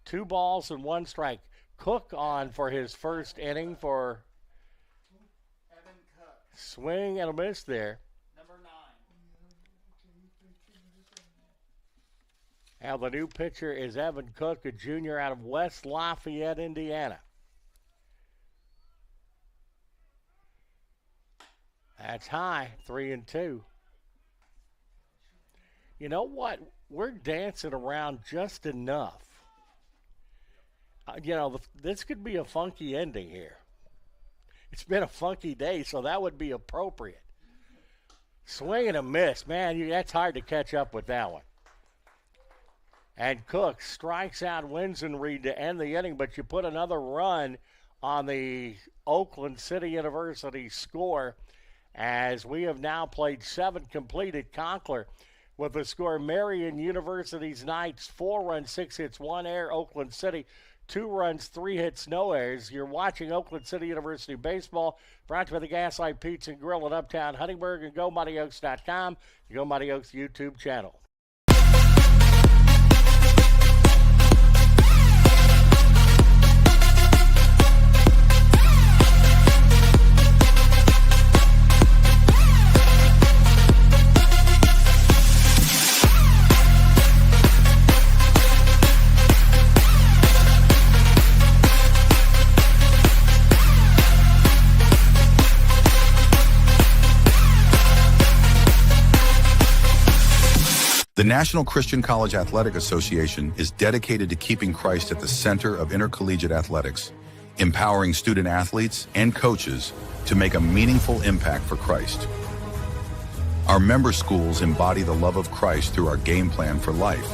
2 balls and 1 strike. Cook on for his first inning for Evan Cook, swing and a miss there. number 9. Now the new pitcher is Evan Cook, a junior out of West Lafayette, Indiana. That's high, 3-2. You know what? We're dancing around just enough. This could be a funky ending here. It's been a funky day, so that would be appropriate. Swing and a miss. Man, that's hard to catch up with that one. And Cook strikes out Winsenreed to end the inning, but you put another run on the Oakland City University score, as we have now played 7 completed. Conkler with the score. Marian University's Knights, 4 runs, 6 hits, 1 error. Oakland City, 2 runs, 3 hits, no errors. You're watching Oakland City University baseball, brought to you by the Gaslight Pizza and Grill in Uptown Huntingburg and GoMightyOaks.com, the Go Mighty Oaks YouTube channel. The National Christian College Athletic Association is dedicated to keeping Christ at the center of intercollegiate athletics, empowering student athletes and coaches to make a meaningful impact for Christ. Our member schools embody the love of Christ through our game plan for life: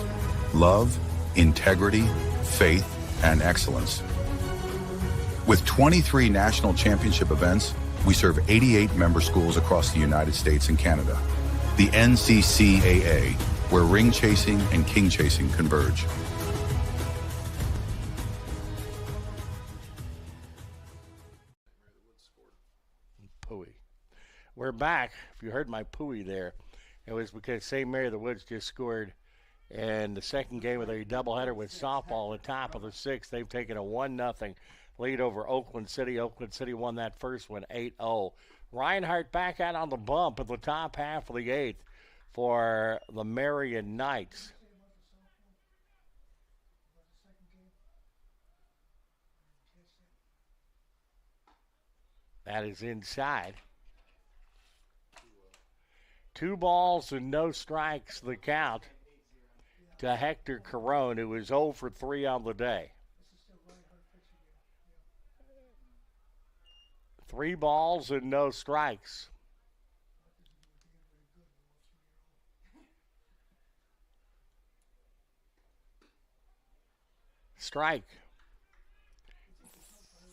love, integrity, faith, and excellence. With 23 national championship events, we serve 88 member schools across the United States and Canada. The NCCAA, where ring chasing and king chasing converge. Pooey. We're back. If you heard my pooey there, it was because St. Mary of the Woods just scored in the second game of their doubleheader with softball at the top of the 6th. They've taken a 1-0 lead over Oakland City. Oakland City won that first one 8-0. Reinhardt back out on the bump at the top half of the 8th for the Marian Knights. That is inside. 2 balls and no strikes, the count to Hector Carone, who is 0 for 3 on the day. 3 balls and no strikes. Strike.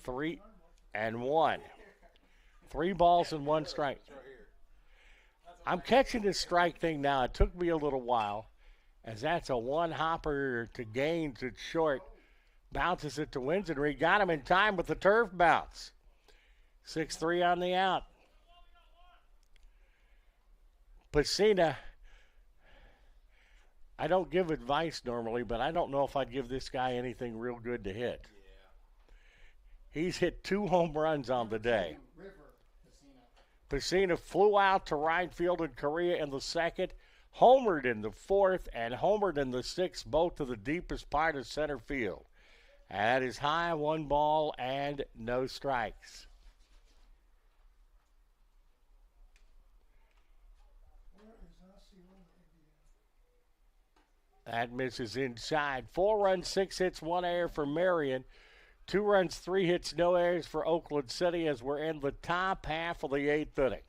3-1. 3 balls and 1 strike. I'm catching this strike thing now. It took me a little while, as that's a 1-hopper to Gaines at short. Bounces it to Winsenreed. Got him in time with the turf bounce. 6-3 on the out. Pacina, I don't give advice normally, but I don't know if I'd give this guy anything real good to hit. Yeah. He's hit 2 home runs on the day. Pacina flew out to right field in Korea in the 2nd, homered in the 4th, and homered in the 6th, both to the deepest part of center field. And that is high, 1 ball and no strikes. That misses inside. 4 runs, 6 hits, 1 error for Marian. 2 runs, 3 hits, no errors for Oakland City as we're in the top half of the 8th inning.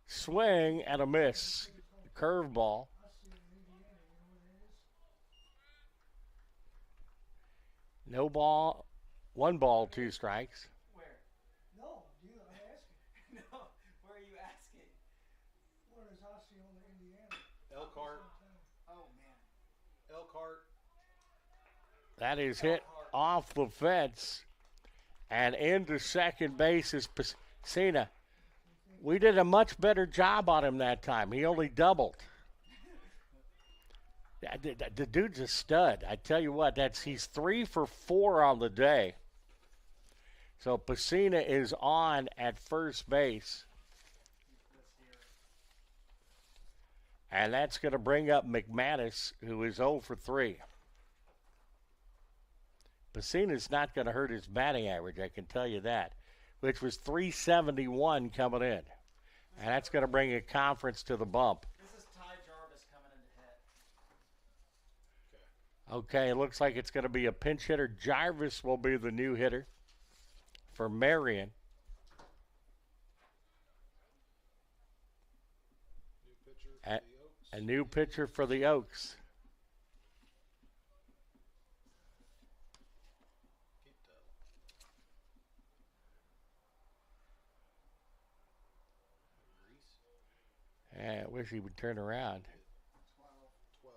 Swing and a miss. Curveball. No ball. 1 ball, 2 strikes. Where? No, I'm asking. No, where are you asking? Where is Osceola, Indiana? Elkhart. Oh, man. Elkhart. That is hit off the fence and into second base is Pacina. We did a much better job on him that time. He only doubled. The dude's a stud. I tell you what, he's 3 for 4 on the day. So Pacina is on at first base. And that's going to bring up McManus, who is 0 for 3. Pacina's not going to hurt his batting average, I can tell you that, which was 371 coming in. And that's going to bring a conference to the bump. This is Ty Jarvis coming in to hit. Okay, it looks like it's going to be a pinch hitter. Jarvis will be the new hitter for Marian. A new pitcher for the Oaks. I wish he would turn around. 12.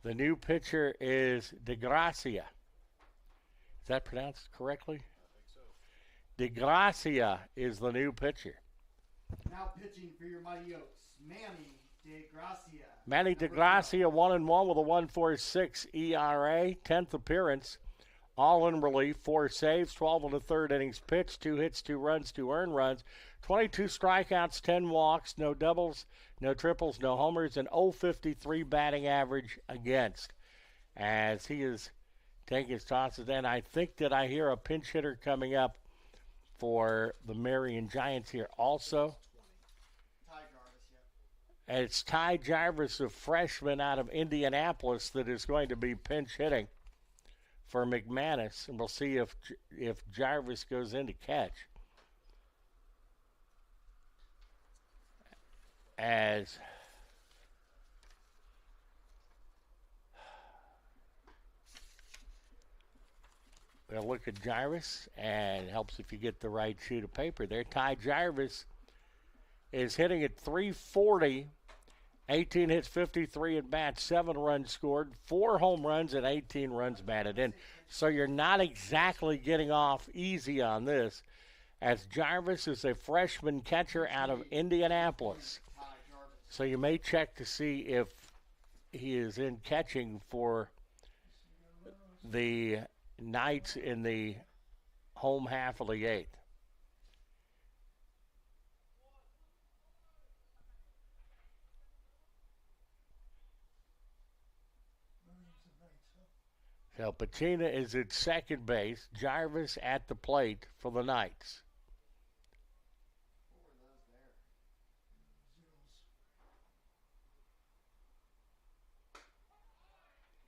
The new pitcher is DeGracia. Is that pronounced correctly? I think so. DeGracia is the new pitcher. Now pitching for your Mighty Oaks, Manny DeGracia. Manny DeGracia, 1-1 with a 1.46 ERA, 10th appearance. All in relief, 4 saves, 12 1/3 innings pitched, 2 hits, 2 runs, 2 earned runs, 22 strikeouts, 10 walks, no doubles, no triples, no homers, and 0.53 batting average against. As he is taking his tosses, and I think that I hear a pinch hitter coming up for the Marian Giants here also. Ty Jarvis, yep. And it's Ty Jarvis, a freshman out of Indianapolis, that is going to be pinch hitting for McManus, and we'll see if Jarvis goes in to catch. As we'll look at Jarvis, and it helps if you get the right sheet of paper there. Ty Jarvis is hitting at 340, 18 hits, 53 at bats, 7 runs scored, 4 home runs, and 18 runs batted in. So you're not exactly getting off easy on this, as Jarvis is a freshman catcher out of Indianapolis. So you may check to see if he is in catching for the Knights in the home half of the 8th. So Pacina is at second base, Jarvis at the plate for the Knights.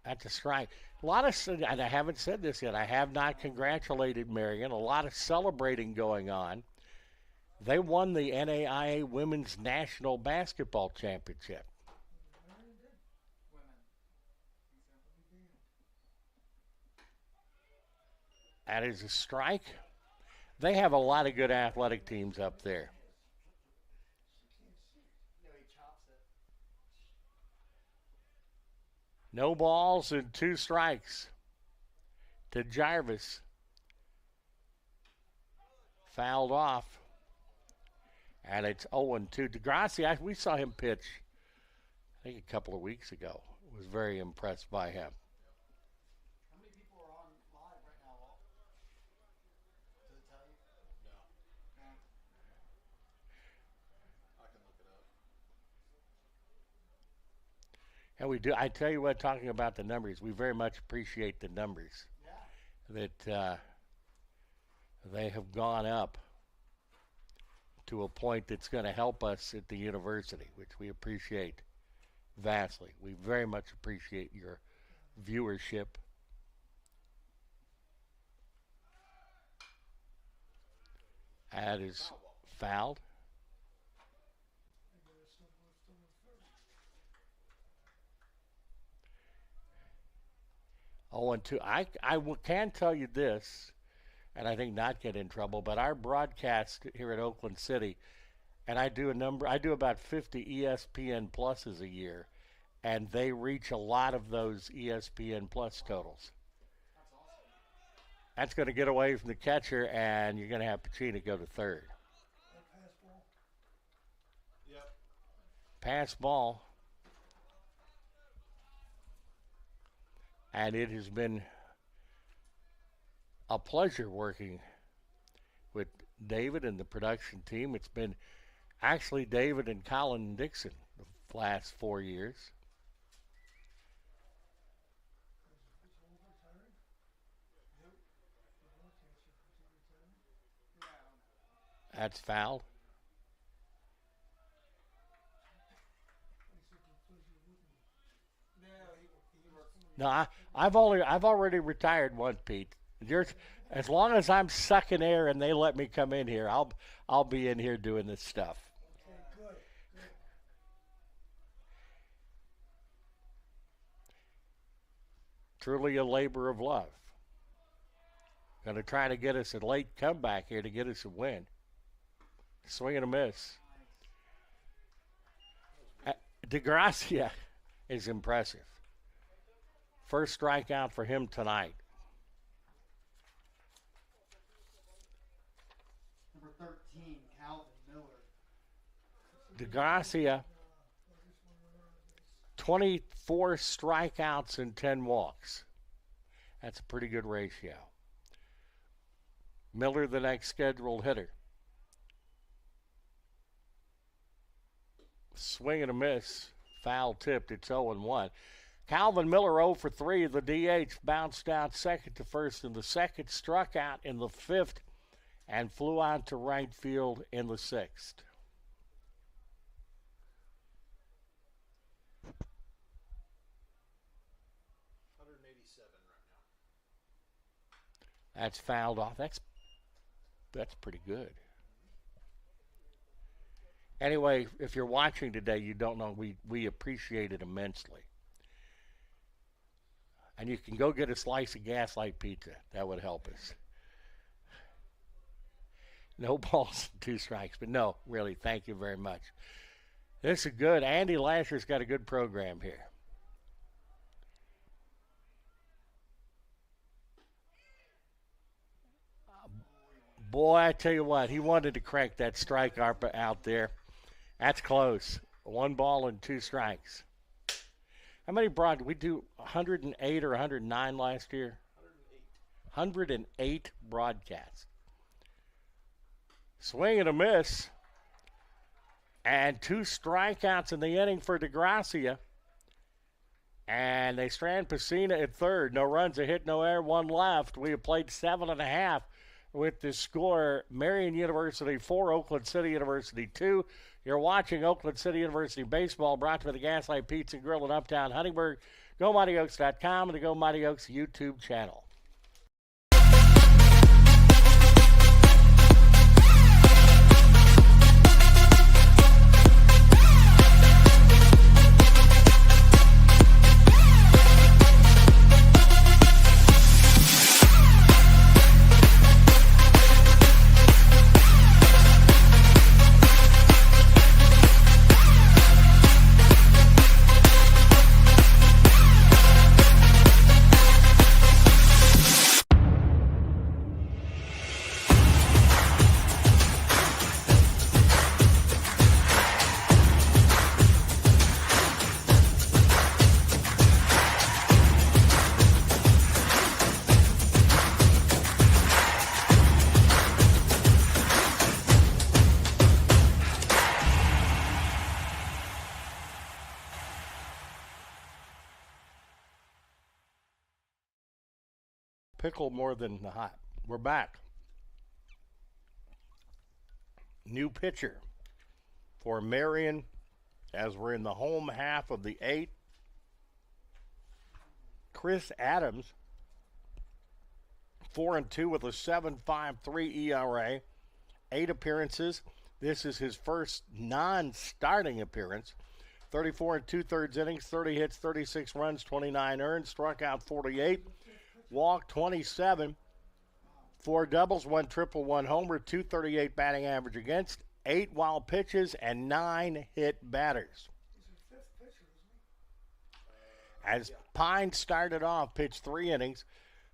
That's a strike. A lot of, and I haven't said this yet, I have not congratulated Marian. A lot of celebrating going on. They won the NAIA Women's National Basketball Championship. That is a strike. They have a lot of good athletic teams up there. No balls and 2 strikes to Jarvis. Fouled off. And it's 0-2. DeGracia, we saw him pitch, I think, a couple of weeks ago. Was very impressed by him. How many people are on live right now, Walt? Does it tell you? No. I can look it up. And we do. I tell you what, talking about the numbers, we very much appreciate the numbers. Yeah. That they have gone up to a point that's going to help us at the university, which we appreciate vastly. We very much appreciate your viewership. That is fouled. 0-2. Can tell you this, and I think not get in trouble, but our broadcast here at Oakland City, and I do about 50 ESPN Pluses a year, and they reach a lot of those ESPN Plus totals. That's going to get away from the catcher, and you're going to have Pacina go to third. Yep. Pass ball. And it has been a pleasure working with David and the production team. It's been actually David and Colin Dixon the last 4 years. That's fouled. No, I've already retired once, Pete. As long as I'm sucking air and they let me come in here, I'll be in here doing this stuff. Okay, good. Truly a labor of love. Going to try to get us a late comeback here to get us a win. Swing and a miss. DeGracia is impressive. First strikeout for him tonight. Number 13, Calvin Miller. DeGracia, 24 strikeouts and 10 walks. That's a pretty good ratio. Miller, the next scheduled hitter. Swing and a miss. Foul tipped. It's 0-1. Calvin Miller 0 for 3. The DH bounced out second to first in the second, struck out in the fifth, and flew out to right field in the sixth. That's fouled off. That's pretty good. Anyway, if you're watching today, you don't know, we appreciate it immensely. And you can go get a slice of Gaslight pizza. That would help us. No balls and 2 strikes. But no, really, thank you very much. This is good. Andy Lasher's got a good program here. Boy, I tell you what, he wanted to crank that strike out there. That's close. 1 ball and 2 strikes. How many we do 108 or 109 last year? 108 broadcasts. Swing and a miss. And 2 strikeouts in the inning for DeGracia. And they strand Pacina at third. No runs, a hit, no error, 1 left. We have played 7.5 with the score. Marian University 4, Oakland City University 2. You're watching Oakland City University Baseball, brought to you by the Gaslight Pizza Grill in Uptown Huntingburg. GoMightyOaks.com and the Go Mighty Oaks YouTube channel. Pickle more than the hot. We're back. New pitcher for Marian as we're in the home half of the 8th. Chris Adams, 4-2 with a 7.53 ERA, 8 appearances. This is his first non-starting appearance. 34 2/3 innings, 30 hits, 36 runs, 29 earned, struck out 48. Walk 27, 4 doubles, 1 triple, 1 homer, 238 batting average against, 8 wild pitches, and 9 hit batters. As Pine started off, pitched 3 innings,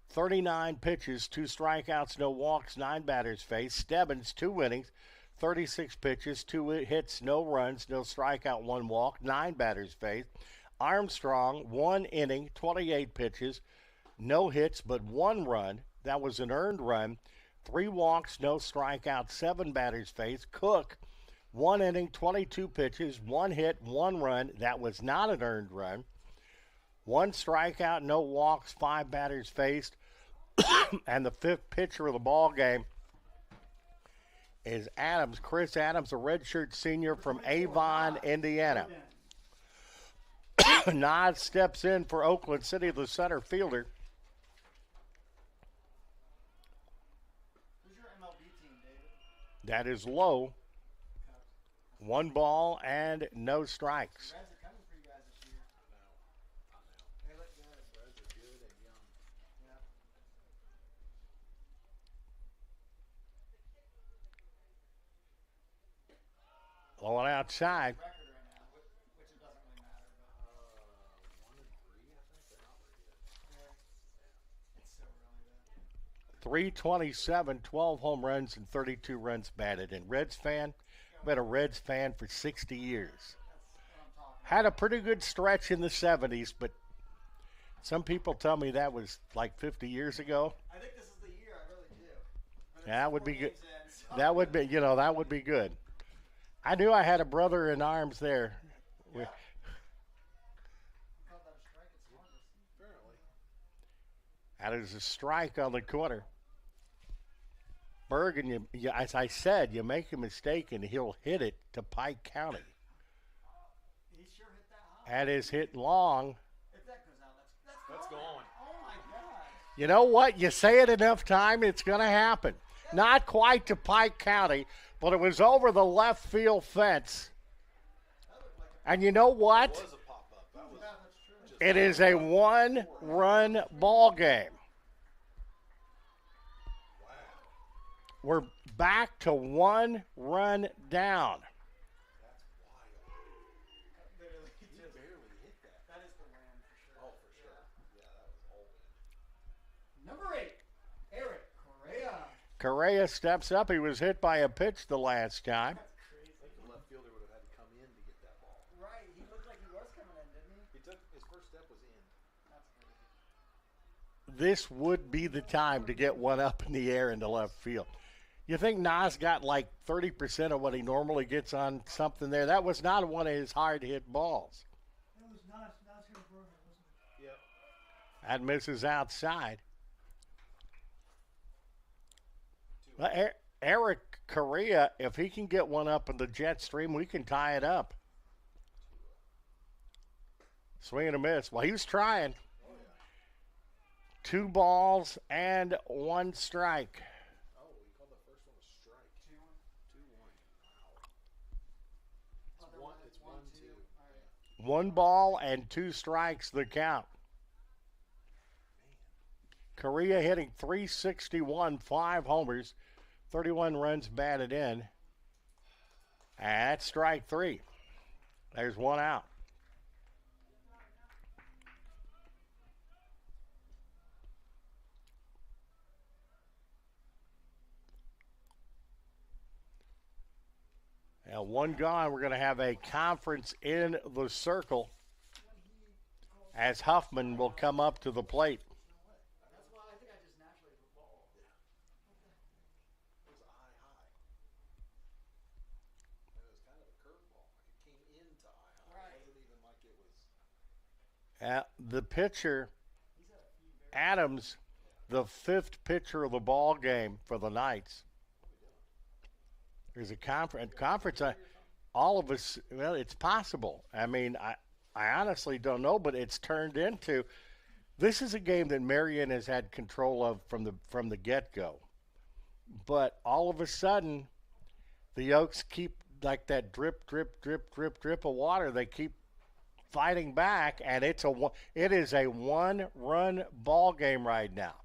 39 pitches, 2 strikeouts, no walks, 9 batters faced. Stebbins, 2 innings, 36 pitches, 2 hits, no runs, no strikeout, 1 walk, 9 batters faced. Armstrong, 1 inning, 28 pitches, no hits but 1 run. That was an earned run. 3 walks, no strikeouts, 7 batters faced. Cook, 1 inning, 22 pitches, 1 hit, 1 run. That was not an earned run. 1 strikeout, no walks, 5 batters faced. And the 5th pitcher of the ball game is Adams, Chris Adams, a redshirt senior from Avon, Indiana. Nas steps in for Oakland City, the center fielder. Who's your MLB team, David? That is low. 1 ball and no strikes. Reds are coming for you guys this year. They look good. Reds are good and young. Yeah. Going outside. Record right now, which it doesn't really matter, but 1 and 3, I think. They're not very good. yeah. It's so early though. 327, 12 home runs and 32 runs batted in. Reds fan, been a Reds fan for 60 years. That's what I'm talking Had a pretty good stretch in the 70s, but some people tell me that was like 50 years ago. I think this is the year, I really do. But That it's would be 4 good. games in, so- That would be, that would be good. I knew I had a brother in arms there. We called that a strike at Smartness. Apparently. That is a strike on the corner. Bergen, as I said, you make a mistake and he'll hit it to Pike County. He sure hit that high. That is hit long. If that goes out, That's going. Oh my gosh. You know what? You say it enough time, it's going to happen. Not quite to Pike County, but it was over the left field fence. And you know what? It was a pop-up. That was Yeah, that's true. just It is a 1-run ball game. We're back to 1 run down. That's wild. Literally, He just, barely hit that. that is the win for sure. Oh, for sure. Yeah, that was all win. Number 8, Eric Correa. Correa steps up. He was hit by a pitch the last time. That's crazy. I think the left fielder would have had to come in to get that ball. Right, he looked like he was coming in, didn't he? He took his first step was in. That's crazy. This would be the time to get one up in the air into left field. You think Nas got like 30% of what he normally gets on something there? That was not one of his hard hit balls. That was not hit a burger, wasn't it? Yep. That misses outside. Well, Eric Correa, if he can get one up in the jet stream, we can tie it up. Swing and a miss. Well, he was trying. 2 balls and 1 strike. Oh, he called the first one a strike. 2-1. 2-1. Wow. It's 1-2. All right. 1 ball and 2 strikes, the count. Correa hitting .361, 5 homers, 31 runs batted in. And that's strike 3. There's 1 out. Now 1 gone. We're going to have a conference in the circle as Huffman will come up to the plate. That's why I think I just naturally hit the ball. It was a high. It was kind of a curveball. Like it came into high. Right. It wasn't even like it was. The pitcher, Adams, the 5th pitcher of the ball game for the Knights. There's a conference. All of us, well, it's possible. I mean, I honestly don't know, but it's turned into. This is a game that Marian has had control of from the get-go. But all of a sudden, the Oaks keep like that drip, drip, drip, drip, drip of water. They keep fighting back, and it is a 1-run ball game right now.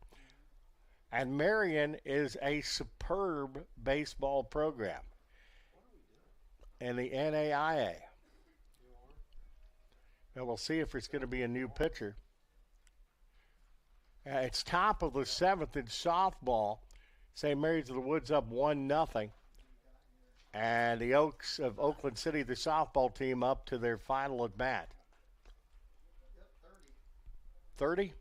And Marian is a superb baseball program in the NAIA. Now we'll see if there's going to be a new pitcher. It's top of the 7th in softball. St. Mary's of the Woods up 1-0. And the Oaks of Oakland City, the softball team, up to their final at bat. 30.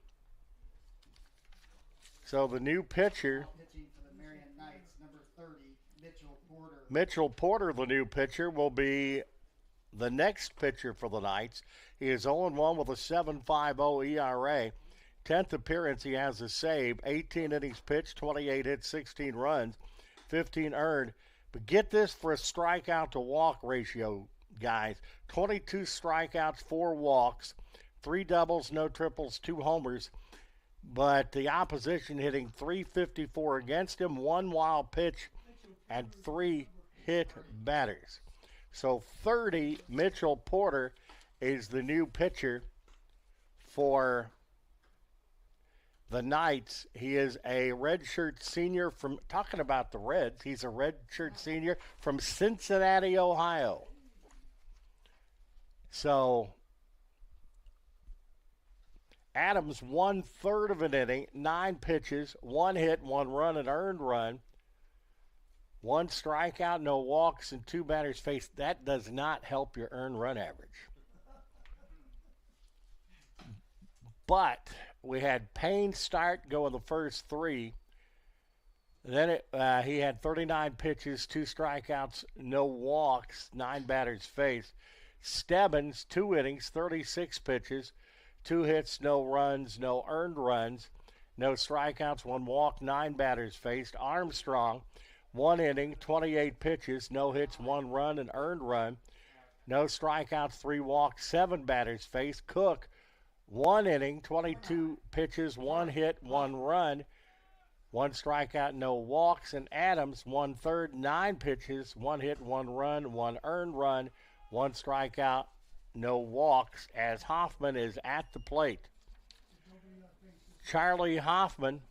So the new pitcher, Pitching for the Marian Knights, number 30, Mitchell Porter. Mitchell Porter, the new pitcher, will be the next pitcher for the Knights. He is 0-1 with a 7.50 ERA. 10th appearance, he has a save. 18 innings pitched, 28 hits, 16 runs, 15 earned. But get this for a strikeout to walk ratio, guys. 22 strikeouts, 4 walks, 3 doubles, no triples, 2 homers. But the opposition hitting .354 against him, 1 wild pitch, and 3 hit batters. So 30, Mitchell Porter is the new pitcher for the Knights. He is a redshirt senior from, talking about the Reds, he's a redshirt senior from Cincinnati, Ohio. So Adams, 1/3 of an inning, 9 pitches, 1 hit, 1 run, an earned run, 1 strikeout, no walks, and 2 batters faced. That does not help your earned run average. But we had Payne start go in the first 3. Then he had 39 pitches, 2 strikeouts, no walks, 9 batters faced. Stebbins, 2 innings, 36 pitches, 2 hits, no runs, no earned runs, no strikeouts, 1 walk, 9 batters faced. Armstrong, 1 inning, 28 pitches, no hits, 1 run, an earned run, no strikeouts, 3 walks, 7 batters faced. Cook, 1 inning, 22 pitches, 1 hit, 1 run, 1 strikeout, no walks. And Adams, 1/3, 9 pitches, 1 hit, 1 run, 1 earned run, 1 strikeout, no walks, as Hoffman is at the plate. Charlie Hoffman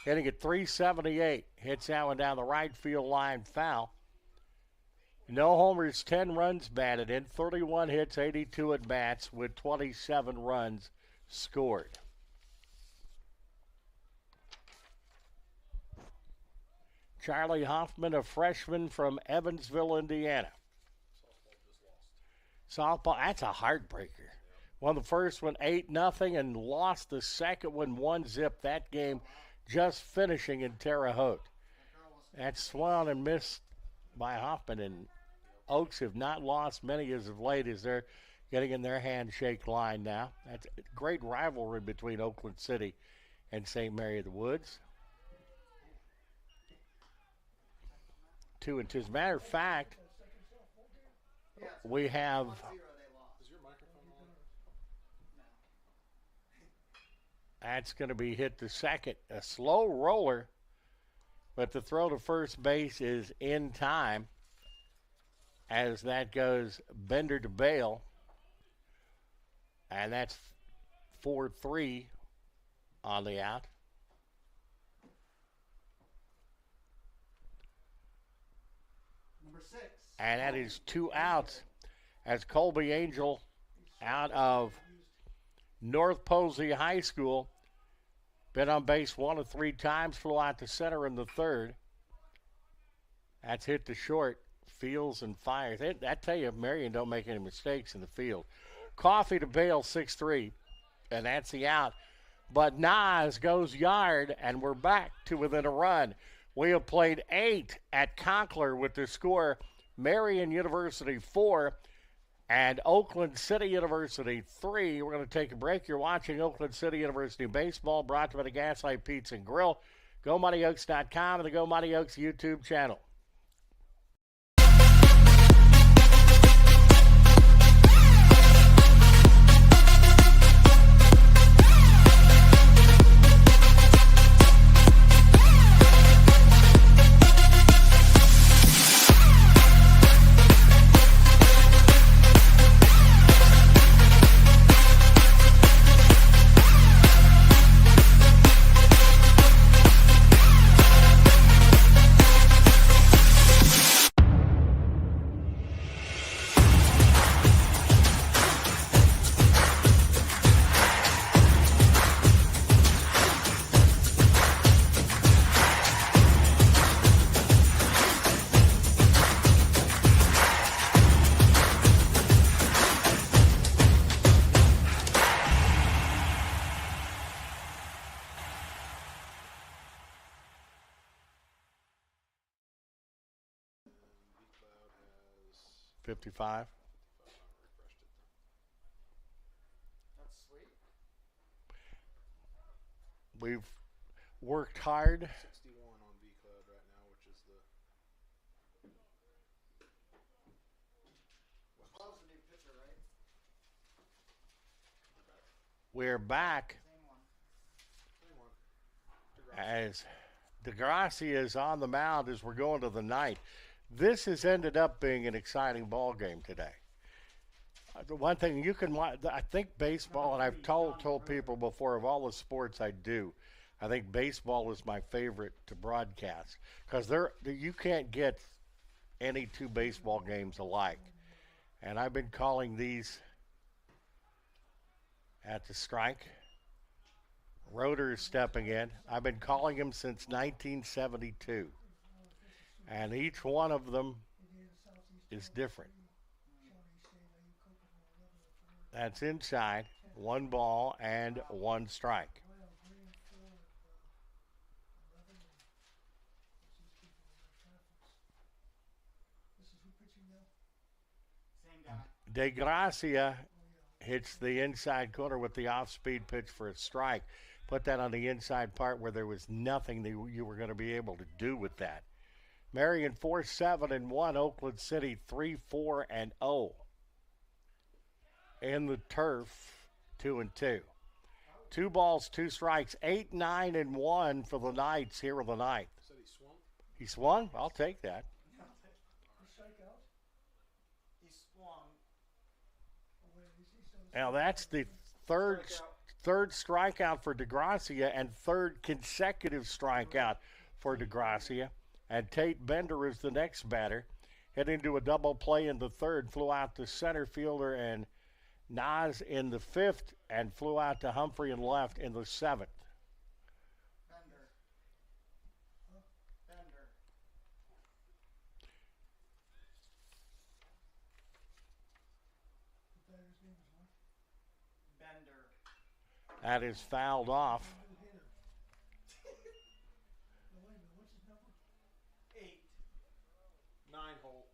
hitting at .378, hits that one down the right field line foul. No homers, 10 runs batted in, 31 hits, 82 at bats with 27 runs scored. Charlie Hoffman, a freshman from Evansville, Indiana. Softball, that's a heartbreaker. Won the first one 8-0 and lost the second one 1-0. That game just finishing in Terre Haute. That's swung and missed by Hoffman, and Oaks have not lost many as of late as they're getting in their handshake line now. That's a great rivalry between Oakland City and St. Mary of the Woods. 2-2. As a matter of fact, we have that's going to be hit to second. A slow roller, but the throw to first base is in time as that goes Bender to Bale. And that's 4-3 on the out. Number 6. And that is 2 outs as Colby Angel out of North Posey High School. Been on base 1 of 3 times, flew out to center in the 3rd. That's hit to short, fields and fires. I tell you, Marian don't make any mistakes in the field. Coffee to Bale, 6-3, and that's the out. But Nas goes yard, and we're back to within a run. We have played 8 at Conkler with the score Marian University 4 and Oakland City University 3. We're going to take a break. You're watching Oakland City University Baseball, brought to you by the Gaslight Pizza and Grill, GoMightyOaks.com, and the Go Mighty Oaks YouTube channel. 55. That's sweet. We've worked hard. 61 on B Club right now, which is the Love's the new pitcher, right? We're back Same one. same one. as DeGracia is on the mound as we're going to the ninth. This has ended up being an exciting ball game today. The one thing you can watch, I think baseball, and I've told people before, of all the sports I do, I think baseball is my favorite to broadcast because you can't get any two baseball games alike. And I've been calling these at the strike. Rotor is stepping in. I've been calling them since 1972. And each one of them is different. That's inside, 1 ball and 1 strike. Same guy. DeGracia hits the inside corner with the off-speed pitch for a strike. Put that on the inside part where there was nothing that you were going to be able to do with that. Marian 4-7-1, Oakland City 3-4-0. In the turf, 2-2. 2 balls, 2 strikes, 8-9-1 for the Knights here in the ninth. Said he swung. He swung? I'll take that. He swung. Now that's the third strikeout for DeGracia and third consecutive strikeout for DeGracia. And Tate Bender is the next batter. Hit into a double play in the third, flew out to center fielder and Nas in the 5th, and flew out to Humphrey and left in the 7th. Bender. Bender. Bender. That is fouled off. 8. 9 hole.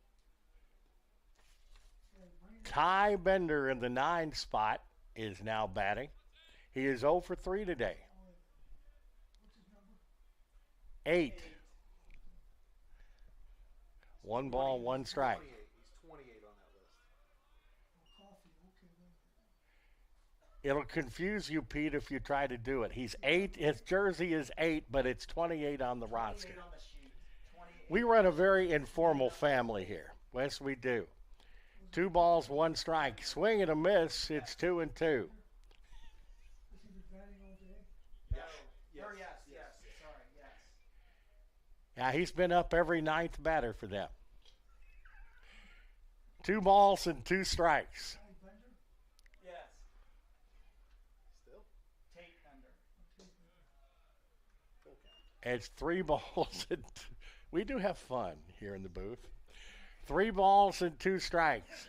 Ty Bender in the 9 spot is now batting. He is 0 for 3 today. 8. 1 ball, 1 strike. 28. He's 28 on that list. It'll confuse you, Pete, if you try to do it. He's 8. His jersey is 8, but it's 28 on the roster. 28 on the sheet. 28. We run a very informal family here. Yes, we do. 2 balls, 1 strike. Swing and a miss. It's 2-2. No. Yes. Or yes. Sorry, yes. Yeah, he's been up every 9th batter for them. 2 balls and 2 strikes. Yes. Still? Tate Bender. Full count. It's 3 balls and we do have fun here in the booth. 3 balls and 2 strikes.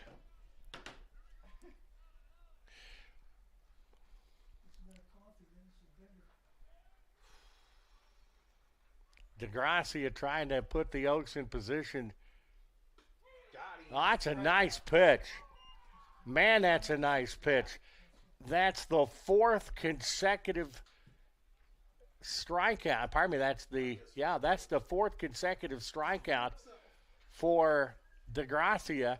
DeGracia trying to put the Oaks in position. Got him. Oh, that's a nice pitch. Man, that's a nice pitch. That's the 4th consecutive strikeout. Pardon me, that's the 4th consecutive strikeout for DeGracia.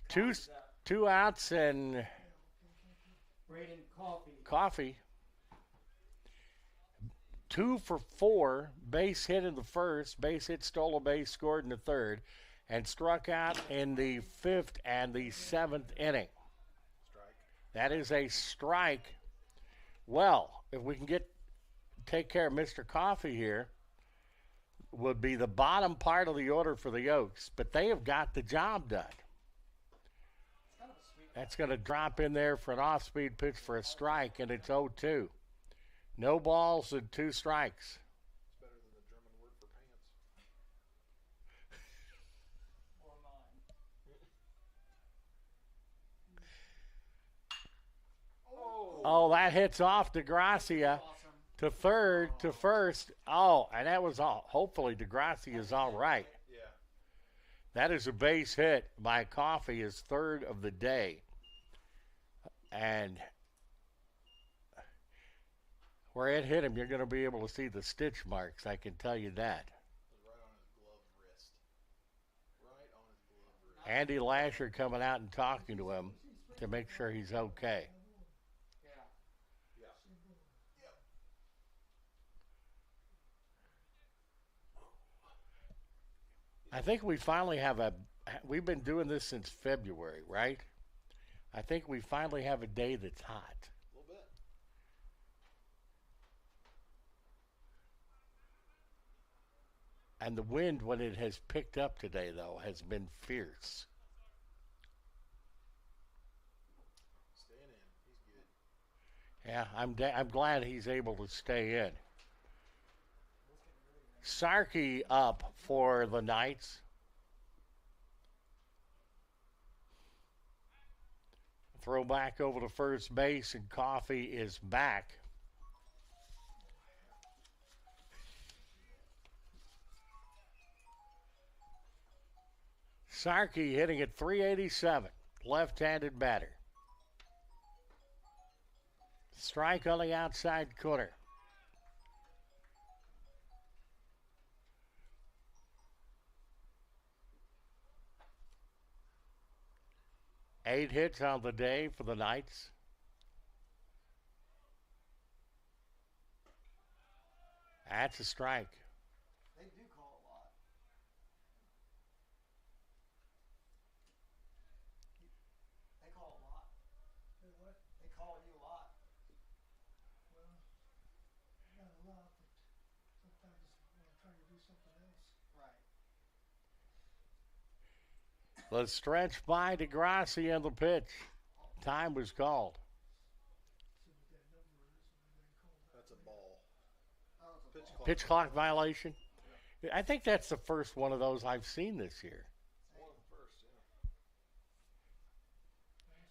2 outs and Braden Coffee. Coffee. 2 for 4, base hit in the 1st, base hit, stole a base, scored in the 3rd, and struck out in the 5th and the 7th inning. Strike. That is a strike. Well, if we can take care of Mr. Coffee here, would be the bottom part of the order for the Oaks, but they have got the job done. Kind of a sweet. That's going to drop in there for an off-speed pitch for a strike, and it's 0-2. No balls and 2 strikes. It's better than the German word for pants. Or mine. Oh, that hits off DeGracia Awesome. to third, to first. Oh, and that was all. Hopefully DeGracia is all right. Yeah. That is a base hit by Coffey, his third of the day. And where it hit him, you're going to be able to see the stitch marks, I can tell you that. Right on his gloved wrist. Right on his gloved wrist. Andy Lasher coming out and talking to him to make sure he's okay. I think we finally have we've been doing this since February, right? I think we finally have a day that's hot. A little bit. And the wind, when it has picked up today, though, has been fierce. Staying in. He's good. Yeah, I'm glad he's able to stay in. Sarkey up for the Knights. Throw back over to first base, and Coffey is back. Sarkey hitting at .387, left-handed batter. Strike on the outside corner. Eight hits on the day for the Knights. That's a strike. They do call a lot. They call a lot. They what? They call you a lot. Well, not a lot, but sometimes when I'm trying to do something else. Right. The stretch by DeGrassi and the pitch. Time was called. See what that number is when they call that. That's a ball. Oh, it's a Pitch ball. clock. Pitch clock violation. I think that's the first one of those I've seen this year. One of the first, yeah.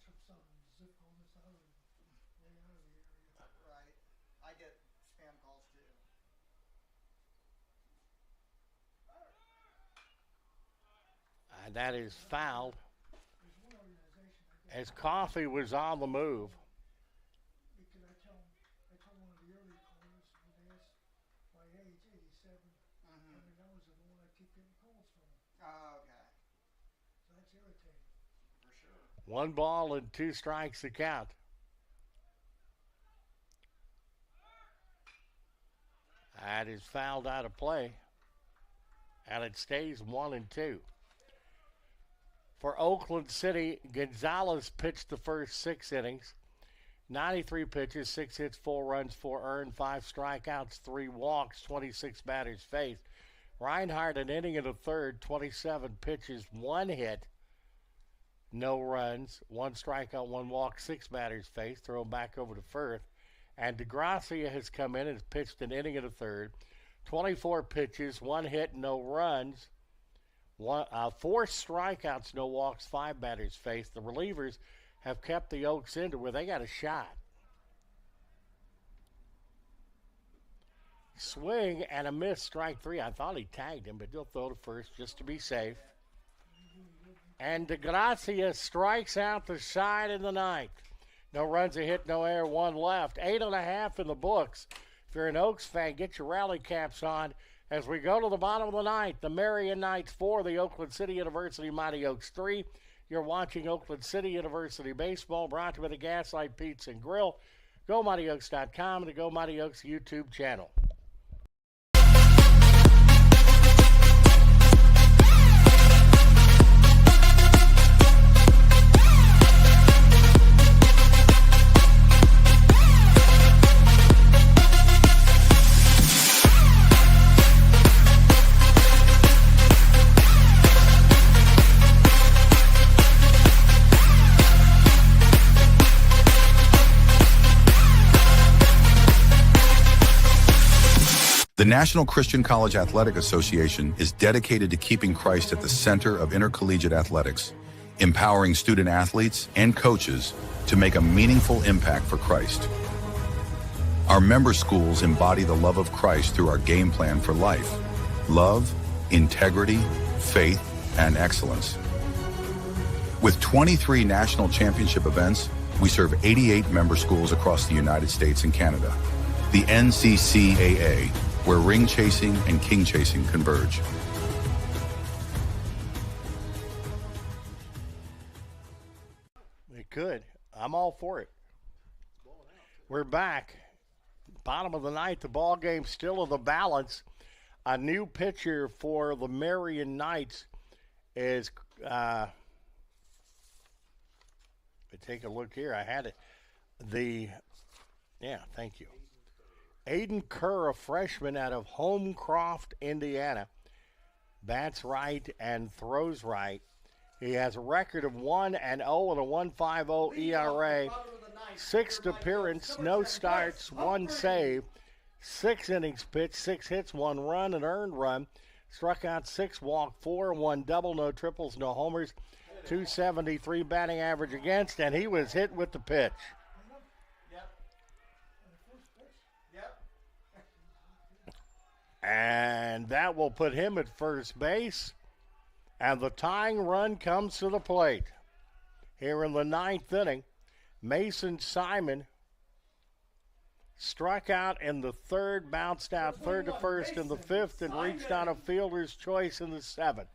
That's from some zip on this out of way out of the area. Right. I get spam calls too. And that is fouled There's one organization I guess as Coffey was on the move. because I told one of the early callers when they asked my age, 87, Mm-hmm. I mean that was the one I keep getting calls from. Oh, okay. So that's irritating. For sure. 1 ball and 2 strikes to count. That is fouled out of play. And it stays 1-2. For Oakland City, Gonzalez pitched the first 6 innings. 93 pitches, 6 hits, 4 runs, 4 earned, 5 strikeouts, 3 walks, 26 batters faced. Reinhardt an inning and a third, 27 pitches, 1 hit, no runs, 1 strikeout, 1 walk, 6 batters faced. Throw him back over to Firth. And DeGrassi has come in and has pitched an inning and a third, 24 pitches, 1 hit, no runs, 4 strikeouts, no walks, 5 batters faced. The relievers have kept the Oaks into where they got a shot. Swing and a miss, strike 3. I thought he tagged him, but he'll throw to first just to be safe. And DeGrassi strikes out the side in the ninth. No runs, a hit, no error, 1 left. 8.5 in the books. If you're an Oaks fan, get your rally caps on as we go to the bottom of the ninth. The Marian Knights 4, the Oakland City University Mighty Oaks 3. You're watching Oakland City University Baseball, brought to you by the Gaslight Pizza and Grill. GoMightyOaks.com and the Go Mighty Oaks YouTube channel. The National Christian College Athletic Association is dedicated to keeping Christ at the center of intercollegiate athletics, empowering student athletes and coaches to make a meaningful impact for Christ. Our member schools embody the love of Christ through our game plan for life: love, integrity, faith, and excellence. With 23 national championship events, we serve 88 member schools across the United States and Canada. The NCCAA, where ring chasing and king chasing converge. It could. I'm all for it. We're back. Bottom of the ninth, the ball game still in the balance. A new pitcher for the Marian Knights is, take a look here. I had it. Thank you. Aiden Kerr, a freshman out of Homecroft, Indiana. Bats right and throws right. He has a record of 1-0 and a 1.50 ERA. Sixth appearance, no starts, 1 save. 6 innings pitched, 6 hits, 1 run, an earned run. Struck out 6, walked 4, 1 double, no triples, no homers. 273 batting average against, and he was hit with the pitch. And that will put him at first base. And the tying run comes to the plate. Here in the ninth inning, Mason Simon struck out in the third, bounced out third to first in the fifth, and reached on a fielder's choice in the seventh.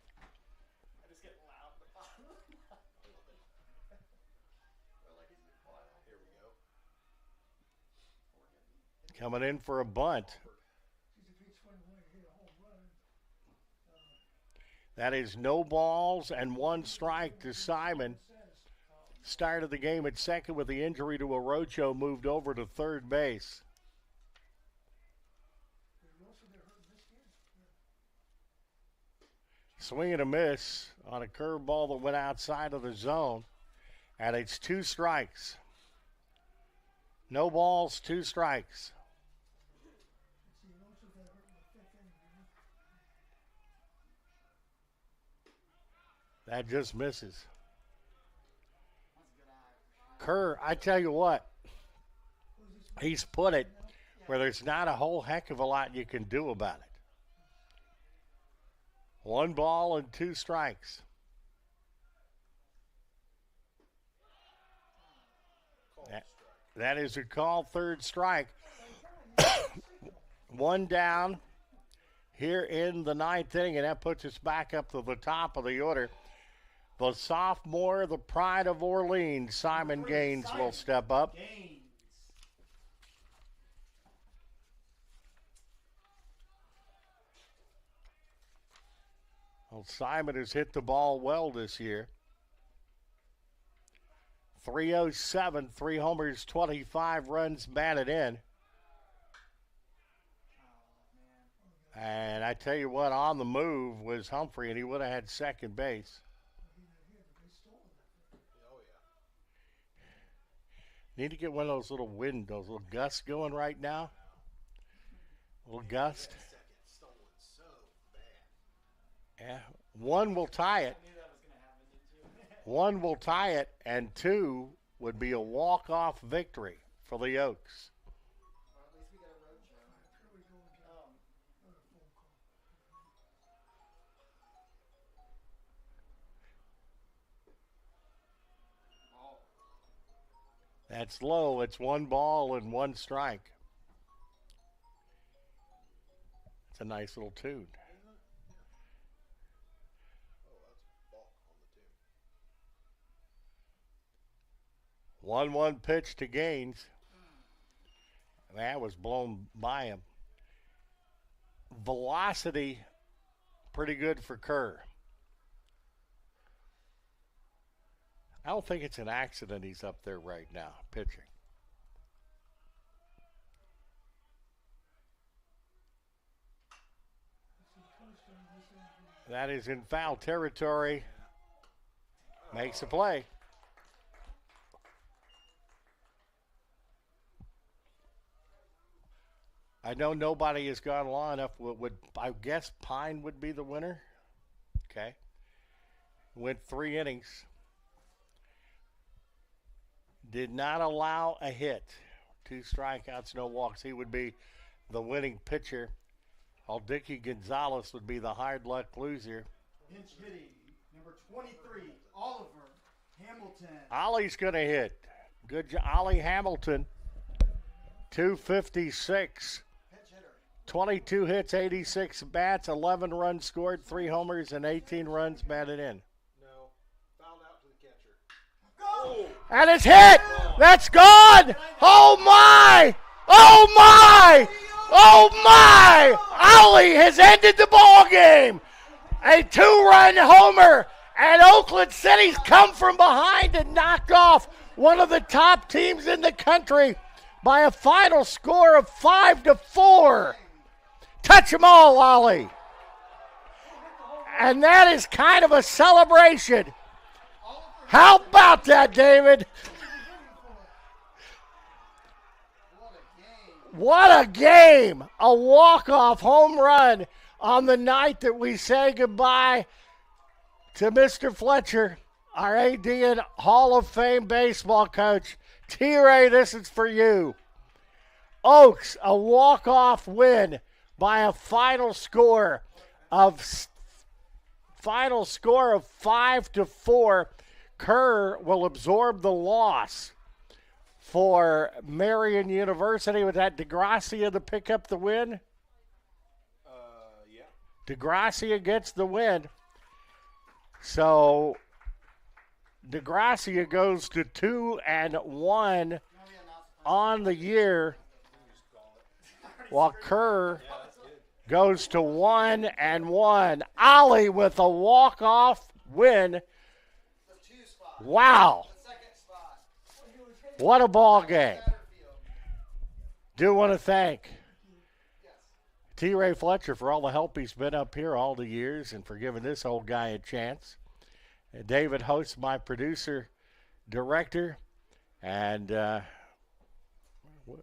Coming in for a bunt. That is no balls and 1 strike to Simon. Started the game at second with the injury to Orocho, moved over to third base. Swing and a miss on a curveball that went outside of the zone. And it's 2 strikes. No balls, 2 strikes. That just misses. Kerr, I tell you what, he's put it where there's not a whole heck of a lot you can do about it. 1 ball and 2 strikes. That is a called third strike. 1 down here in the ninth inning, and that puts us back up to the top of the order. The sophomore, the pride of Orleans, Simon Gaines will step up. Well, Simon has hit the ball well this year. 307, 3 homers, 25 runs batted in. And I tell you what, on the move was Humphrey, and he would have had second base. Need to get one of those little gusts going right now. A little gust. Yeah, 1 will tie it. 1 will tie it, and 2 would be a walk-off victory for the Oaks. That's low. It's 1 ball and 1 strike. It's a nice little tune. Oh, 1-1 pitch to Gaines. That was blown by him. Velocity, pretty good for Kerr. I don't think it's an accident he's up there right now, pitching. That is in foul territory. Makes a play. I know nobody has gone long enough. I guess Pine would be the winner. Okay. Went 3 innings. Did not allow a hit. 2 strikeouts, no walks. He would be the winning pitcher. While Dickie Gonzalez would be the hard luck loser. Pinch hitting. Number 23, Oliver Hamilton. Ollie's going to hit. Good job. Ollie Hamilton, 256. 22 hits, 86 bats, 11 runs scored, 3 homers, and 18 runs batted in. No. Fouled out to the catcher. And it's hit! That's gone! Oh my! Oh my! Oh my! Ollie has ended the ball game! A 2-run homer, and Oakland City's come from behind and knocked off one of the top teams in the country by a final score of 5-4. Touch them all, Ollie. And that is kind of a celebration. How about that, David? What a game. A walk-off home run on the night that we say goodbye to Mr. Fletcher, our AD and Hall of Fame baseball coach. T-Ray, this is for you. Oaks, a walk-off win by a final score of 5-4. Kerr will absorb the loss for Marian University. Was that DeGracia to pick up the win? Yeah. DeGracia gets the win. So DeGracia goes to 2-1 on the year, while Kerr goes to 1-1. Ollie with a walk-off win. Wow. What a ball game. Do want to thank T-Ray Fletcher for all the help he's been up here all the years and for giving this old guy a chance. David Host, my producer, director, and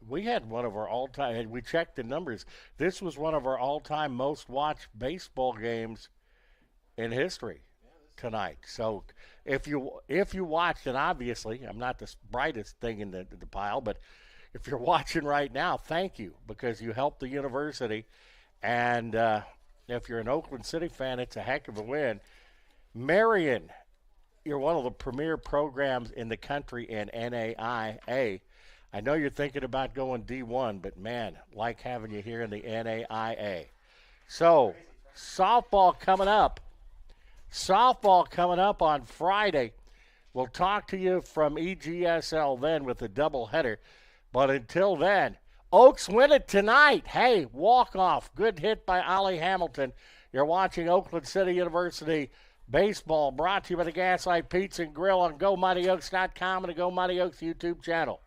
we had one of our all-time, and we checked the numbers. This was one of our all-time most watched baseball games in history tonight. So if you watched, and obviously I'm not the brightest thing in the pile, but if you're watching right now, thank you, because you helped the university. And if you're an Oakland City fan, it's a heck of a win. Marian, you're one of the premier programs in the country in NAIA. I know you're thinking about going D1, but, man, like having you here in the NAIA. So, softball coming up. Softball coming up on Friday. We'll talk to you from EGSL then with a doubleheader. But until then, Oaks win it tonight. Hey, walk-off. Good hit by Ollie Hamilton. You're watching Oakland City University baseball, brought to you by the Gaslight Pizza and Grill on GoMightyOaks.com and the Go Mighty Oaks YouTube channel.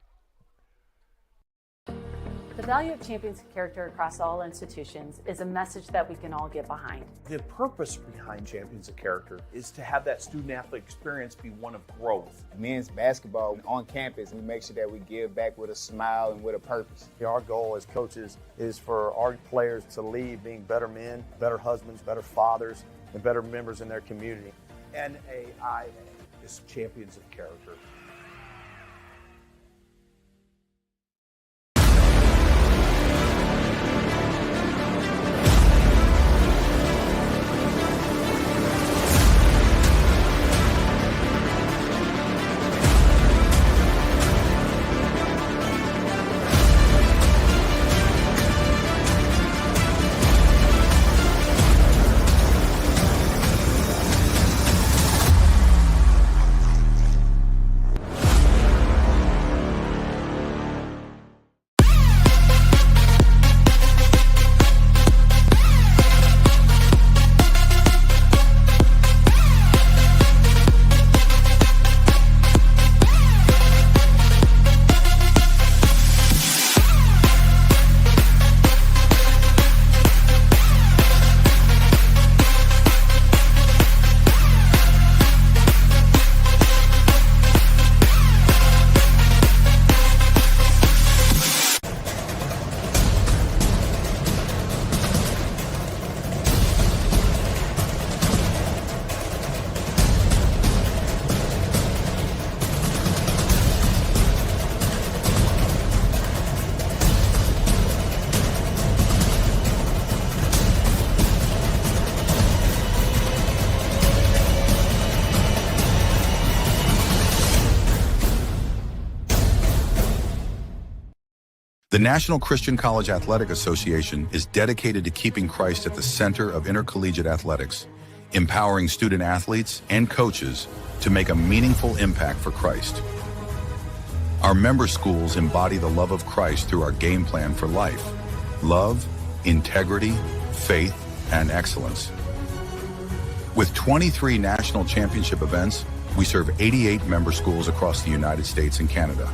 The value of champions of character across all institutions is a message that we can all get behind. The purpose behind Champions of Character is to have that student-athlete experience be one of growth. Men's basketball on campus, we make sure that we give back with a smile and with a purpose. Our goal as coaches is for our players to leave being better men, better husbands, better fathers, and better members in their community. NAIA is Champions of Character. The National Christian College Athletic Association is dedicated to keeping Christ at the center of intercollegiate athletics, empowering student athletes and coaches to make a meaningful impact for Christ. Our member schools embody the love of Christ through our game plan for life: love, integrity, faith, and excellence. With 23 national championship events, we serve 88 member schools across the United States and Canada.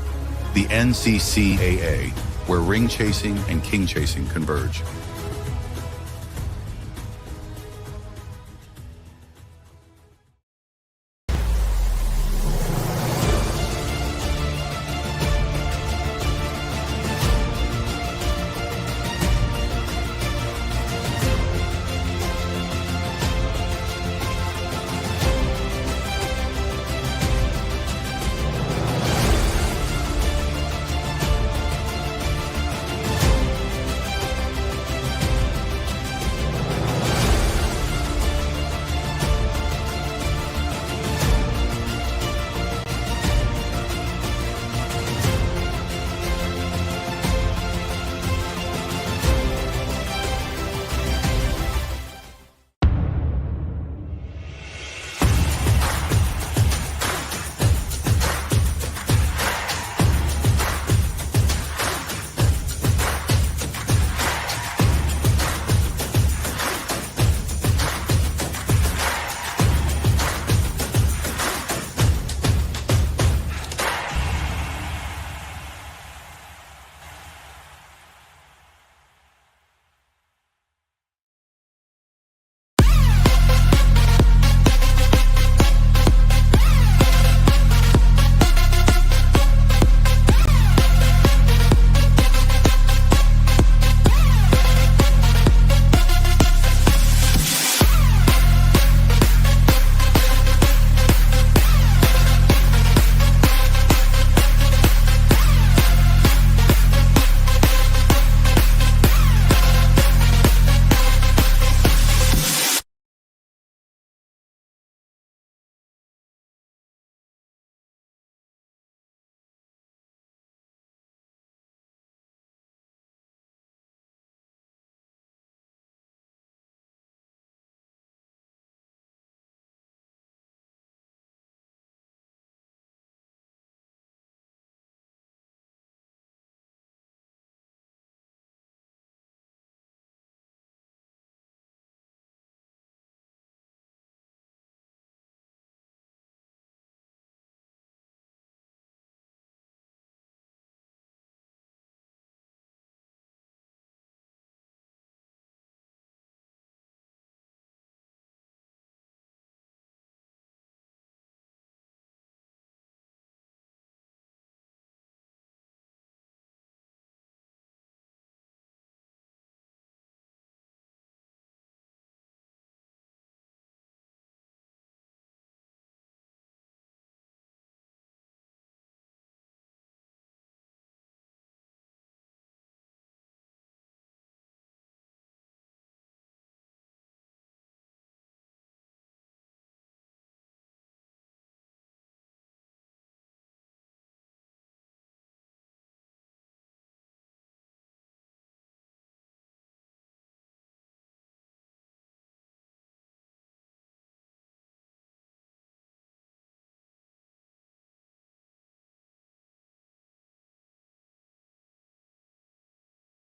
The NCCAA, where ring chasing and king chasing converge.